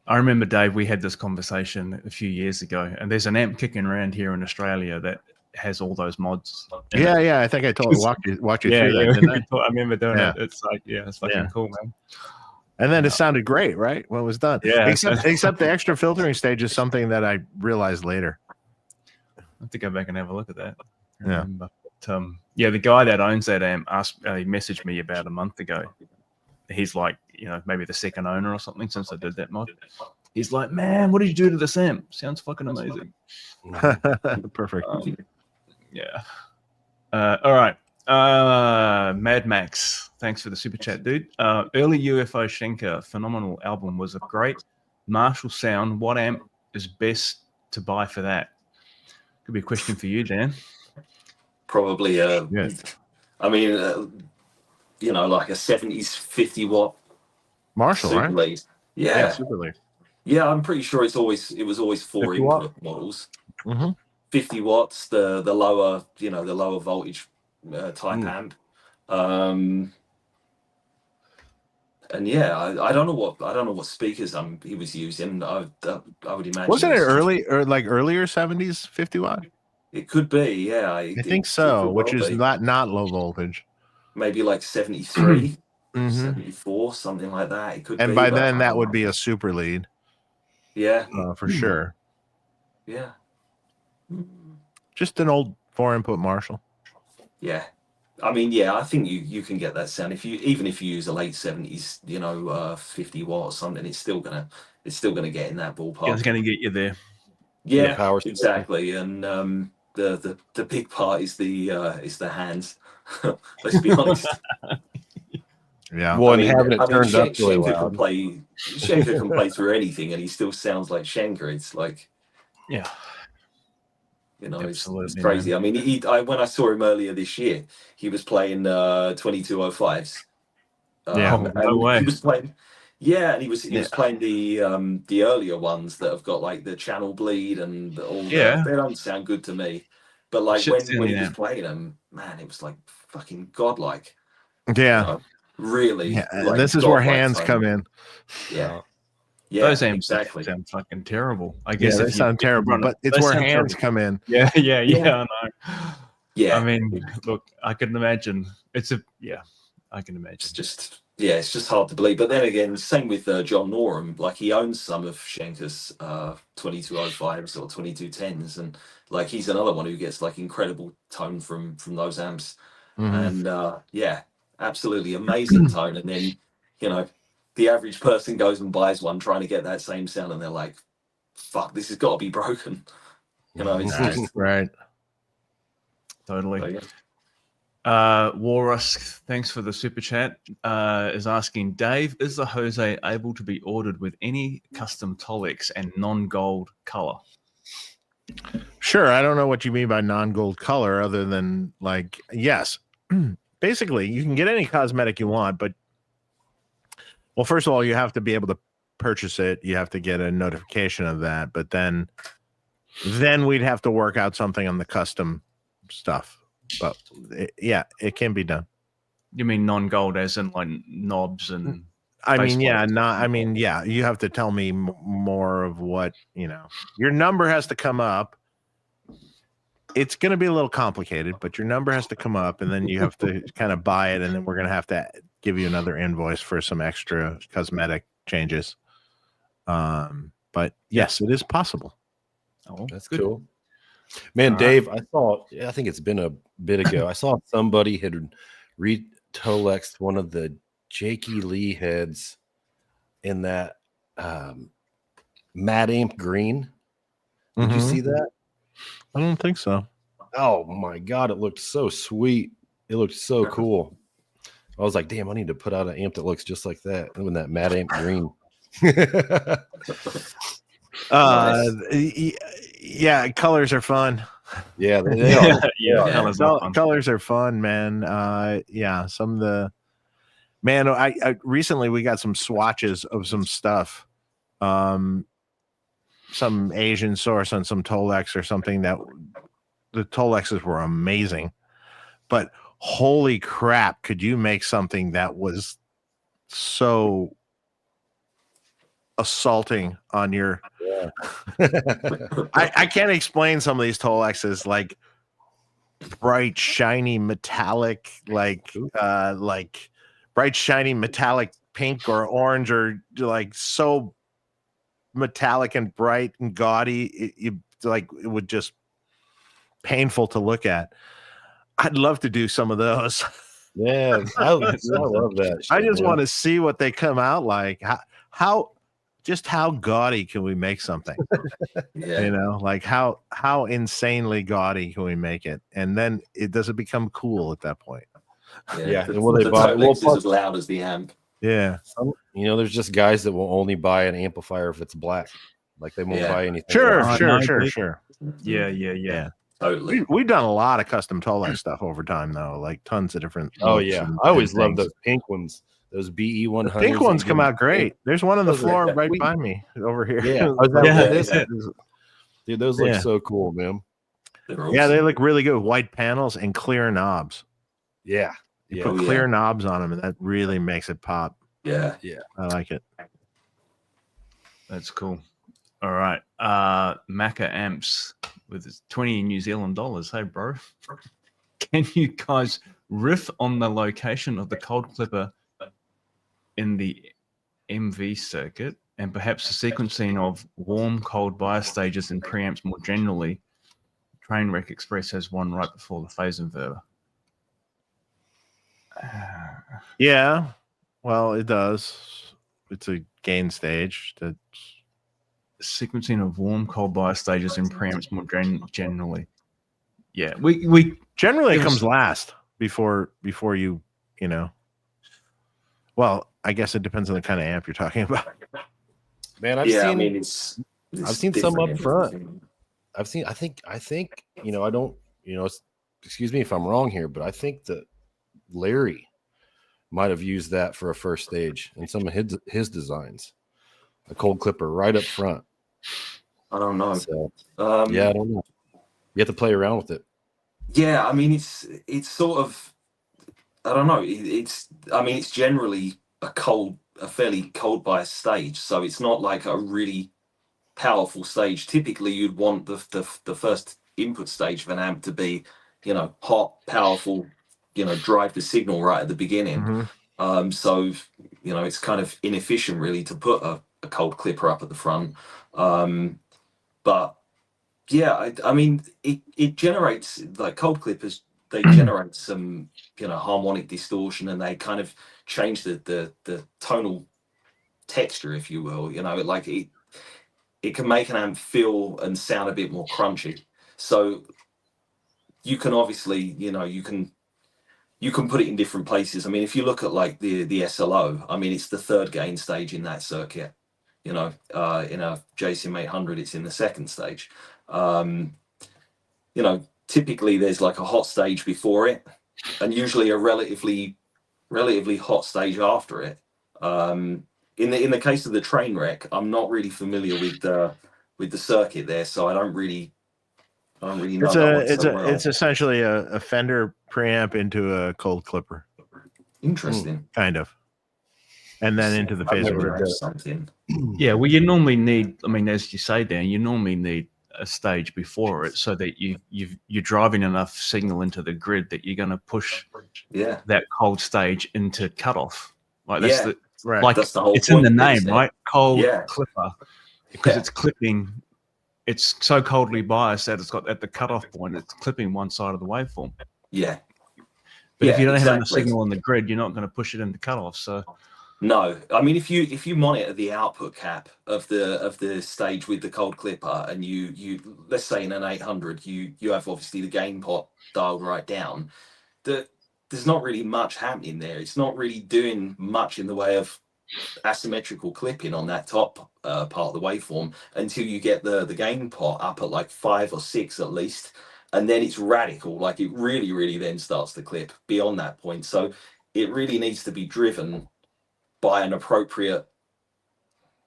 I remember, Dave, we had this conversation a few years ago, and there's an amp kicking around here in Australia that has all those mods. Yeah. I think I walked you through that. Didn't I? I remember doing it. It's like, it's fucking cool, man. And then it sounded great, right? When it was done. Yeah. Except the extra filtering stage is something that I realized later. I have to go back and have a look at that. Yeah. But, the guy that owns that amp he messaged me about a month ago. He's like, you know, maybe the second owner or something since I did that mod. He's like, man, what did you do to this amp? Sounds fucking amazing. Perfect. Yeah. All right. Mad Max, thanks for the super chat, dude. Early UFO Schenker, phenomenal album, was a great Marshall sound. What amp is best to buy for that? Could be a question for you, Dan. Probably, I mean, you know, like a 70s 50 watt Marshall, super right? lead. Yeah, super lead. Yeah, I'm pretty sure it was always 4 input models. 50 watts, the lower, you know, the lower voltage type amp. And yeah, I don't know what speakers he was using. I would imagine. Wasn't it early or like earlier 70s 50 watt? It could be, yeah. I think so, which is not low voltage. Maybe like 73, 74, something like that. It could be. And by then that would be a super lead. Yeah. For sure. Yeah. Just an old 4-input Marshall. Yeah. I mean, yeah, I think you can get that sound even if you use a late 70s, you know, 50 watt or something, it's still gonna get in that ballpark. It's gonna get you there. Yeah, power exactly. And the big part is the hands. Let's be honest. Yeah. Well, having it turned up really loud. Schenker can play through anything, and he still sounds like Schenker. It's like, yeah. You know, it's crazy. Man. I mean, when I saw him earlier this year, he was playing 2205s. No way. He was playing, and he was playing the earlier ones that have got like the channel bleed and all. They don't sound good to me, but like when he was playing them, man, it was like fucking godlike. Yeah, you know, really. Yeah. Like, this is where hands come in. Yeah. Yeah, those amps exactly. sound fucking terrible. I guess they sound terrible, but it's where hands come in. Yeah, I know. Yeah, I mean, look, I can imagine. I can imagine. It's just hard to believe. But then again, same with John Norum. Like he owns some of Schenker's 2205s or 2210s, and like he's another one who gets like incredible tone from those amps. And absolutely amazing tone. And then you know. The average person goes and buys one trying to get that same sound, and they're like, fuck, this has got to be broken. You know, it's just... Right. Totally. So, Warrusk, thanks for the super chat, is asking, Dave, is the Jose able to be ordered with any custom Tolex and non-gold color? Sure. I don't know what you mean by non-gold color other than like, yes. Basically, you can get any cosmetic you want, but well, first of all, you have to be able to purchase it. You have to get a notification of that. But then we'd have to work out something on the custom stuff. But it can be done. You mean non-gold as in like knobs and... you have to tell me more of what, you know. Your number has to come up. It's going to be a little complicated, but your number has to come up, and then you have to kind of buy it, and then we're going to have to give you another invoice for some extra cosmetic changes. But yes, it is possible. Oh, that's good. Cool. Man, Dave, I think it's been a bit ago. I saw somebody had re-Tolexed one of the Jakey Lee heads in that matte amp green. Did you see that? I don't think so. Oh my God, it looked so sweet. It looked so cool. I was like, damn, I need to put out an amp that looks just like that. With that matte amp green. Yeah, colors are fun. Yeah, they are. Colors are fun, man. Some of the I recently we got some swatches of some stuff. Some Asian source on some Tolex or something that the Tolexes were amazing. But holy crap, could you make something that was so assaulting on your I can't explain some of these Tolexes, like bright shiny metallic, like bright shiny metallic pink or orange, or like so metallic and bright and gaudy, it would just painful to look at. I'd love to do some of those. Yeah, I love that shit, I just man. want to see what they come out like. How gaudy can we make something? You know, like how insanely gaudy can we make it? And then does it become cool at that point? Yeah. The, And will they the buy? Tolex is as loud as the amp. Yeah. You know, there's just guys that will only buy an amplifier if it's black. Like they won't buy anything. Sure. Yeah. Totally. We've done a lot of custom Tolex stuff over time, though, like tons of different. Oh yeah, I always love those pink ones. Those BE 100s. Pink ones come out great. There's one on the floor right by me over here. Yeah, dude, those look so cool, man. Yeah, they look really good. White panels and clear knobs. Yeah, you put clear knobs on them, and that really makes it pop. Yeah, I like it. That's cool. All right, Macca Amps with 20 New Zealand dollars. Hey, bro, can you guys riff on the location of the cold clipper in the MV circuit, and perhaps the sequencing of warm, cold bias stages and preamps more generally? Trainwreck Express has one right before the phase inverter. Yeah, well, it does. It's a gain stage. That's sequencing of warm, cold bias stages and preamps more generally. Yeah, we generally it comes last before you know. Well, I guess it depends on the kind of amp you're talking about. Man, I've seen some up front. I think, you know, I don't, you know, excuse me if I'm wrong here, but I think that Larry might have used that for a first stage in some of his designs. A cold clipper right up front. I don't know. So, yeah, I don't know. You have to play around with it. Yeah, I mean, it's sort of, I don't know. It's generally a fairly cold bias stage, so it's not like a really powerful stage. Typically, you'd want the first input stage of an amp to be, you know, hot, powerful, you know, drive the signal right at the beginning. So, you know, it's kind of inefficient really to put a cold clipper up at the front. But yeah, I mean, it generates, like, cold clippers, they generate some, you know, harmonic distortion, and they kind of change the tonal texture, if you will. You know, like it can make an amp feel and sound a bit more crunchy. So you can obviously, you know, you can put it in different places. I mean, if you look at like the SLO, I mean, it's the third gain stage in that circuit. You know, in a JCM 800, it's in the second stage. You know, typically there's like a hot stage before it, and usually a relatively hot stage after it. In the case of the Trainwreck, I'm not really familiar with the circuit there, so I don't really know. It's essentially a Fender preamp into a cold clipper. Interesting. Kind of. And then into the phase inverter. Something. Yeah, well, you normally need, I mean, as you say, Dan, you normally need a stage before it so that you're driving enough signal into the grid that you're going to push that cold stage into cutoff. Like that's that's the whole it's point, in the name, right? Cold clipper, because it's clipping. It's so coldly biased that it's got at the cutoff point, it's clipping one side of the waveform. Yeah. But if you don't have enough signal on the grid, you're not going to push it into cutoff. So no, I mean, if you monitor the output cap of the stage with the cold clipper, and you let's say in an 800, you have obviously the gain pot dialed right down, there's not really much happening there. It's not really doing much in the way of asymmetrical clipping on that top part of the waveform until you get the gain pot up at like 5 or 6 at least, and then it's radical. Like it really then starts to clip beyond that point. So it really needs to be driven by an appropriate,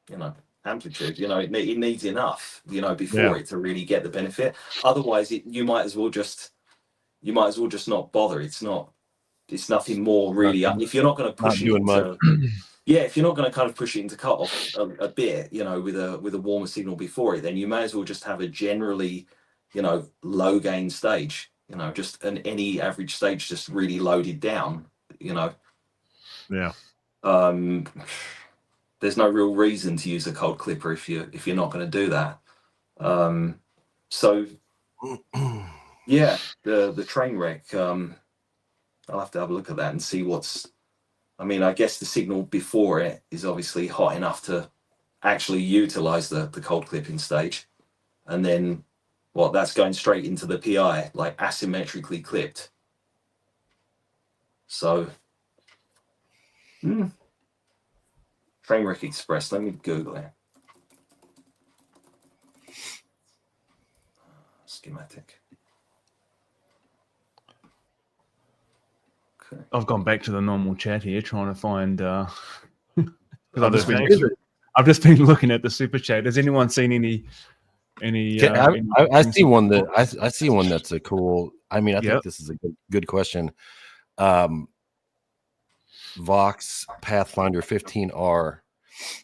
you know, amplitude. You know, it needs enough, you know, before it to really get the benefit. Otherwise, you might as well just not bother. It's not It's nothing more really. If you're not going to push it into, if you're not going to kind of push it into cut off a bit, you know, with a warmer signal before it, then you may as well just have a generally, you know, low gain stage. You know, just any average stage just really loaded down. You know. Yeah. There's no real reason to use a cold clipper if you're not going to do that. So yeah, the train wreck. I'll have to have a look at that and see what's. I mean, I guess the signal before it is obviously hot enough to actually utilize the cold clipping stage, and then that's going straight into the PI, like asymmetrically clipped. So, Trainwreck Express. Let me Google it. Schematic. Okay. I've gone back to the normal chat here, trying to find. I've just been looking at the super chat. Has anyone seen any? I see one that I see one that's a cool. I mean, I think this is a good question. Vox Pathfinder 15R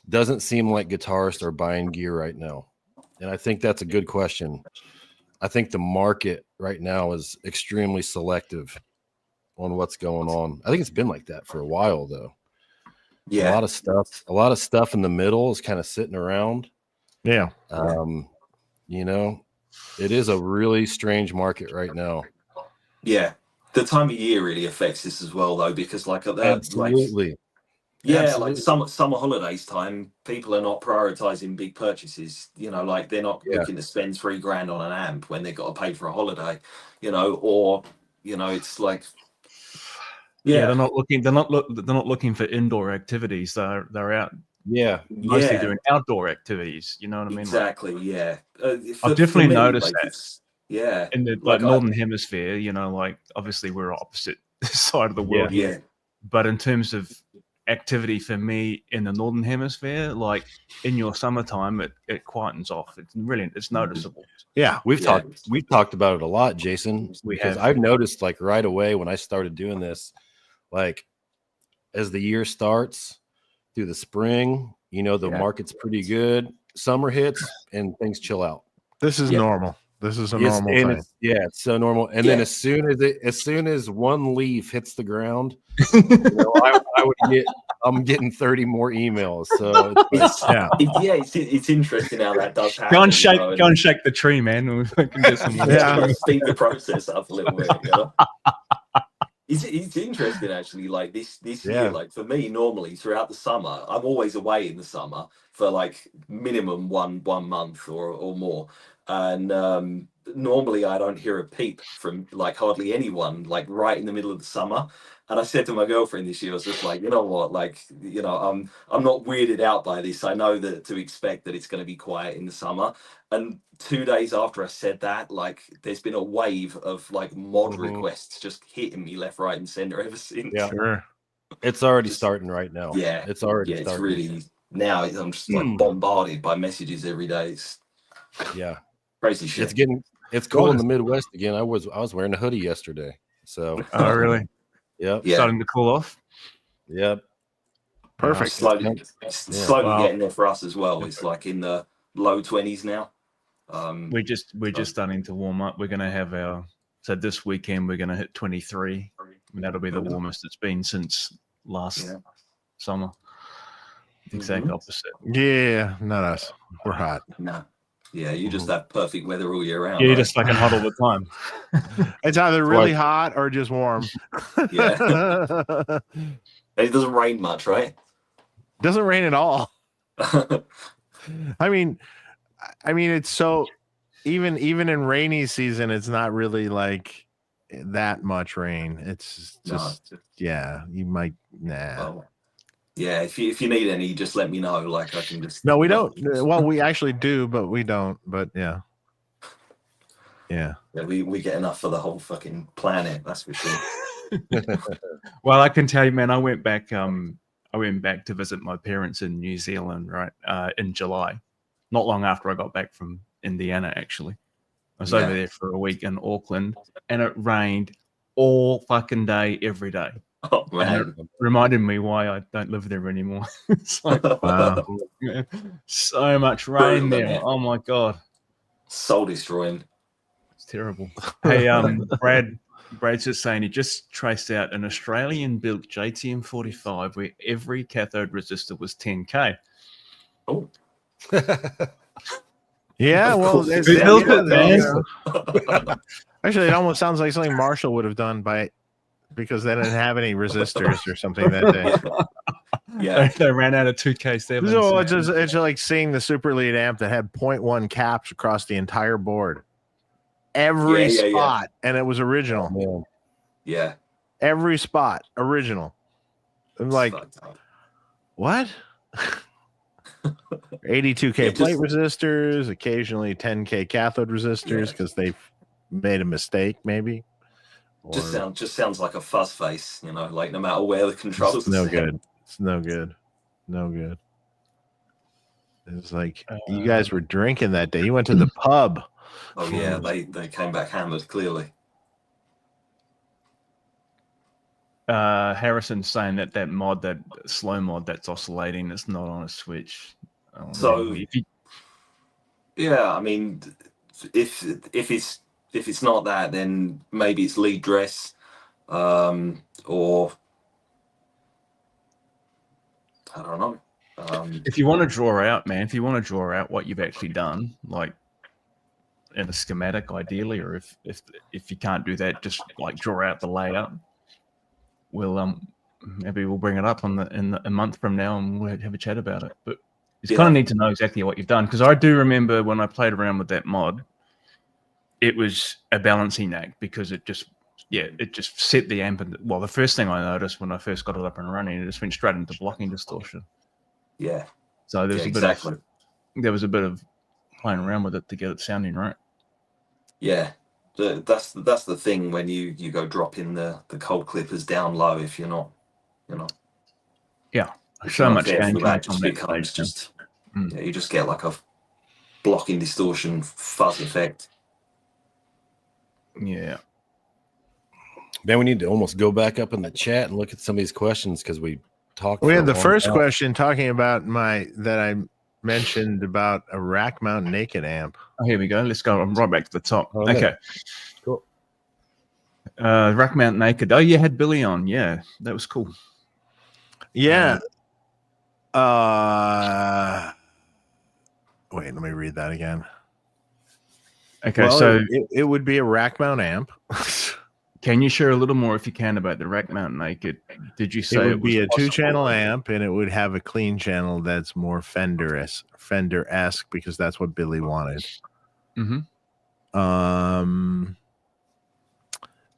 doesn't seem like guitarists are buying gear right now, and I think that's a good question. I think the market right now is extremely selective on what's going on. I think it's been like that for a while, though. Yeah, a lot of stuff in the middle is kind of sitting around. Yeah. You know, it is a really strange market right now. Yeah, the time of year really affects this as well, though, because absolutely. Like summer holidays time, people are not prioritizing big purchases. You know, like they're not looking to spend $3,000 on an amp when they've got to pay for a holiday. You know, or you know, it's like they're not looking for indoor activities. They're out. Mostly doing outdoor activities. You know what I mean? Exactly. I've definitely noticed that. In the northern hemisphere, you know, like obviously we're opposite side of the world here. But in terms of activity for me in the northern hemisphere, like in your summertime, it quietens off. It's noticeable. Yeah, we've talked about it a lot, Jason. I've noticed like right away when I started doing this, like as the year starts through the spring, you know, the market's pretty good. Summer hits and things chill out. This is normal. This is a normal thing. It's so normal. And then as soon as one leaf hits the ground, you know, I'm getting 30 more emails. So it's interesting how that does happen. Go and shake the tree, man. We can get some speed the process up a little bit. You know? It's interesting actually. Like this year, like for me, normally throughout the summer, I'm always away in the summer for like minimum one month or more. And normally I don't hear a peep from like hardly anyone, like right in the middle of the summer. And I said to my girlfriend this year, I was just like, you know what, like, you know, I'm not weirded out by this. I know that to expect that it's going to be quiet in the summer. And 2 days after I said that, like, there's been a wave of like mod requests just hitting me left, right, and center ever since. Yeah, sure. It's already starting right now. Yeah, it's already starting. It's really now. I'm just like bombarded by messages every day. Crazy shit. It's cold in the Midwest again. I was wearing a hoodie yesterday. So really? Yep. Yeah. Starting to cool off. Yep. Perfect. Slowly getting there for us as well. It's like in the low 20s now. We're just starting to warm up. We're going to have this weekend we're going to hit 23. And that'll be the warmest it's been since last summer. The exact opposite. Yeah, not us. We're hot. No. Yeah, you just have perfect weather all year round. Yeah, you're just fucking hot all the time. It's either really hot or just warm. Yeah. And it doesn't rain much, right? Doesn't rain at all. I mean, it's so even in rainy season, it's not really like that much rain. It's just you might Well, yeah, if you need any, just let me know. Like I can just. No, we don't. Well, we actually do, but we don't. But yeah. We get enough for the whole fucking planet. That's for sure. Well, I can tell you, man. I went back to visit my parents in New Zealand, right, in July, not long after I got back from Indiana. Actually, I was over there for a week in Auckland, and it rained all fucking day, every day. Oh And man. it reminded me why I don't live there anymore. It's like, Wow. man, so much rain Brutal, there. man. Oh my god, Soul destroying. it's terrible. Hey, Brad's just saying he just traced out an Australian-built JTM 45 where every cathode resistor was 10K. Oh. Yeah, Of well, course there's, it Who built sounds it, like man? that. actually, it almost sounds like something Marshall would have done because they didn't have any resistors or something that day. Yeah. They ran out of 2K7. So it's like seeing the super lead amp that had 0.1 caps across the entire board, every Yeah. spot, and it was original. Yeah. Every spot original. I'm It's like, fucked up. what? 82K Yeah, plate just- resistors, occasionally 10K cathode resistors Yeah. because they made a mistake, maybe. Or Just sounds like a fuzz face, you know, like no matter where the controls it's no are set. good. It's no good. No good. It's like you guys were drinking that day. You went to the pub. Oh yeah, they came back hammered, clearly. Harrison's saying that mod, that slow mod that's oscillating, it's not on a Switch. Oh, So man. If you- yeah, I mean, if it's not that, then maybe it's lead dress, or I don't know. if you want to draw out, man, if you want to draw out what you've actually done, like in a schematic, ideally, or if you can't do that, just like draw out the layout. We'll maybe we'll bring it up in a month from now and we'll have a chat about it. But you kind of need to know exactly what you've done, because I do remember when I played around with that mod, it was a balancing act because it just set the amp. Well, the first thing I noticed when I first got it up and running, it just went straight into blocking distortion. Yeah. So there's Exactly. there was a bit of playing around with it to get it sounding right. Yeah. That's the thing when you go dropping the cold clippers down low, if you're not, you know. Yeah. If So you're not much careful, gain that can just make becomes stage, just yeah, you just get like a blocking distortion fuzz effect. Yeah. Man, we need to almost go back up in the chat and look at some of these questions because we talked. We for had a the long first time. question talking about that I mentioned about a rack mount naked amp. Oh, here we go. Let's go. I'm right back to the top. Oh, okay. Cool. Rack mount naked. Oh, you had Billy on. Yeah, that was cool. Yeah. Wait, let me read that again. Okay, well, so it would be a rack mount amp. Can you share a little more, if you can, about the rack mount naked? Did you say it would be a possible? 2-channel amp, and it would have a clean channel that's more Fender-esque because that's what Billy wanted. Mm-hmm.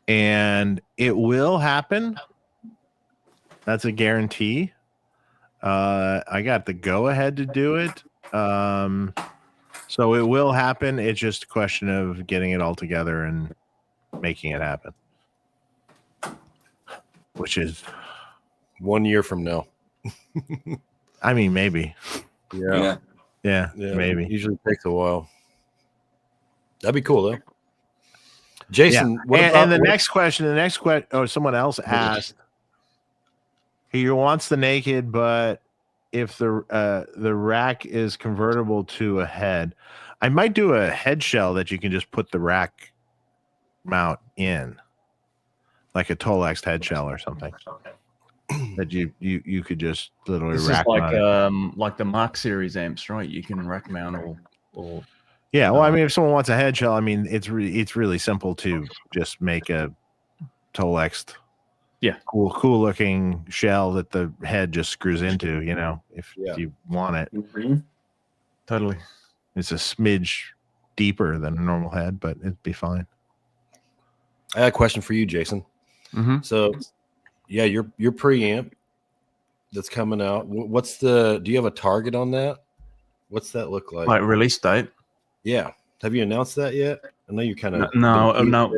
And it will happen. That's a guarantee. I got the go-ahead to do it. So it will happen. It's just a question of getting it all together and making it happen. Which is 1 year from now. I mean, maybe. Yeah. Yeah, maybe. Usually takes a while. That'd be cool though. Jason, and the next question, someone else asked. He wants the naked, but if the rack is convertible to a head, I might do a head shell that you can just put the rack mount in, like a Tolex head shell or something. That you could just literally this rack is mount like the Mark Series amps, right? You can rack mount or yeah. Well, I mean, if someone wants a head shell, I mean, it's really simple to just make a Tolex, cool looking shell that the head just screws into. You know, if you want it. Mm-hmm. Totally. It's a smidge deeper than a normal head, but it'd be fine. I had a question for you, Jason. Mm-hmm. So, yeah, your preamp that's coming out. Do you have a target on that? What's that look like? Like release date? Yeah. Have you announced that yet? I know you kind of no.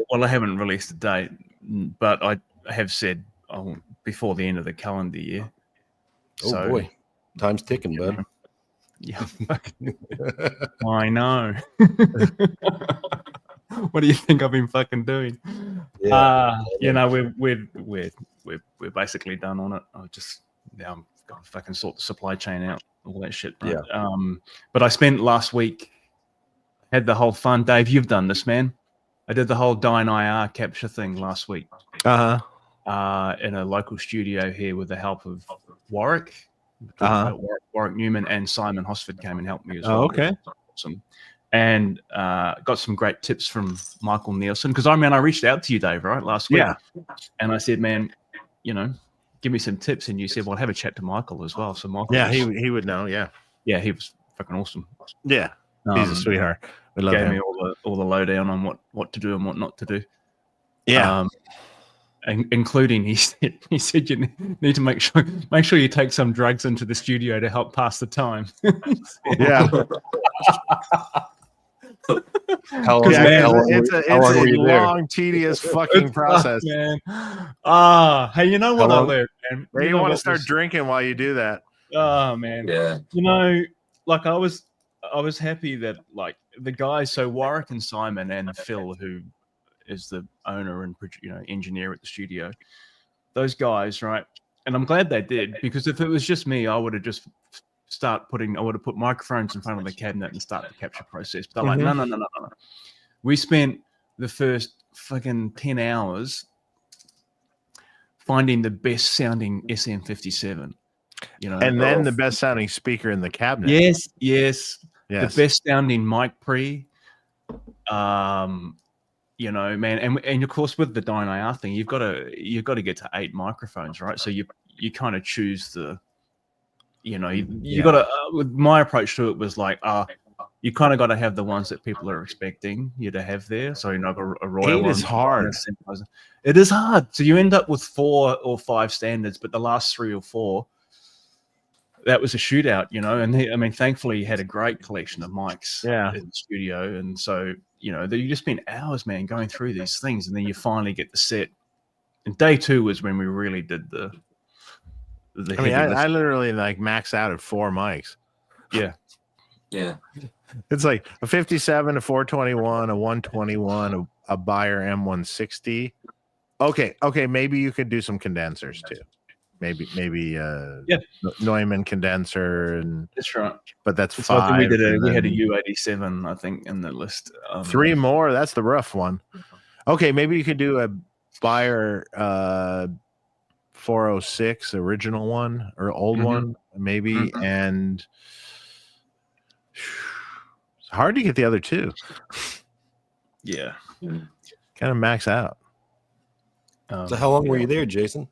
Well, I haven't released a date, but I have said before the end of the calendar year. Oh boy, time's ticking, bud. Yeah, I know. What do you think I've been fucking doing? You know, we're basically done on it. I just now I'm got to fucking sort the supply chain out, all that shit. Right? Yeah. But I spent last week, had the whole fun. Dave, you've done this, man. I did the whole Dine IR capture thing last week. Uh-huh. In a local studio here with the help of Warwick. Uh-huh. Warwick Newman and Simon Hosford came and helped me as well. Oh, okay. Awesome. And got some great tips from Michael Nielsen. Because I reached out to you, Dave, right, last week. Yeah. And I said, man, you know, give me some tips. And you said, well, have a chat to Michael as well. So Michael, he would know. Yeah. Yeah, he was fucking awesome. Yeah. He's a sweetheart. We love gave him. me all the lowdown on what to do and what not to do. Yeah. Including he said you need to make sure you take some drugs into the studio to help pass the time. Yeah. It's a long, tedious fucking process, man. Hey, you know what I learned, man? You want to start drinking while you do that. Oh man, yeah. You know, like I was happy that like the guys, so Warwick and Simon and Phil, who is the owner and engineer at the studio, those guys, right? And I'm glad they did, because if it was just me, I would have just put microphones in front of the cabinet and start the capture process. But they're like, no. We spent the first fucking 10 hours finding the best sounding SM57, you know, and then the best sounding speaker in the cabinet. Yes. The best sounding mic pre. You know, man, and of course with the Dine IR thing, you've got to get to 8 microphones, right? So you kind of choose the, you know, you got to. With my approach to it was like, you kind of got to have the ones that people are expecting you to have there. So you know, a Royal 8 one is hard. It is hard. So you end up with 4 or 5 standards, but the last 3 or 4, that was a shootout, you know. And thankfully, he had a great collection of mics in the studio, and so. You know, you just spend hours, man, going through these things, and then you finally get the set. And day 2 was when we really did the I literally like max out at 4 mics. Yeah. It's like a 57, a 421, a 121, a Bayer M160. Okay, maybe you could do some condensers too. Maybe Neumann condenser, and that's right. But that's 5. We had a U87, I think, in the list. 3 more. That's the rough one. Okay, maybe you could do a Bayer 406 original one or old one, maybe. And it's hard to get the other 2. Yeah, kind of max out. So how long were you there, Jason?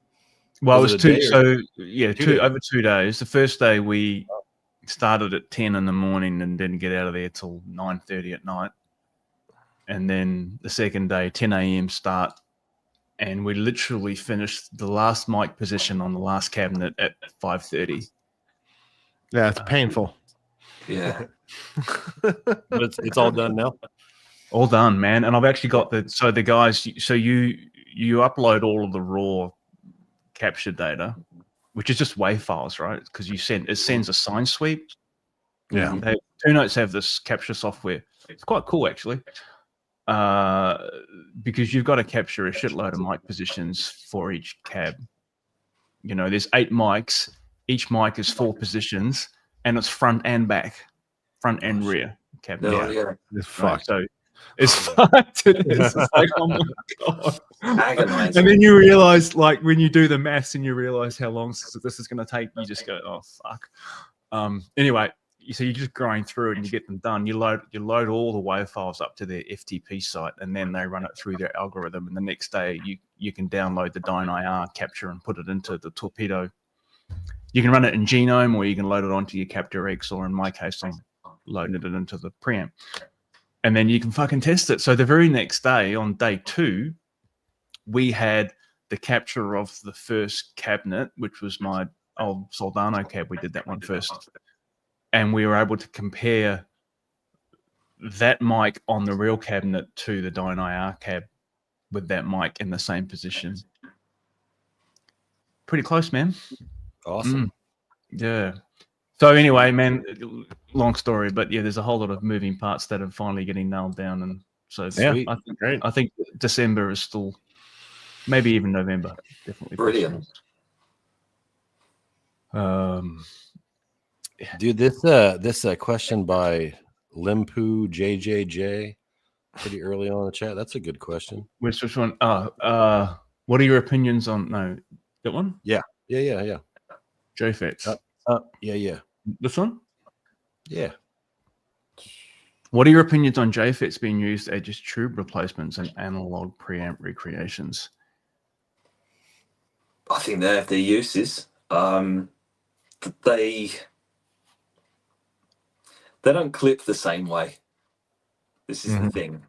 Well, it was 2. So over 2 days. The first day we started at 10 in the morning and didn't get out of there till 9:30 at night. And then the second day, 10 a.m. start, and we literally finished the last mic position on the last cabinet at 5:30. Yeah, it's painful. Yeah, but it's all done now. All done, man. And I've actually got the guys. So you upload all of the raw capture data, which is just WAV files, right? Because it sends a sine sweep. Yeah. 2 Notes have this capture software. It's quite cool, actually, because you've got to capture a shitload of mic positions for each cab. You know, there's 8 mics. Each mic is 4 positions, and it's front and back, front and rear cab. It's fucked. So it's fucked. It is. It's like, oh my god. Agonizing. And then you realize, like, when you do the maths and you realize how long this is going to take, you just go, oh fuck. Anyway, so you're just grind through it and you get them done. You load all the WAV files up to their FTP site, and then they run it through their algorithm. And the next day, you can download the Dine IR capture and put it into the Torpedo. You can run it in Genome, or you can load it onto your Capture X, or in my case, I'm loading it into the preamp. And then you can fucking test it. So the very next day, on day 2, we had the capture of the first cabinet, which was my old Soldano cab. We did that one first. And we were able to compare that mic on the real cabinet to the Dine IR cab with that mic in the same position. Pretty close, man. Awesome. Yeah. So anyway, man, long story, but yeah, there's a whole lot of moving parts that are finally getting nailed down, and so Sweet. I think December is still maybe even November. Definitely Brilliant. Dude, this question by Limpu JJJ pretty early on in the chat. That's a good question. Which one? What are your opinions on that one? Yeah. JFETs. Yeah. This one? Yeah. What are your opinions on JFETs being used as just tube replacements and analog preamp recreations? I think they have their uses. They don't clip the same way. This is the thing.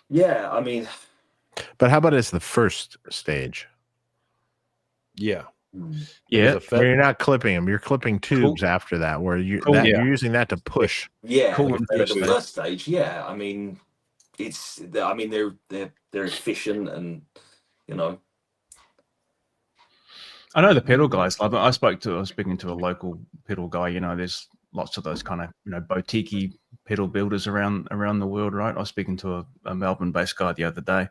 Yeah, I mean, but how about as the first stage? Yeah. Yeah, where you're not clipping them, you're clipping tubes after that, where you're using that to push. Yeah, Cool. the first stage. Yeah, I mean, they're efficient, and you know. I know the pedal guys love it. I was speaking to a local pedal guy. You know, there's lots of those kind of boutique pedal builders around the world, right? I was speaking to a Melbourne-based guy the other day.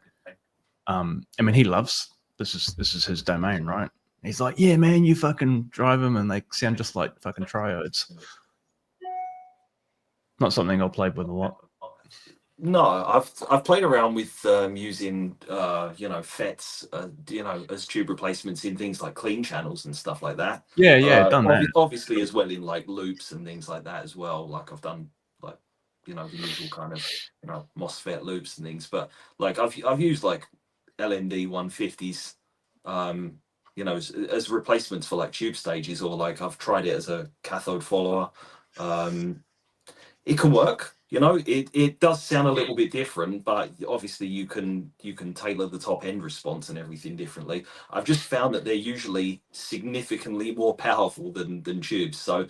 I mean, he loves this is his domain, right? He's like, yeah, man, you fucking drive them, and they sound just like fucking triodes. Not something I'll play with a lot. No, I've played around with using FETs as tube replacements in things like clean channels and stuff like that. Yeah, done that. Obviously, as well in like loops and things like that as well. Like I've done like the usual kind of MOSFET loops and things. But like I've used like LND 150s, as replacements for like tube stages, or like I've tried it as a cathode follower. It can work. It does sound a little bit different, but obviously you can tailor the top end response and everything differently. I've just found that they're usually significantly more powerful than tubes. So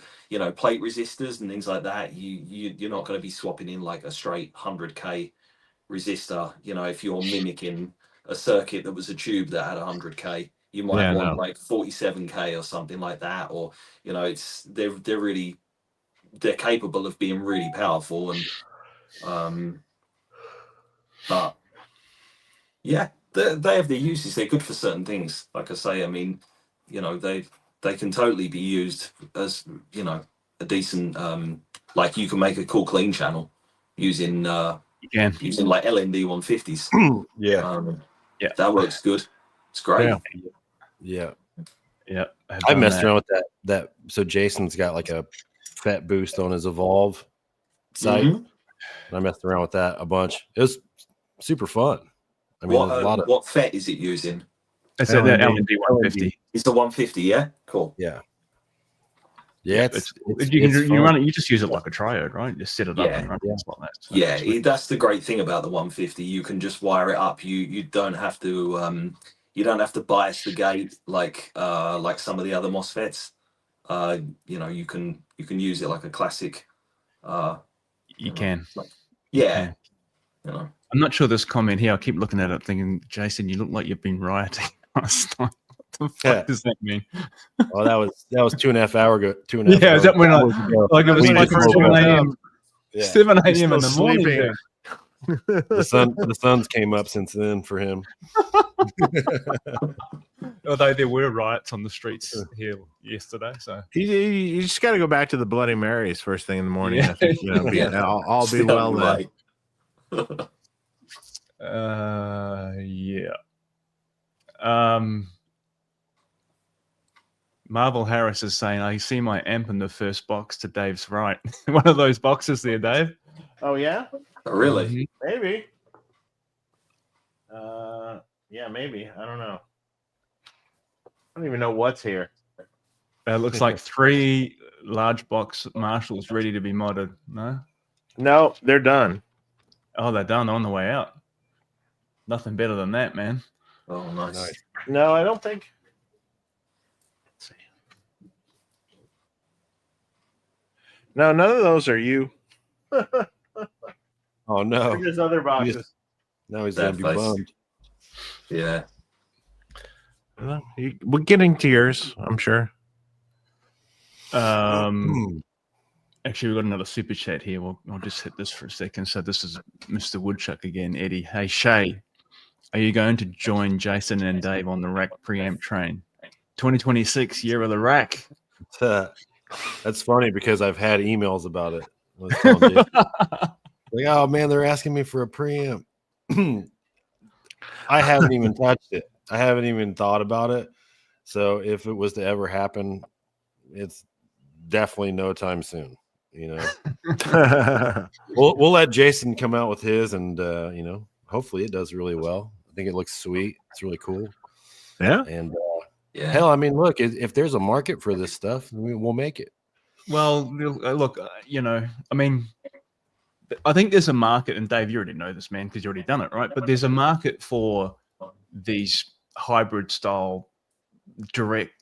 plate resistors and things like that, you're not going to be swapping in like a straight 100k resistor. If you're mimicking a circuit that was a tube that had 100k, you might want like 47k or something like that. Or they're capable of being really powerful, and but yeah, they have their uses. They're good for certain things. Like I say, I mean, they can totally be used as a decent like you can make a cool clean channel using using like LND 150s. Yeah. That works good. It's great. Yeah. I messed around with that. So Jason's got like a FET boost on his Evolve site. And I messed around with that a bunch. It was super fun. I mean, what FET is it using? It's the LND 150. It's the 150, yeah? Cool. Yeah, you run it. You just use it like a triode, right? Just set it up and run it like that. So that's the great thing about the 150. You can just wire it up. You don't have to bias the gate like some of the other MOSFETs. You can use it like a classic. You can. I'm not sure this comment here. I keep looking at it thinking, Jason, you look like you've been rioting last night. What the fuck does that mean? Oh, that was 2.5 hours ago. 2.5 hours. Is that when like it was like 7 a.m. 7 a.m. in the morning. The sun's came up since then for him. Although there were riots on the streets here yesterday, so you just got to go back to the Bloody Marys first thing in the morning. I think I'll be well then. Marvel Harris is saying, I see my amp in the first box to Dave's right. One of those boxes there, Dave. Oh, yeah? Really? Maybe. Yeah, maybe. I don't know. I don't even know what's here. It looks like 3 large box Marshalls ready to be modded. No, they're done. Oh, they're done on the way out. Nothing better than that, man. Oh, nice. No, I don't think. Let's see. No, none of those are you. Oh, no. There's other boxes. Now he's going to be bummed. Yeah. We're getting to yours, I'm sure. Actually, we've got another super chat here. I'll just hit this for a second. So this is Mr. Woodchuck again, Eddie. Hey, Shay, are you going to join Jason and Dave on the rack preamp train? 2026 year of the rack. That's funny because I've had emails about it. Like, oh man, they're asking me for a preamp. I haven't even touched it. I haven't even thought about it. So if it was to ever happen, it's definitely no time soon. You know, we'll let Jason come out with his, and you know, hopefully it does really well. I think it looks sweet. It's really cool. Yeah. And hell, I mean, look, if there's a market for this stuff, we'll make it. Well, look, you know, I mean, I think there's a market, and Dave, you already know this, man, because you already done it, right? But there's a market for these hybrid style direct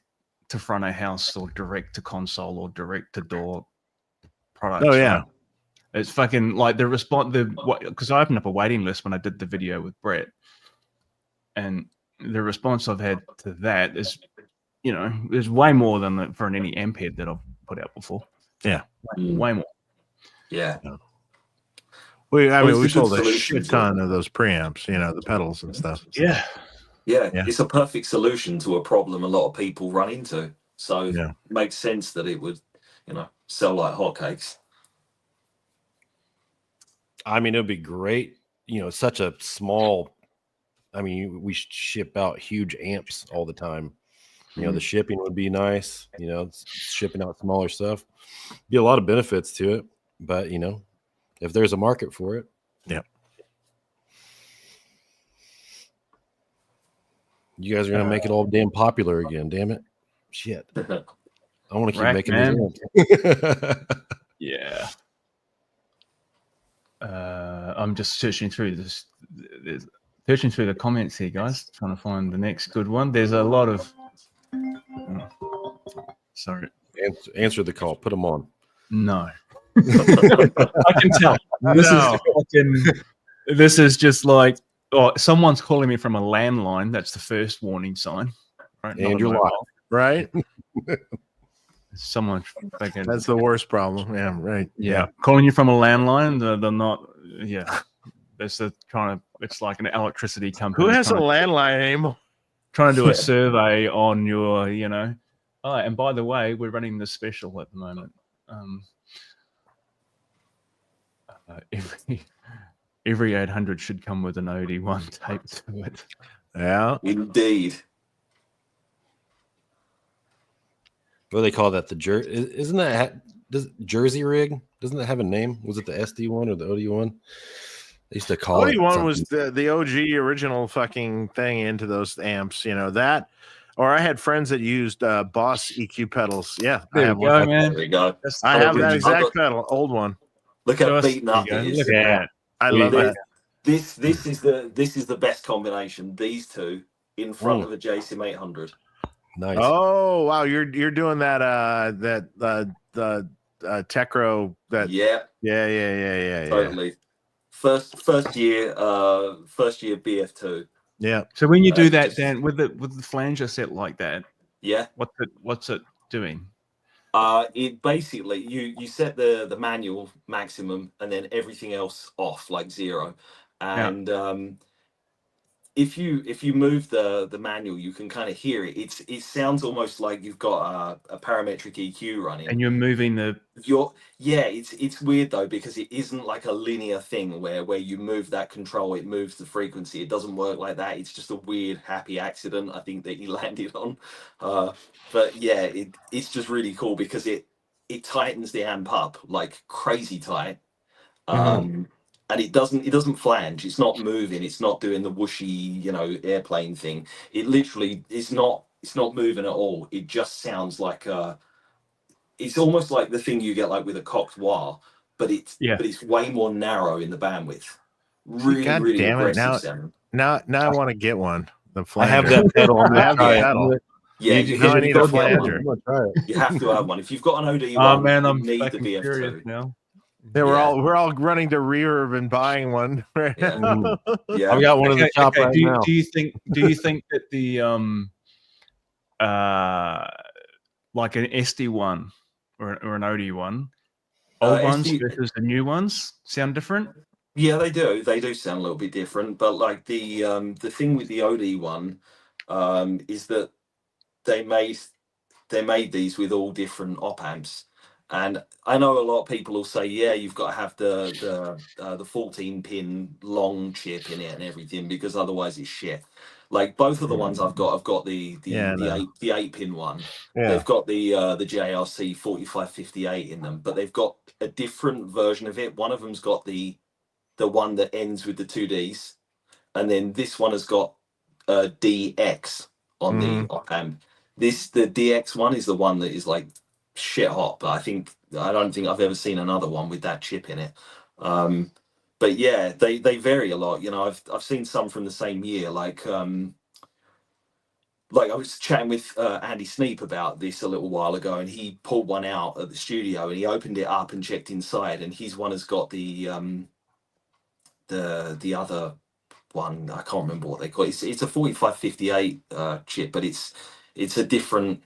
to front of house or direct to console or direct to door products. Oh yeah, right? It's fucking like the response. Because I opened up a waiting list when I did the video with Brett, and the response I've had to that is, you know, there's way more than for any amp head that I've put out before. Yeah, way more. Yeah. We sold a shit ton of those preamps, you know, the pedals and stuff. Yeah. It's a perfect solution to a problem a lot of people run into. So it makes sense that it would, you know, sell like hotcakes. I mean, it would be great, you know, such a small, I mean, we ship out huge amps all the time. You know, the shipping would be nice, you know, shipping out smaller stuff. Be a lot of benefits to it, but you know, if there's a market for it. Yeah. You guys are going to make it all damn popular again. Damn it. Shit. I want to keep making these. Yeah. I'm just searching through this. Searching through the comments here, guys, trying to find the next good one. There's a lot of. Sorry. Answer the call. Put them on. No. I can tell. This is just like, oh, someone's calling me from a landline. That's the first warning sign. Right? And you're live. Right? Someone fucking. That's the worst problem. Yeah, right. Yeah. Calling you from a landline, they're not. Yeah. It's a kind of. It's like an electricity company. Who has a landline anymore? Trying to do a survey on your, you know. Oh, and by the way, we're running this special at the moment. Every 800 should come with an OD1 tape to it. Yeah, indeed. What do they call that? The isn't that Jersey rig? Doesn't that have a name? Was it the SD one or the OD one? They used to call it. OD1 was the OG original fucking thing into those amps. You know that. Or I had friends that used Boss EQ pedals. Yeah, there you go, man. There you go. I have that exact pedal, old one. Look how beaten up it is. Look at that. I love that. This is the best combination. These two in front of a JSIM 800. Nice. Oh wow, you're doing that the Tecro that. Yeah. Totally. First year BF2. Yeah. So when you do that, Dan, with the flanger set like that, what's it doing? It basically you set the manual maximum and then everything else off, like 0. And if you move the manual, you can kind of hear it. It sounds almost like you've got a parametric EQ running, and you're moving it's weird though, because it isn't like a linear thing where you move that control, it moves the frequency. It doesn't work like that. It's just a weird happy accident, I think, that he landed on. But yeah, it's just really cool because it tightens the amp up like crazy tight. And it doesn't flange. It's not moving. It's not doing the whooshy, you know, airplane thing. It literally is not. It's not moving at all. It just sounds like it's almost like the thing you get like with a cocked wah, but it's way more narrow in the bandwidth. Really, God really damn it. aggressive sound. Now I want to get one. The flanger. I have that pedal. I have the pedal. Yeah, I need a flanger. You have to have one. If you've got an OD1, oh man, I'm you need the curious BF2 now. Yeah, we're all running to Reverb and buying one right now. Yeah, I've got one in the shop right now. Do you think that the like an SD1 or an OD1 old ones versus the new ones sound different? Yeah, they do. They do sound a little bit different, but like the thing with the OD one is that they made these with all different op amps, and I know a lot of people will say, yeah, you've got to have the 14 pin long chip in it and everything because otherwise it's shit. Like both of the ones I've got the 8 pin one. Yeah. They've got the JRC 4558 in them, but they've got a different version of it. One of them's got the one that ends with the 2Ds, and then this one has got DX on the op amp. The DX one is the one that is like shit hot, but I don't think I've ever seen another one with that chip in it. But yeah, they vary a lot. You know, I've seen some from the same year, like I was chatting with Andy Sneap about this a little while ago, and he pulled one out at the studio and he opened it up and checked inside, and his one has got the other one, I can't remember what they call it. It's a 4558 chip, but it's a different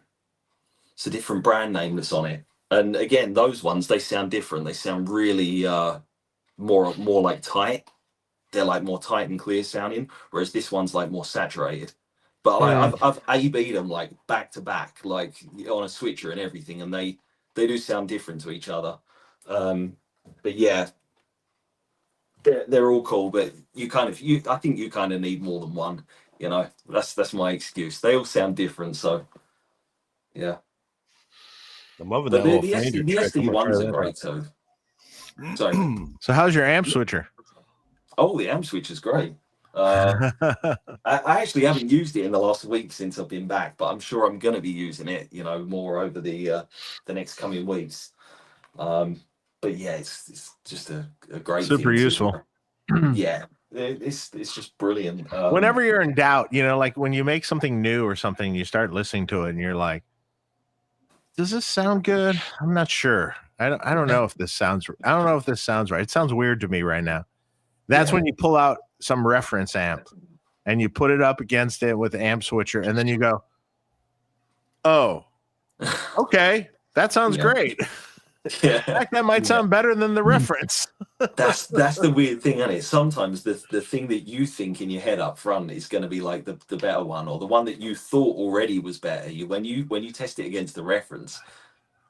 brand name that's on it. And again, those ones, they sound different. They sound really more like tight. They're like more tight and clear sounding, whereas this one's like more saturated. But like, I've A/B'd them like back to back, like on a switcher and everything, and they do sound different to each other. But yeah, they're all cool, but I think you kind of need more than one. You know, that's my excuse. They all sound different, so yeah. I'm loving But that the little fader trick. SD ones are great too. Sorry. So how's your amp switcher? Oh, the amp switch is great. I actually haven't used it in the last week since I've been back, but I'm sure I'm going to be using it, you know, more over the next coming weeks. But yeah, it's just a great Super thing useful. Yeah, it's just brilliant. Whenever you're in doubt, you know, like when you make something new or something, you start listening to it and you're like, does this sound good? I'm not sure. I don't know if this sounds right. It sounds weird to me right now. That's when you pull out some reference amp and you put it up against it with the amp switcher, and then you go, oh, okay, that sounds great. Yeah. In fact, that might sound better than the reference. That's the weird thing, isn't it? Sometimes the thing that you think in your head up front is going to be like the better one, or the one that you thought already was better. When you test it against the reference,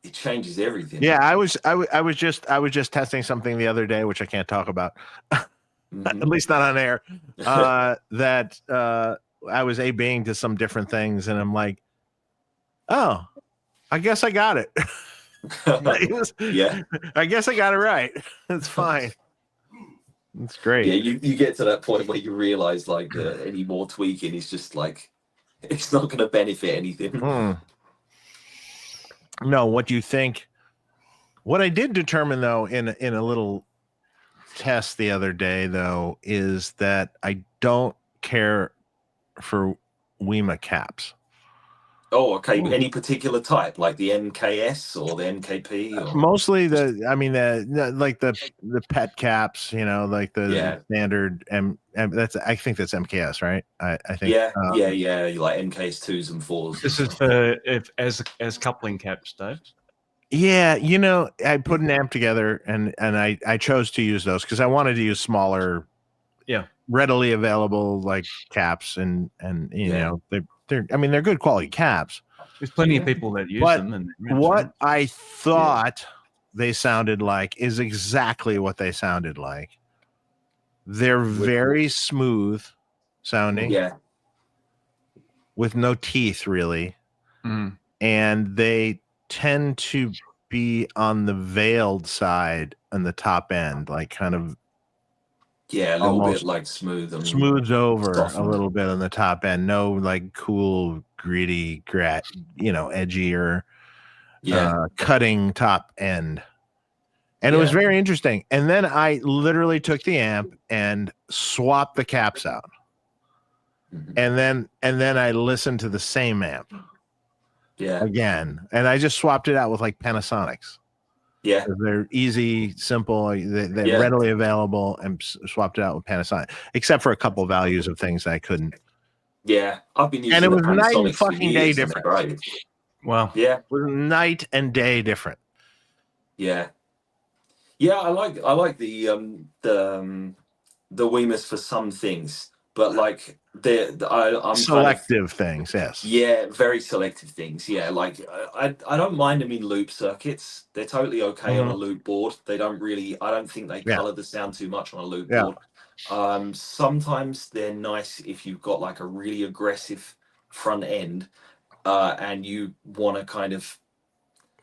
it changes everything. Yeah, I was just testing something the other day, which I can't talk about, at least not on air. That I was A/Bing to some different things, and I'm like, oh, I guess I got it. Yeah, I guess I got it right. It's fine. It's great. Yeah, you get to that point where you realize like any more tweaking is just like it's not going to benefit anything. No, what do you think? What I did determine though in a little test the other day though is that I don't care for WEMA caps. Oh, okay. Ooh. Any particular type, like the NKS or the NKP? Or... Mostly the pet caps, you know, like the standard I think that's MKS, right? I think. Yeah, like MKs 2s and 4s. This is for as coupling caps, Dave. Yeah, you know, I put an amp together and I chose to use those because I wanted to use smaller, readily available like caps and you know they're good quality caps. There's plenty of people that use them. And what I thought they sounded like is exactly what they sounded like. They're very smooth sounding, with no teeth really, and they tend to be on the veiled side on the top end, like kind of a little bit like smooths over a little bit on the top end. No like cool gritty edgier cutting top end. And it was very interesting. And then I literally took the amp and swapped the caps out. And then I listened to the same amp again, and I just swapped it out with like Panasonics. They're easy, simple, they're readily available, and swapped it out with Panasonic, except for a couple values of things that I couldn't. I've been using, and it was night and fucking day different. Wow. It was night and day different. Yeah, I like the Weemers for some things, but like I'm selective things. Yes. Yeah, very selective things. Yeah, like I don't mind them in loop circuits. They're totally okay on a loop board. They don't really. I don't think they color the sound too much on a loop board. Sometimes they're nice if you've got like a really aggressive front end, and you want to kind of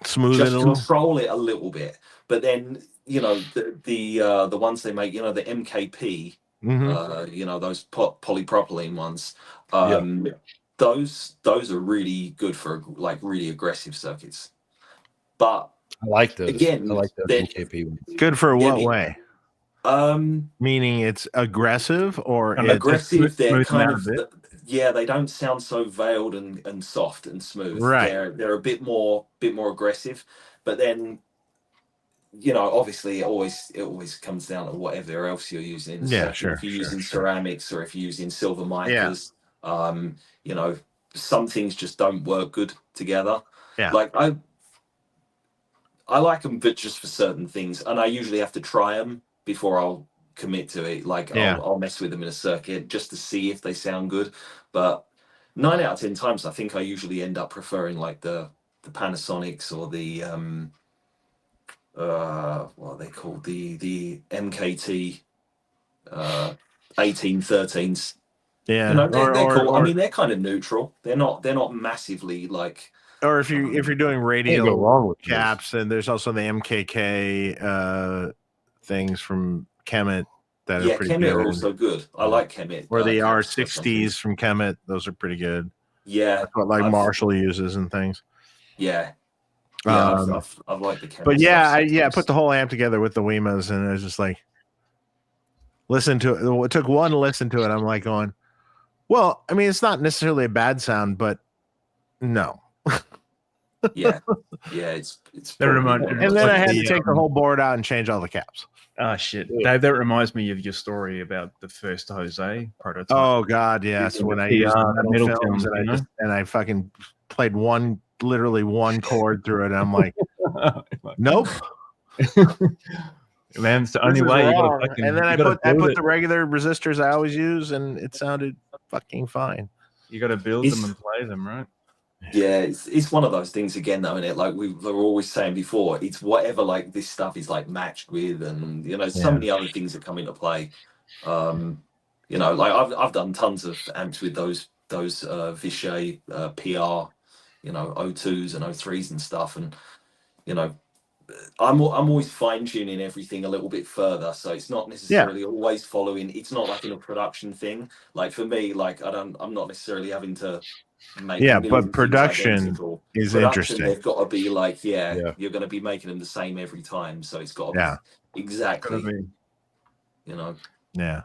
smooth just it a little, control it a little bit. But then the ones they make, the MKP, those polypropylene ones. Those are really good for like really aggressive circuits. But I like those. Again, I like those MKP ones. good for what way? Meaning it's aggressive or aggressive. They're kind of yeah. They don't sound so veiled and soft and smooth. Right. They're a bit more aggressive. But then, obviously, it always comes down to whatever else you're using. Sure. If you're using ceramics or if you're using silver micas, some things just don't work good together. Yeah. Like I like them, but just for certain things, and I usually have to try them before I'll commit to it. Like I'll mess with them in a circuit just to see if they sound good. But 9 out of 10 times, I think I usually end up preferring like the Panasonics or the what are they called, the MKT 1813s. Yeah, they're cool. I mean, they're kind of neutral. They're not massively like. Or if you're doing radio go wrong with caps, and there's also the MKK things from Kemet that are pretty Kemet good. are also good. I like Kemet. Or the R60s from Kemet, those are pretty good. Yeah, that's what Marshall uses and things. Yeah, I've liked the Kemet. But I put the whole amp together with the Weemas, and I was just like, listen to it. It took one listen to it. I'm like going, well, I mean, it's not necessarily a bad sound, but no. It's that reminds me. And then I had to take the whole board out and change all the caps. Oh shit, Dave! That reminds me of your story about the first Jose prototype. Oh god, yes. When I used the metal films and I fucking played literally one chord through it, and I'm like, nope. Man, it's the only way. You gotta fucking, and then I put the regular resistors I always use, and it sounded fucking fine. You got to build them and play them, right? Yeah, it's one of those things again, though, isn't it? Like we were always saying before, it's whatever like this stuff is like matched with, and so many other things that come into play. Like I've done tons of amps with those Vichy PR, O2s and O3s and stuff, and I'm always fine tuning everything a little bit further, so it's not necessarily always following. It's not like in a production thing. Like for me, like I'm not necessarily having to. But production is interesting. They've got to be like, you're going to be making them the same every time, so it's got to be exactly, Yeah.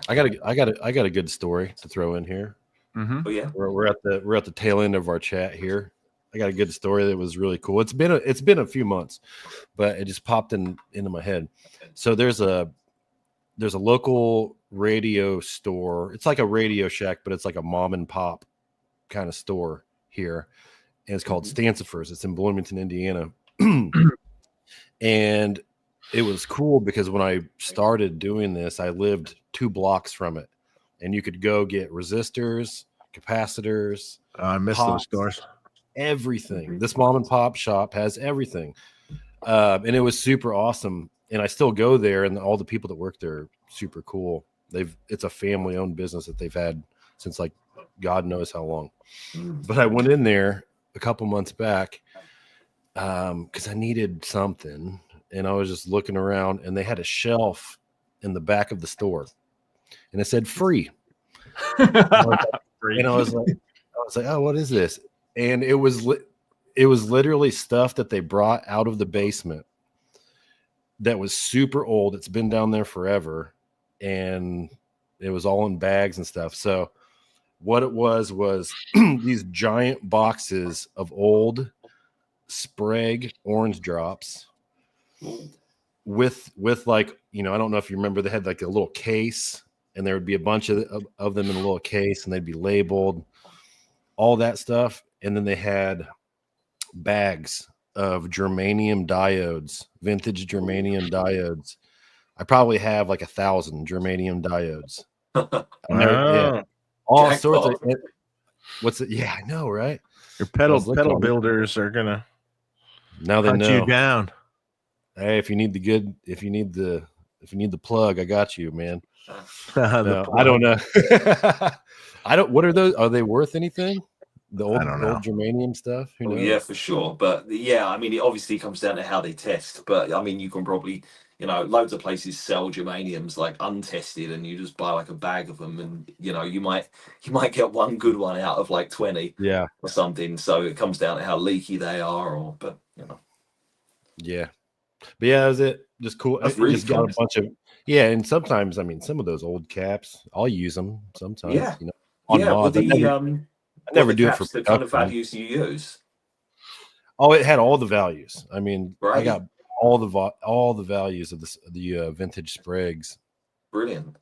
I got a good story to throw in here. Mm-hmm. Oh yeah, we're at the tail end of our chat here. I got a good story that was really cool. It's been a few months, but it just popped into my head. So there's a local radio store. It's like a Radio Shack, but it's like a mom and pop kind of store here, and it's called Stancifers. It's in Bloomington, Indiana. And it was cool because when I started doing this, I lived 2 blocks from it, and you could go get resistors, capacitors. I miss those stores. Everything. This mom and pop shop has everything, and it was super awesome. And I still go there, and all the people that work there are super cool. It's a family-owned business that they've had since like God knows how long. But I went in there a couple months back because I needed something, and I was just looking around, and they had a shelf in the back of the store, and it said free. And I was like, oh, what is this? And it was literally stuff that they brought out of the basement that was super old. It's been down there forever, and it was all in bags and stuff. So what it was these giant boxes of old Sprague orange drops with like, I don't know if you remember, they had like a little case, and there would be a bunch of them in a little case, and they'd be labeled, all that stuff. And then they had bags of germanium diodes, vintage germanium diodes. I probably have like 1,000 germanium diodes. Yeah, all sorts of. What's it? Yeah, I know, right? Your pedal builders are gonna now they hunt know you down. Hey, if you need the plug, I got you, man. No, I don't know. What are those? Are they worth anything? The old germanium stuff? Who knows? Yeah, for sure. But yeah, I mean, it obviously comes down to how they test. But I mean, you can probably, loads of places sell germaniums like untested, and you just buy like a bag of them, and you might get one good one out of like 20, or something. So it comes down to how leaky they are, Yeah. But yeah, that was it. Just cool. That's really just got a bunch of and sometimes, I mean, some of those old caps, I'll use them sometimes. Yeah. On mods. I never do it for the kind of values you use. Oh, it had all the values. I mean, right. I got all the values of the vintage Spragues. Brilliant.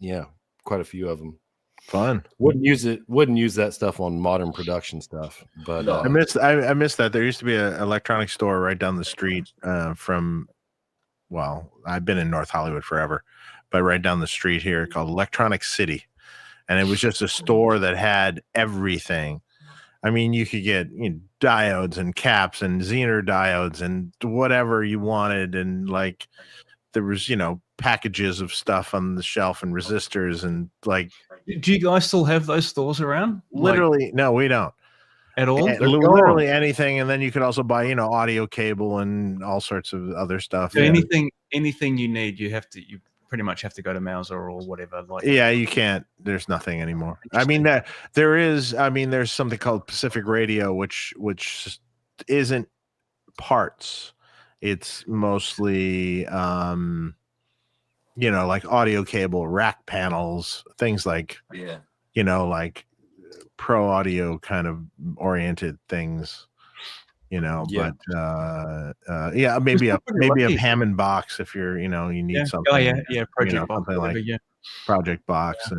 Yeah, quite a few of them. Fun. Wouldn't use that stuff on modern production stuff, but I missed that. There used to be an electronic store right down the street from. Well, I've been in North Hollywood forever, but right down the street here called Electronic City, and it was just a store that had everything. I mean, you could get diodes and caps and Zener diodes and whatever you wanted, and like there was packages of stuff on the shelf and resistors and like. Do you guys still have those stores around? Literally, no, we don't at all. Literally anything, and then you could also buy audio cable and all sorts of other stuff. So anything you need, you pretty much have to go to Mauser or whatever. Like, yeah, you can't. There's nothing anymore. I mean, there is. I mean, there's something called Pacific Radio, which isn't parts. It's mostly like audio cable, rack panels, things like like pro audio kind of oriented things, but maybe a Hammond box if you're you need something. Project box, something like Project Box.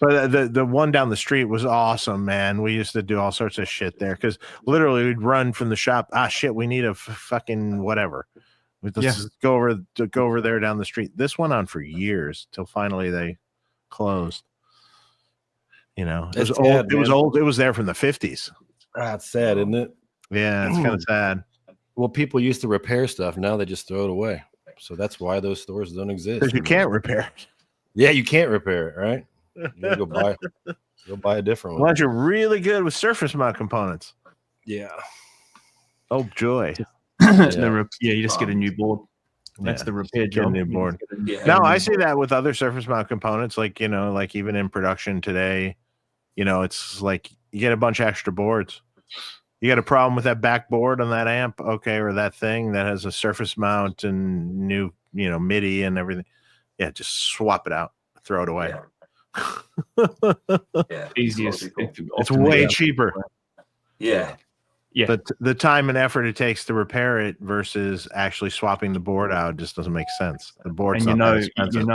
But the one down the street was awesome, man. We used to do all sorts of shit there because literally we'd run from the shop. We need a fucking whatever. Let's just go over there down the street. This went on for years till finally they closed. It was old. It was old. It was there from the 50s. That's sad, isn't it? Yeah, it's kind of sad. Well, people used to repair stuff. Now they just throw it away. So that's why those stores don't exist. Because you can't repair it. Yeah, you can't repair it, right? You gotta go buy a different one. Unless you're really good with surface mount components. Yeah. Oh joy. You just get a new board. That's the repair job. A new board. No, I see that with other surface mount components, like like even in production today, it's like you get a bunch of extra boards. You got a problem with that backboard on that amp, okay, or that thing that has a surface mount and new, MIDI and everything. Yeah, just swap it out, throw it away. Easiest. It's way cheaper. Yeah. But the time and effort it takes to repair it versus actually swapping the board out just doesn't make sense. The board's not that expensive.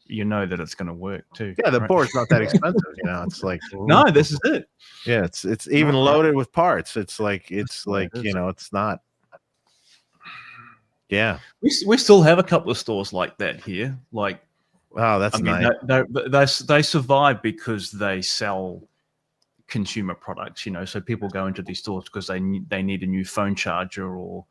You know that it's going to work too. Yeah, the board's not that expensive. It's like no, this is it. Yeah, it's even loaded with parts. It's like it's not. Yeah, we still have a couple of stores like that here. Like, wow, that's nice. They survive because they sell consumer products, so people go into these stores because they need a new phone charger or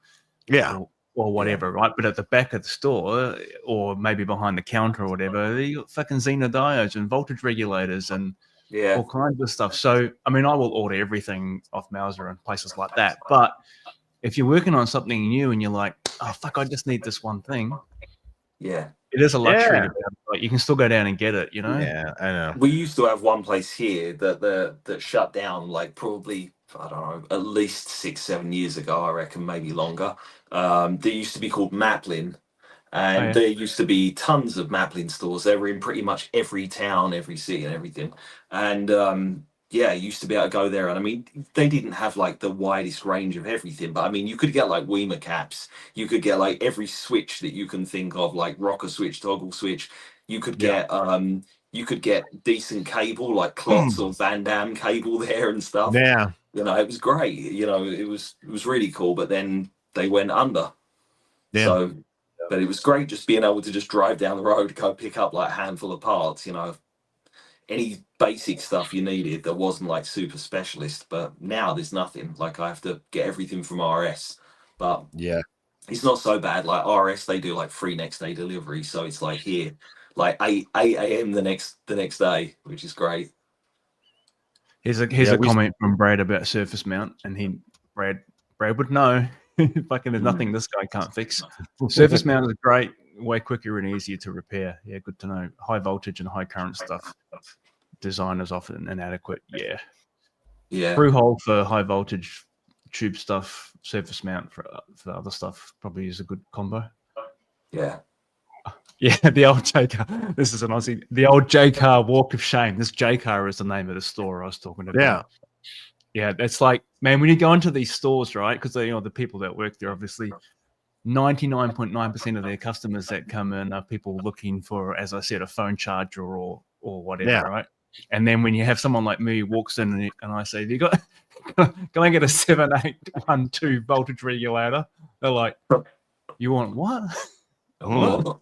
whatever, right? But at the back of the store or maybe behind the counter or whatever, you got fucking Zener diodes and voltage regulators and all kinds of stuff. So I mean, I will order everything off Mauser and places like that, but if you're working on something new and you're like, oh fuck, I just need this one thing, it is a luxury. Like, you can still go down and get it, Yeah, I know. We used to have one place here that shut down like probably, I don't know, at least 6-7 years ago, I reckon, maybe longer. They used to be called Maplin, and there used to be tons of Maplin stores. They were in pretty much every town, every city and everything. And you used to be able to go there, and I mean, they didn't have like the widest range of everything, but I mean, you could get like Weimer caps, you could get like every switch that you can think of, like rocker switch, toggle switch. You could get decent cable, like Klotz or Van Dam cable there and stuff. Yeah. You know, it was great. You know, it was really cool. But then they went under. Yeah. So, but it was great just being able to just drive down the road, go pick up like a handful of parts. You know, any basic stuff you needed that wasn't like super specialist. But now there's nothing. Like I have to get everything from RS. But Yeah. it's not so bad. Like RS, they do like free next day delivery, so it's like here, like 8 a.m. the next day, which is great. Here's a comment from Brad about surface mount, and Brad would know. Fucking there's nothing this guy can't fix. Surface mount is great, way quicker and easier to repair. Yeah, good to know. High voltage and high current stuff. Design is often inadequate. Yeah. Through hole for high voltage tube stuff. Surface mount for other stuff probably is a good combo. Yeah. Yeah, the old J car. This is an Aussie. The old J car walk of shame. This J car is the name of the store I was talking about. Yeah, it's like, man, when you go into these stores, right? Because the people that work there, obviously, 99.9% of their customers that come in are people looking for, as I said, a phone charger or whatever, right? And then when you have someone like me who walks in and I say, "You got? Can I get a 7812 voltage regulator?" They're like, "You want what?" What?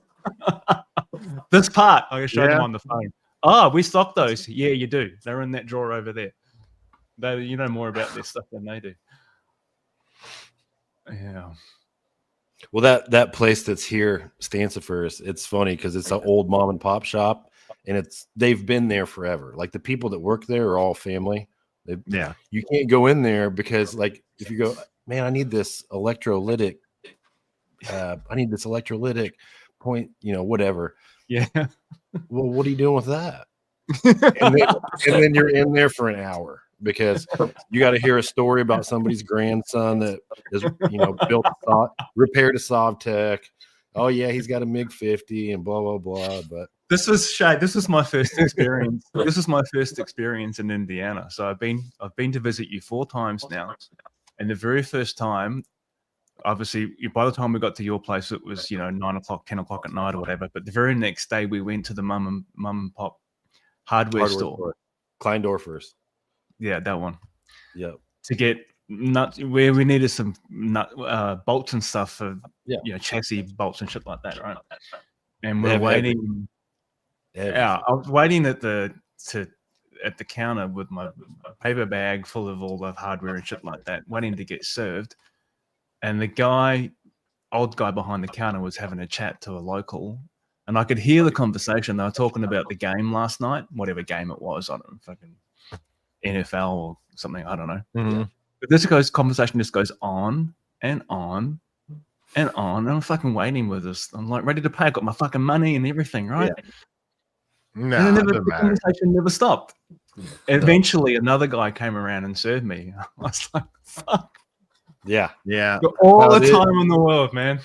This part I showed them on the phone. Oh, we stock those. Yeah, you do. They're in that drawer over there. You know more about this stuff than they do. Yeah. Well, that place that's here, Stansefers, it's funny because it's an old mom and pop shop, and they've been there forever. Like the people that work there are all family. You can't go in there because, like, if you go, man, I need this electrolytic. Point, whatever. Yeah. Well, what are you doing with that? and then you're in there for an hour because you got to hear a story about somebody's grandson that is, repaired a Sovtech. Oh yeah, he's got a MiG 50 and blah blah blah. But this was my first experience. This is my first experience in Indiana. So I've been to visit you 4 times now, and the very first time, obviously, by the time we got to your place, it was 9 o'clock, 10 o'clock at night or whatever. But the very next day, we went to the mum and pop hardware store, Kleindorfers. Yeah, that one. Yeah, to get nuts where we needed some bolts and stuff for chassis bolts and shit like that, right? And we're waiting. Yeah, I was waiting at the counter with my paper bag full of all the hardware and shit like that, waiting to get served. And the old guy behind the counter was having a chat to a local, and I could hear the conversation. They were talking about the game last night, whatever game it was. I don't know, fucking NFL or something. I don't know. Mm-hmm. But this conversation just goes on and on and on. And I'm fucking waiting with this. I'm like ready to pay. I got my fucking money and everything, right? Yeah. No, and then the conversation never stopped. Eventually, another guy came around and served me. I was like, fuck. Yeah. Got all the time in the world, man.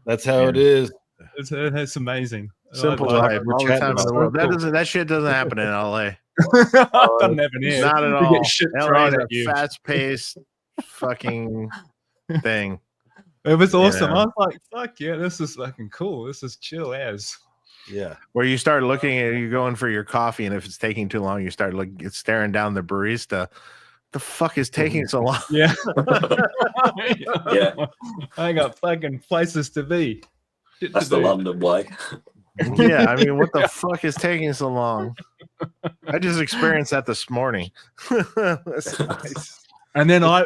That's how it is. It's amazing. Simple life. All the time in the world. That shit doesn't happen in LA. Doesn't happen here. Not at all. You get shit LA is a fast-paced fucking thing. It was awesome. I was like, fuck yeah, this is fucking cool. This is chill as. Yeah. Where you start looking at, you're going for your coffee, and if it's taking too long, you start staring down the barista. The fuck is taking so long? Yeah. Yeah. I got fucking places to be. That's the London way. Yeah, I mean, what the fuck is taking so long? I just experienced that this morning. That's nice. And then I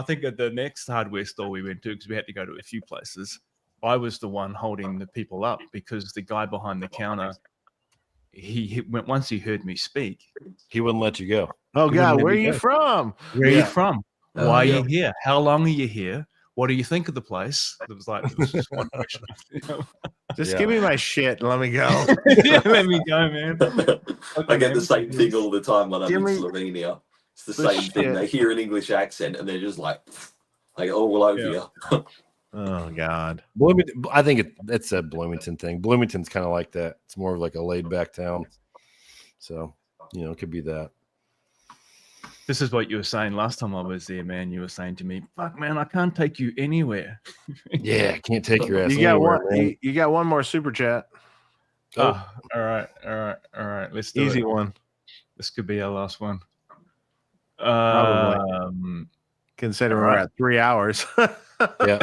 think at the next hardware store we went to, because we had to go to a few places, I was the one holding the people up because the guy behind the counter, he went once he heard me speak, he wouldn't let you go. Oh God, where are you from? Where are you from? Why are you here? How long are you here? What do you think of the place? It was just one question. Just give me my shit and let me go. Yeah, let me go, man. I get the same thing all the time when I'm in Slovenia. It's the same thing. They hear an English accent and they're just like all over you. Oh God. I think it's a Bloomington thing. Bloomington's kind of like that. It's more of like a laid back town. So, it could be that. This is what you were saying last time I was there, man. You were saying to me, fuck, man, I can't take you anywhere. Yeah, I can't take your ass you got anywhere. You got one more super chat. Oh, all right. Let's do Easy it. one. This could be our last one. Probably. Considering we're at 3 hours. Yeah.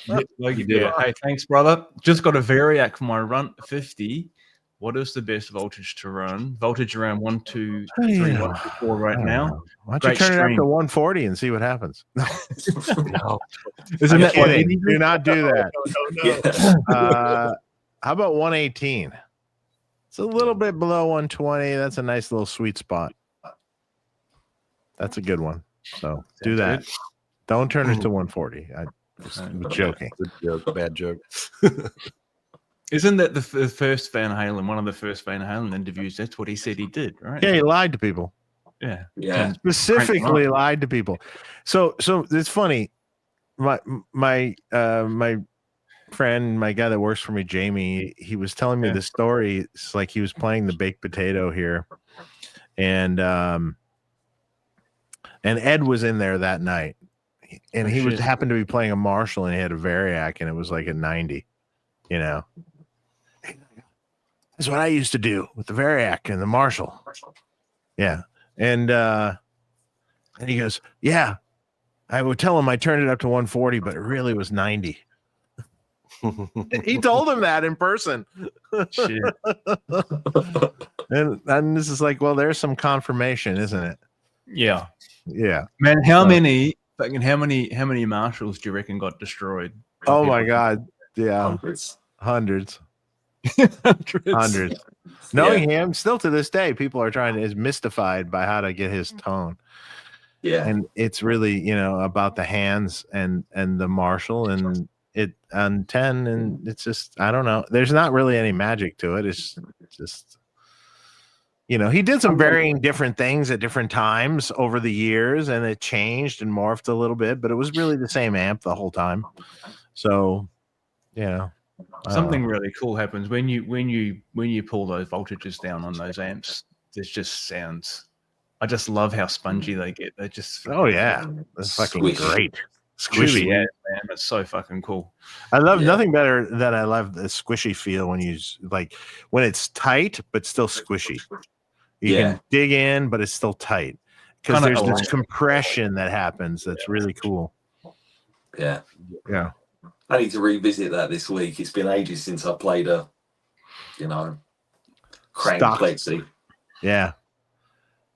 Hey, thanks, brother. Just got a variac for my run 50. What is the best voltage to run? Voltage around 1, 2, 3, 1, 2, 4 right now. Why don't you turn it up to 140 and see what happens? No. Isn't that kidding? Do not do that. Yeah. How about 118? It's a little bit below 120. That's a nice little sweet spot. That's a good one. So do that. Don't turn it to 140. I was joking. Good joke, bad joke. Isn't that the first Van Halen? One of the first Van Halen interviews. That's what he said he did, right? Yeah, he lied to people. Yeah. Specifically lied to people. So it's funny. My friend, my guy that works for me, Jamie, he was telling me the story. It's like he was playing the baked potato here, and Ed was in there that night, and he happened to be playing a Marshall, and he had a Variac, and it was like a 90. You know, that's what I used to do with the Variac and the Marshall. Yeah, and he goes, yeah, I would tell him I turned it up to 140, but it really was 90. He told him that in person. Shit. and this is like, well, there's some confirmation, isn't it? Yeah. Yeah. Man, how many Marshalls do you reckon got destroyed? Oh my God. Yeah. Hundreds. Knowing him, still to this day, people are is mystified by how to get his tone. Yeah. And it's really, about the hands and the Marshall and it on 10, and it's just, I don't know. There's not really any magic to it. It's just, he did some varying different things at different times over the years, and it changed and morphed a little bit, but it was really the same amp the whole time. So, something really cool happens when you pull those voltages down on those amps. There's just sounds. I just love how spongy they get. They're just that's fucking great. Squishy, yeah, man. It's so fucking cool. I love nothing better than I love the squishy feel when when it's tight but still squishy. You can dig in, but it's still tight because there's this compression that happens. That's really cool. Yeah. Yeah. I need to revisit that this week. It's been ages since I played a, crank plexi. Yeah.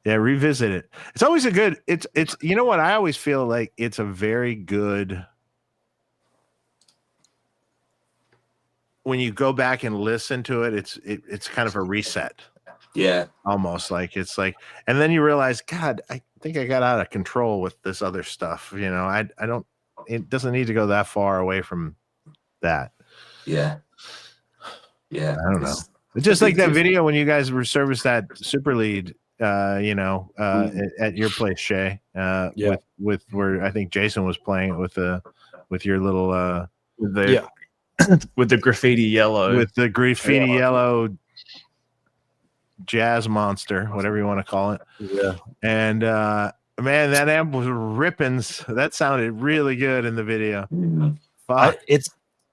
Yeah, revisit it. It's always a good. It's what I always feel like it's a very good when you go back and listen to it. It's kind of a reset. Yeah, almost like it's like, and then you realize, God, I think I got out of control with this other stuff. I don't. It doesn't need to go that far away from that. Yeah. Yeah. I don't know. It's just like that video when you guys serviced that Super Lead. At your place, Shay. With where I think Jason was playing it with your little with the graffiti yellow. With the graffiti yellow jazz monster, whatever you want to call it. Yeah. And man, that amp was ripping. That sounded really good in the video.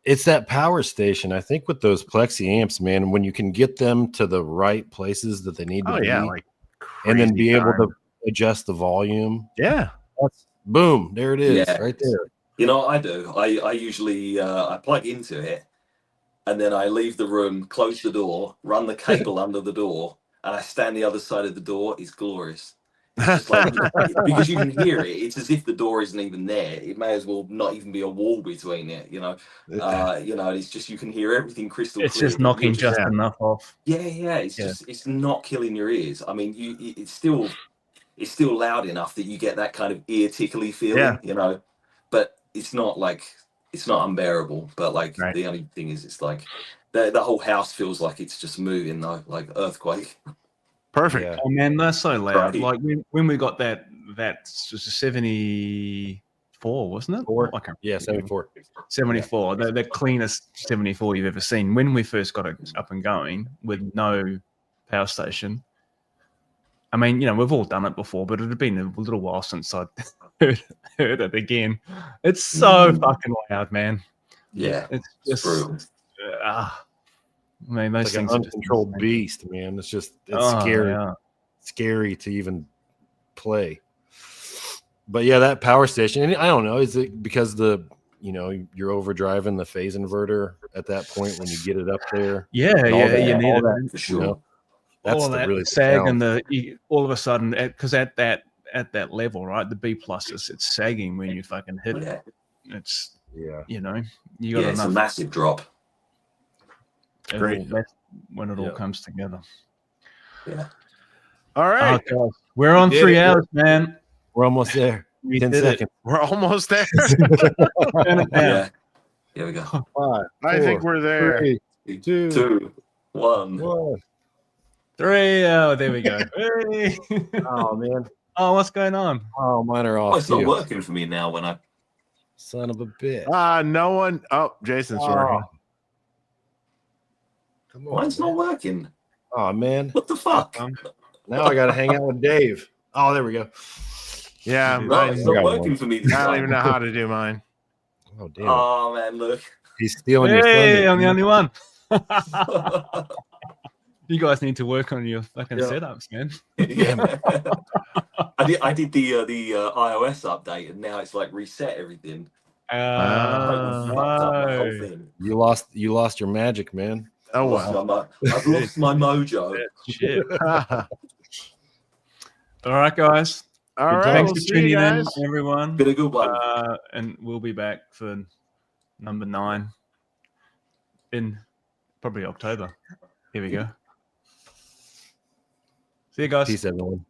It's that power station. I think with those plexi amps, man, when you can get them to the right places that they need to be. Like and then be able to adjust the volume. Yeah. Boom. There it is. Right there. I do. I usually I plug into it and then I leave the room, close the door, run the cable under the door, and I stand the other side of the door. It's glorious. It's just like, because you can hear it. It's as if the door isn't even there. It may as well not even be a wall between it, it's just you can hear everything crystal clear. It's just knocking just enough off. Yeah. It's not killing your ears. I mean, it's still loud enough that you get that kind of ear tickly feeling, but it's not unbearable. But the only thing is, it's like the whole house feels like it's just moving though, like earthquake. Perfect. Yeah. Oh man, that's so loud. Right. Like when we got that 74, wasn't it? 74. 74. The cleanest 74 you've ever seen. When we first got it up and going with no power station. I mean, we've all done it before, but it had been a little while since I'd heard it again. It's so fucking loud, man. Yeah. It's just brutal. I mean, those like an uncontrolled beast, man. It's scary. Yeah. Scary to even play. but yeah, that power station, and I don't know, is it because you're overdriving the phase inverter at that point when you get it up there? Yeah, you need it for sure. That's all of the that really sag challenge. and all of a sudden, because at that level, right, the B pluses, it's sagging when you fucking hit it. Yeah. It's Yeah. you got It's a enough. massive drop. Great. When it all comes together. Yeah. All right. Okay. We're on 3 hours, man. We're almost there. We 10 did seconds. We're almost there. Turn it down. Yeah. Here we go. 5, I think we're there. 3, 2, 2, 1. 1. 3 hours. There we go. Hey. Oh man. Oh, what's going on? Oh, mine are off Oh, it's not too. working for me now when I. Son of a bitch. No one. Oh, Jason's working. Come on. Mine's not man. working. Oh man. What the fuck? Now I gotta hang out with Dave. Oh, there we go. Yeah, No, it's not working for me this I don't time. even know how to do mine. Oh damn. Oh man, look. He's stealing your Hey, thunder. I'm the only one. You guys need to work on your fucking setups, man. Yeah. I did the iOS update, and now it's like reset everything. Fucked up my whole thing. You lost your magic, man. Oh well. I've lost my mojo. Shit. All right, guys. All right. Thanks We'll for see tuning you in, guys. everyone. Been a good one. And we'll be back for number 9 in probably October. Here we go. See you guys. Peace, everyone.